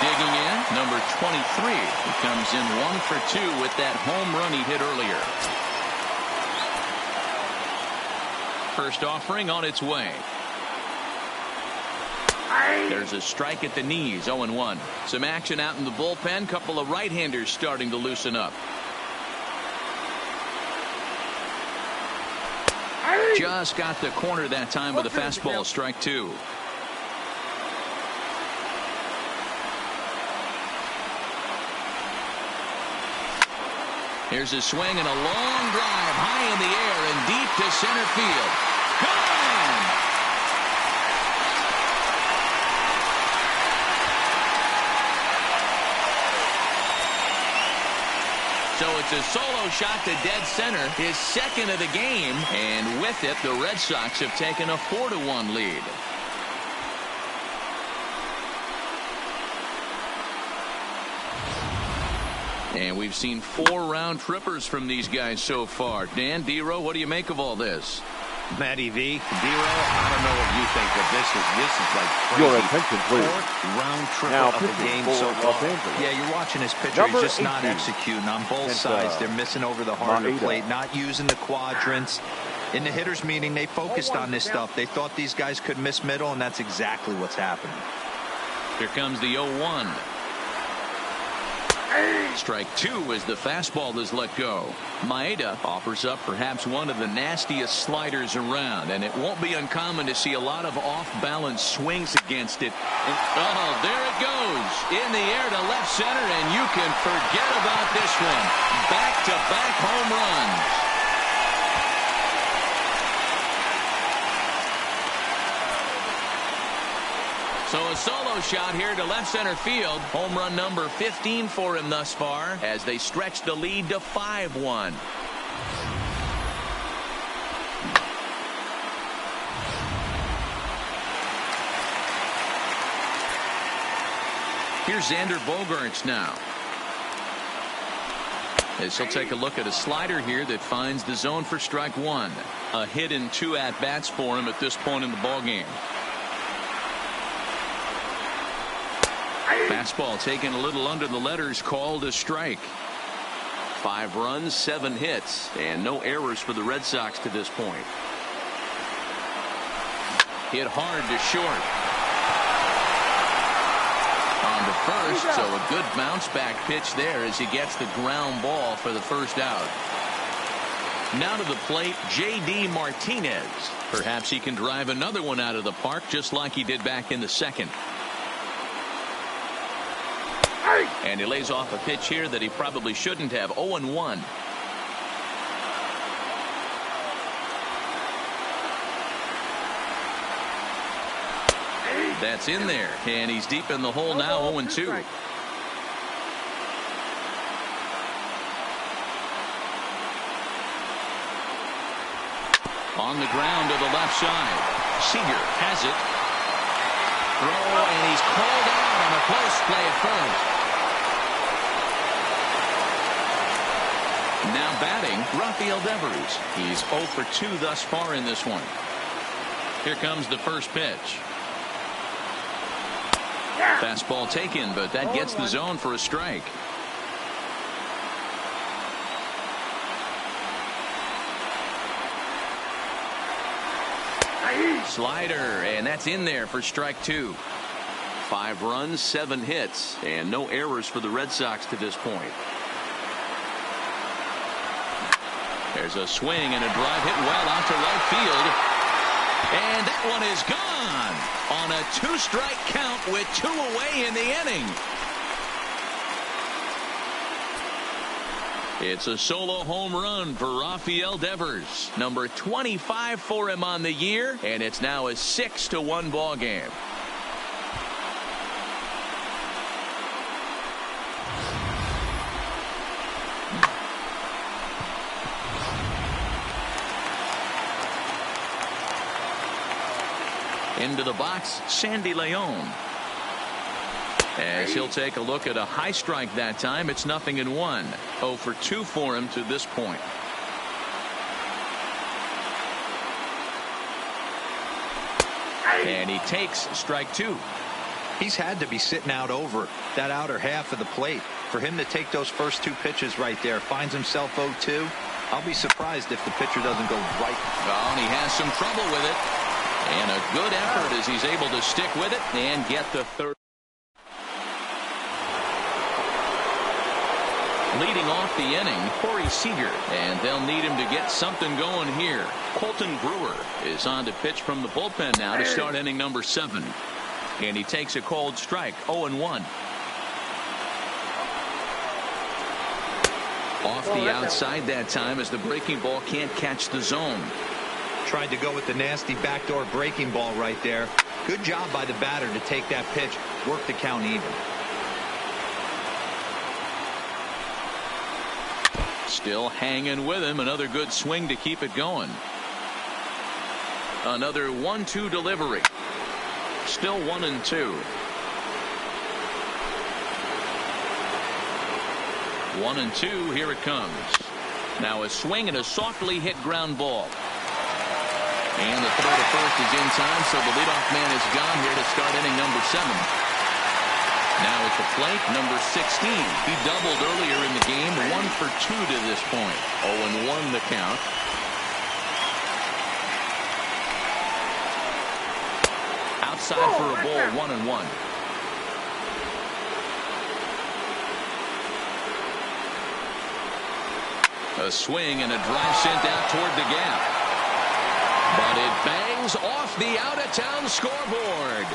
Digging in, number 23. He comes in 1 for 2 with that home run he hit earlier. First offering on its way. There's a strike at the knees, 0-1. Some action out in the bullpen. Couple of right-handers starting to loosen up. Just got the corner that time with a fastball, strike 2. Here's a swing and a long drive high in the air and deep to center field. Gone! So it's a solo shot to dead center, his second of the game, and with it, the Red Sox have taken a 4-1 lead. And we've seen 4 round trippers from these guys so far. Dan, D-Row, what do you make of all this? Matty V, D-Row, I don't know what you think, but this is like crazy. Your attention, please. 4th round triple Now, of the game so far. Yeah, you're watching this pitcher. He's just not executing on both sides. They're missing over the heart of the plate, not using the quadrants. In the hitters meeting, they focused on this stuff. They thought these guys could miss middle, and that's exactly what's happening. Here comes the 0-1. Strike 2 as the fastball is let go. Maeda offers up perhaps one of the nastiest sliders around, and it won't be uncommon to see a lot of off-balance swings against it. And, oh, there it goes. In the air to left center, and you can forget about this one. Back-to-back home runs. So a solo shot here to left center field. Home run number 15 for him thus far as they stretch the lead to 5-1. Here's Xander Bogaerts now. As he'll take a look at a slider here that finds the zone for strike 1. A hit in 2 at-bats for him at this point in the ballgame. Fastball taken a little under the letters, called a strike. 5 runs, 7 hits, and no errors for the Red Sox to this point. Hit hard to short. On to first, so a good bounce back pitch there as he gets the ground ball for the first out. Now to the plate, J.D. Martinez. Perhaps he can drive another one out of the park just like he did back in the second. And he lays off a pitch here that he probably shouldn't have. 0-1. That's in there, and he's deep in the hole now. 0-2. On the ground to the left side. Seager has it. Throw, and he's called out on a close play at first. Now batting, Rafael Devers. He's 0 for 2 thus far in this one. Here comes the first pitch. Fastball taken, but that gets the zone for a strike. Slider, and that's in there for strike 2. 5 runs, 7 hits, and no errors for the Red Sox to this point. There's a swing and a drive hit well out to right field. And that one is gone on a 2-strike count with 2 away in the inning. It's a solo home run for Rafael Devers. Number 25 for him on the year, and it's now a 6-1 ball game. Into the box, Sandy Leon. As he'll take a look at a high strike that time. It's 0-1. 0 for 2 for him to this point. And he takes strike 2. He's had to be sitting out over that outer half of the plate. For him to take those first 2 pitches right there, finds himself 0-2. I'll be surprised if the pitcher doesn't go right. Oh, and he has some trouble with it. And a good effort as he's able to stick with it and get the third. Leading off the inning, Corey Seager, and they'll need him to get something going here. Colton Brewer is on to pitch from the bullpen now to start inning number 7. And he takes a cold strike, 0-1. Off the outside that time as the breaking ball can't catch the zone. Tried to go with the nasty backdoor breaking ball right there. Good job by the batter to take that pitch, work the count even. Still hanging with him. Another good swing to keep it going. Another 1-2 delivery. Still 1-2. 1-2. Here it comes. Now a swing and a softly hit ground ball. And the throw to first is in time, so the leadoff man is gone here to start inning number 7. Now at the plate, number 16. He doubled earlier in the game, 1 for 2 to this point. 0-1 the count. Outside for a ball, 1-1. A swing and a drive sent out toward the gap. But it bangs off the out-of-town scoreboard.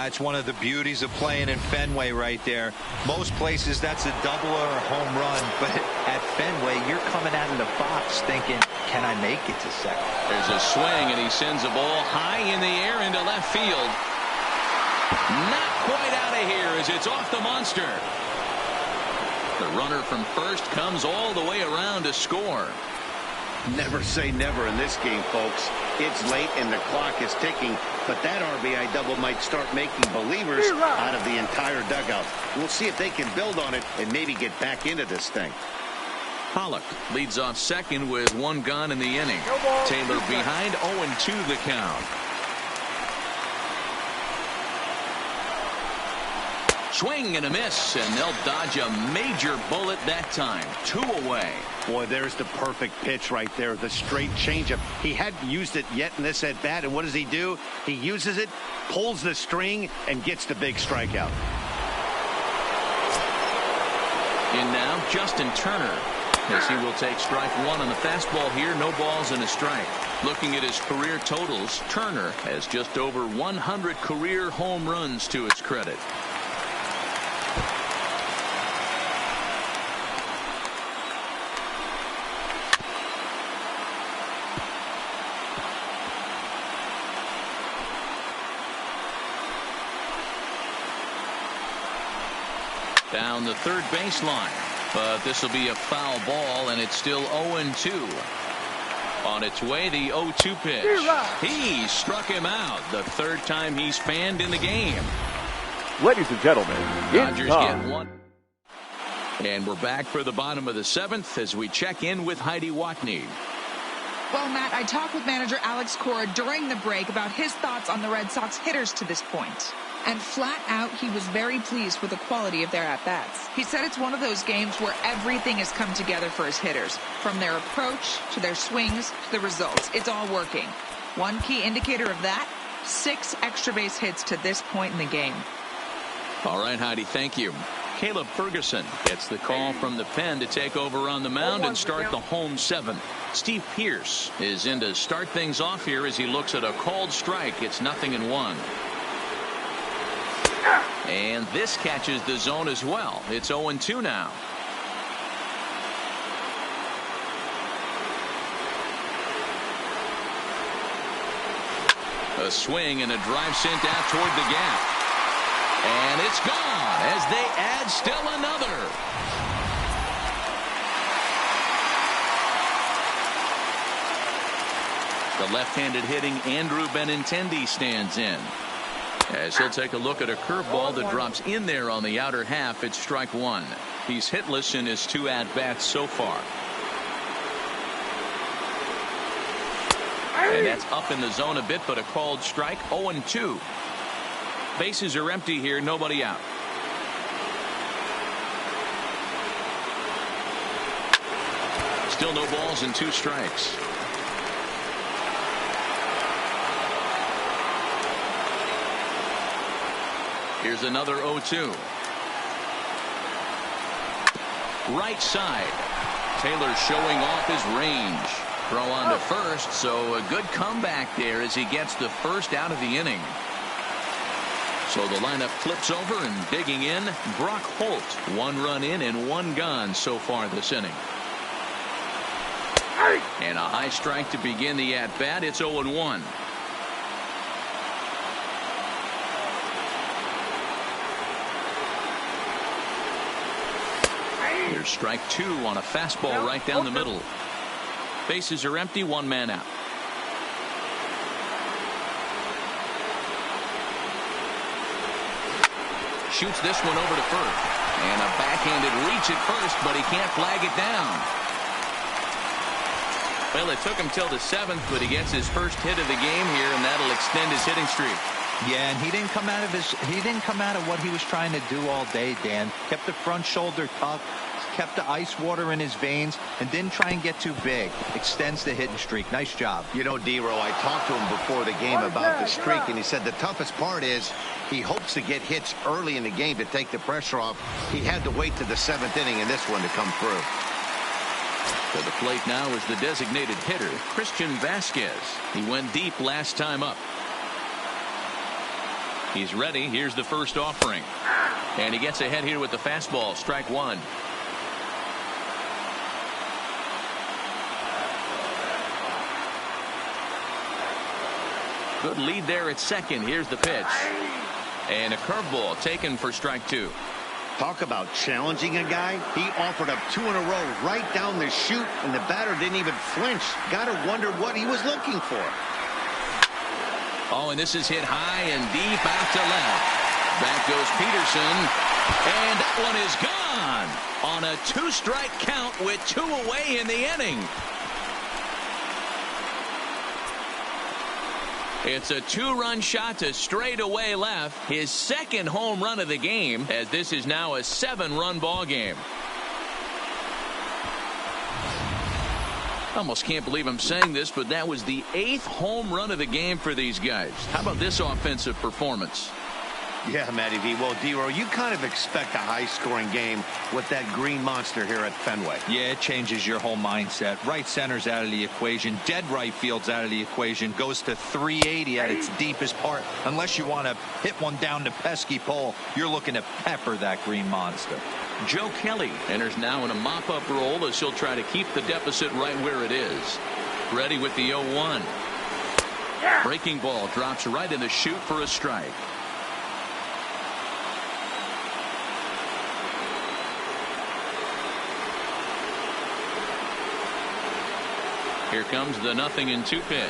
It's one of the beauties of playing in Fenway right there. Most places that's a double or a home run, but at Fenway you're coming out of the box thinking, can I make it to second? There's a swing and he sends a ball high in the air into left field. Not quite out of here as it's off the monster. The runner from first comes all the way around to score. Never say never in this game, folks. It's late and the clock is ticking, but that RBI double might start making believers out of the entire dugout. We'll see if they can build on it and maybe get back into this thing. Pollock leads off second with 1 gone in the inning. Taylor behind, 0-2 the count. Swing and a miss, and they'll dodge a major bullet that time. 2 away. Boy, there's the perfect pitch right there, the straight changeup. He hadn't used it yet in this at-bat, and what does he do? He uses it, pulls the string, and gets the big strikeout. In now, Justin Turner, as he will take strike 1 on the fastball here. No balls and a strike. Looking at his career totals, Turner has just over 100 career home runs to his credit. Down the third baseline, but this will be a foul ball, and it's still 0-2. On its way, the 0-2 pitch. He struck him out. The third time he's fanned in the game. Ladies and gentlemen, Dodgers get 1. And we're back for the bottom of the 7th as we check in with Heidi Watney. Well, Matt, I talked with manager Alex Cora during the break about his thoughts on the Red Sox hitters to this point. And flat out, he was very pleased with the quality of their at-bats. He said it's one of those games where everything has come together for his hitters. From their approach, to their swings, to the results. It's all working. One key indicator of that, 6 extra base hits to this point in the game. All right, Heidi, thank you. Caleb Ferguson gets the call from the pen to take over on the mound and start the home 7th. Steve Pearce is in to start things off here as he looks at a called strike. It's 0-1. And this catches the zone as well. It's 0-2 now. A swing and a drive sent out toward the gap. And it's gone as they add still another. The left-handed hitting Andrew Benintendi stands in. As he'll take a look at a curveball that drops in there on the outer half. It's strike one. He's hitless in his 2 at-bats so far. And that's up in the zone a bit, but a called strike. 0-2. Bases are empty here, nobody out. Still no balls and 2 strikes. Here's another 0-2. Right side. Taylor showing off his range. Throw on to first, so a good comeback there as he gets the first out of the inning. So the lineup flips over and digging in, Brock Holt. 1 run in and 1 gone so far this inning. And a high strike to begin the at-bat. It's 0-1. Here's strike 2 on a fastball right down the middle. Bases are empty, 1 man out. Shoots this one over to first. And a backhanded reach at first, but he can't flag it down. Well, it took him till the 7th, but he gets his first hit of the game here, and that'll extend his hitting streak. Yeah, and he didn't come out of what he was trying to do all day, Dan. Kept the front shoulder tucked, kept the ice water in his veins, and didn't try and get too big. Extends the hitting streak. Nice job. You know, D-Row, I talked to him before the game about the streak, and he said the toughest part is he hopes to get hits early in the game to take the pressure off. He had to wait to the 7th inning in this one to come through. To the plate now is the designated hitter, Christian Vasquez. He went deep last time up. He's ready. Here's the first offering. And he gets ahead here with the fastball. Strike 1. Good lead there at second. Here's the pitch. And a curveball taken for strike 2. Talk about challenging a guy. He offered up 2 in a row right down the chute, and the batter didn't even flinch. Gotta wonder what he was looking for. Oh, and this is hit high and deep out to left. Back goes Peterson, and that one is gone on a 2-strike count with 2 away in the inning. It's a 2-run shot to straightaway left. His 2nd home run of the game, as this is now a 7-run ball game. Almost can't believe I'm saying this, but that was the 8th home run of the game for these guys. How about this offensive performance? Yeah, Matty V. Well, D-Row, you kind of expect a high-scoring game with that green monster here at Fenway. Yeah, it changes your whole mindset. Right center's out of the equation. Dead right field's out of the equation. Goes to 380 at its deepest part. Unless you want to hit one down the pesky pole, you're looking to pepper that green monster. Joe Kelly enters now in a mop-up role as he'll try to keep the deficit right where it is. Ready with the 0-1. Breaking ball drops right in the chute for a strike. Here comes the 0-2 pitch.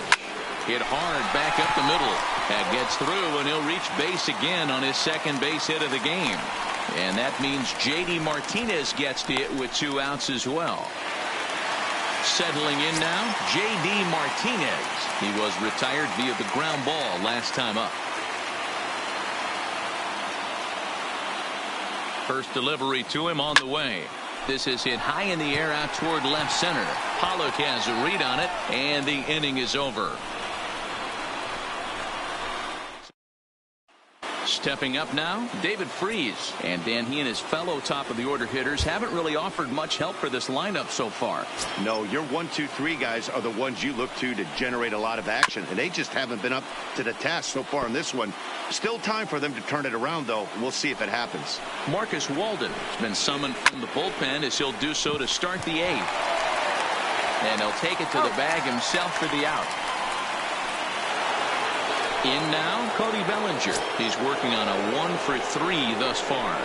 Hit hard back up the middle. That gets through, and he'll reach base again on his 2nd base hit of the game. And that means J.D. Martinez gets to it with 2 outs as well. Settling in now, J.D. Martinez. He was retired via the ground ball last time up. First delivery to him on the way. This is hit high in the air out toward left center. Pollock has a read on it, and the inning is over. Stepping up now, David Freese. And Dan, he and his fellow top-of-the-order hitters haven't really offered much help for this lineup so far. No, your 1, 2, 3 guys are the ones you look to generate a lot of action, and they just haven't been up to the task so far in this one. Still time for them to turn it around, though. We'll see if it happens. Marcus Walden has been summoned from the bullpen as he'll do so to start the 8th. And he'll take it to the bag himself for the out. In now, Cody Bellinger. He's working on a 1 for 3 thus far.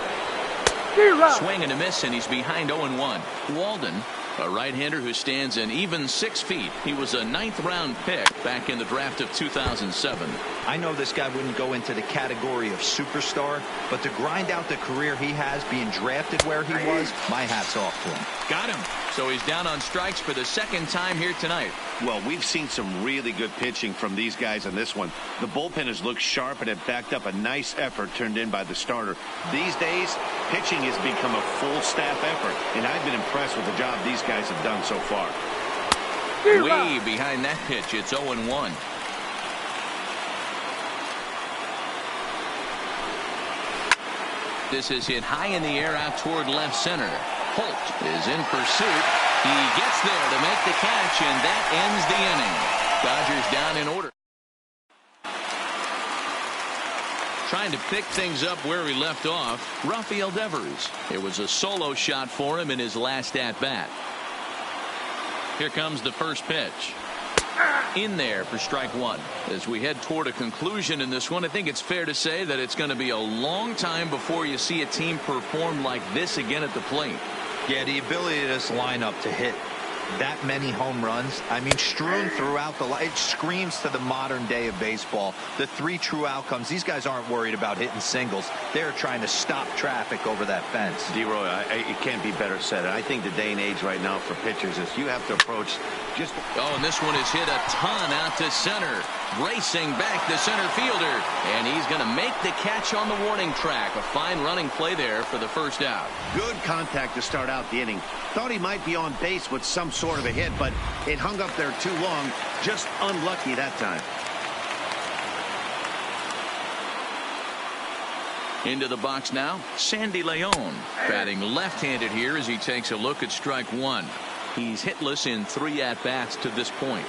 Swing and a miss, and he's behind 0-1. Walden A right-hander who stands an even 6 feet. He was a 9th-round pick back in the draft of 2007. I know this guy wouldn't go into the category of superstar, but to grind out the career he has being drafted where he was, my hat's off to him. Got him. So he's down on strikes for the 2nd time here tonight. Well, we've seen some really good pitching from these guys on this one. The bullpen has looked sharp and have backed up a nice effort turned in by the starter. These days, pitching has become a full staff effort, and I've been impressed with the job these guys have done so far. Way behind that pitch. It's 0-1. This is hit high in the air out toward left center. Holt is in pursuit. He gets there to make the catch, and that ends the inning. Dodgers down in order. Trying to pick things up where he left off, Rafael Devers. It was a solo shot for him in his last at-bat. Here comes the first pitch. In there for strike 1. As we head toward a conclusion in this one, I think it's fair to say that it's going to be a long time before you see a team perform like this again at the plate. Yeah, the ability of this lineup to hit that many home runs, I mean, strewn throughout the line. It screams to the modern day of baseball. The 3 true outcomes. These guys aren't worried about hitting singles. They're trying to stop traffic over that fence. D-Roy, it can't be better said. I think the day and age right now for pitchers is you have to approach just... Oh, and this one is hit a ton out to center. Racing back the center fielder. And he's going to make the catch on the warning track. A fine running play there for the first out. Good contact to start out the inning. Thought he might be on base with some sort of a hit, but it hung up there too long. Just unlucky that time. Into the box now, Sandy Leon. Batting left-handed here as he takes a look at strike 1. He's hitless in 3 at-bats to this point.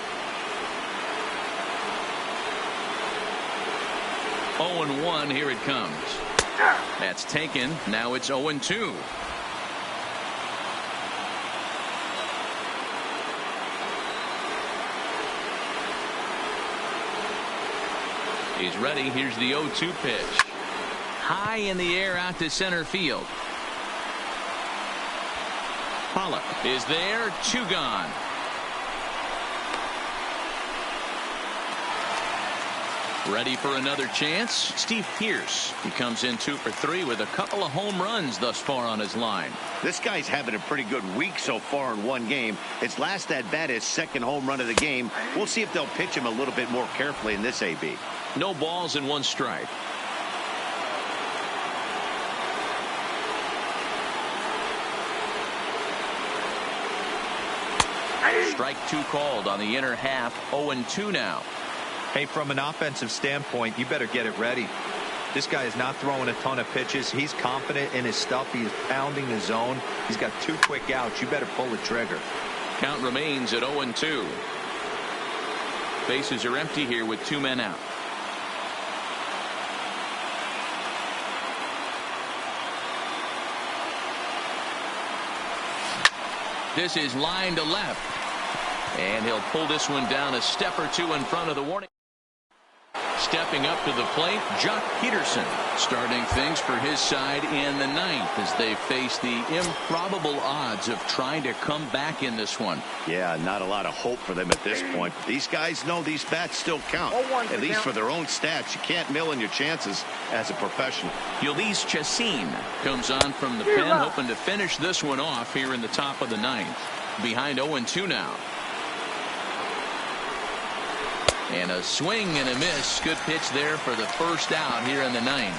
0-1, here it comes. That's taken. Now it's 0-2. He's ready. Here's the 0-2 pitch. High in the air out to center field. Pollock is there. 2 gone. Ready for another chance. Steve Pearce. He comes in 2 for 3 with a couple of home runs thus far on his line. This guy's having a pretty good week so far in one game. His last at bat, his 2nd home run of the game. We'll see if they'll pitch him a little bit more carefully in this AB. No balls and 1 strike. Strike 2 called on the inner half. 0-2 now. Hey, from an offensive standpoint, you better get it ready. This guy is not throwing a ton of pitches. He's confident in his stuff. He's pounding the zone. He's got 2 quick outs. You better pull the trigger. Count remains at 0-2. Bases are empty here with 2 men out. This is line to left. And he'll pull this one down a step or 2 in front of the warning. Stepping up to the plate, Jock Peterson starting things for his side in the 9th as they face the improbable odds of trying to come back in this one. Yeah, not a lot of hope for them at this point. These guys know these bats still count. At least for their own stats. You can't mill in your chances as a professional. Ulysses Chassin comes on from the pen, hoping to finish this one off here in the top of the 9th. Behind 0-2 now. And a swing and a miss. Good pitch there for the first out here in the 9th.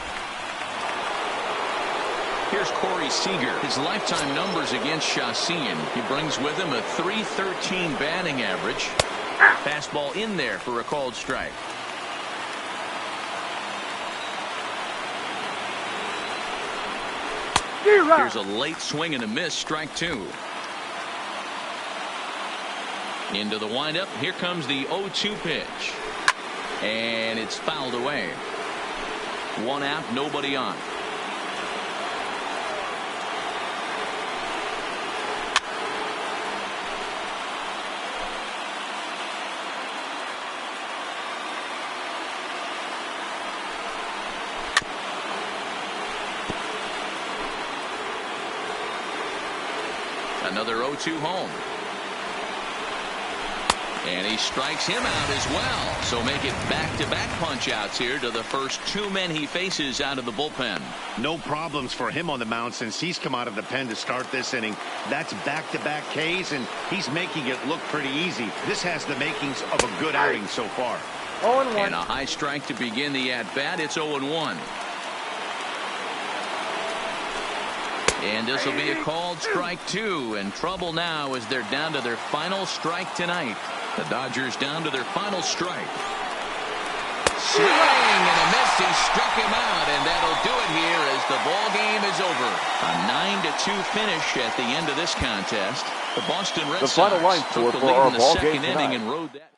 Here's Corey Seager. His lifetime numbers against Chassin. He brings with him a .313 batting average. Fastball in there for a called strike. Here's a late swing and a miss. Strike 2. Into the windup. Here comes the 0-2 pitch. And it's fouled away. 1 out, nobody on. Another 0-2 home. And he strikes him out as well. So make it back-to-back punch-outs here to the first two men he faces out of the bullpen. No problems for him on the mound since he's come out of the pen to start this inning. That's back-to-back Ks, and he's making it look pretty easy. This has the makings of a good outing so far. 0-1. And a high strike to begin the at-bat. It's 0-1. And this will be a called strike 2. And trouble now as they're down to their final strike tonight. The Dodgers down to their final strike. Swing and a miss. He struck him out, and that'll do it here as the ball game is over. A 9-2 finish at the end of this contest. The Boston Red Sox final line took score the for lead our in the ball second game inning tonight. and rode that.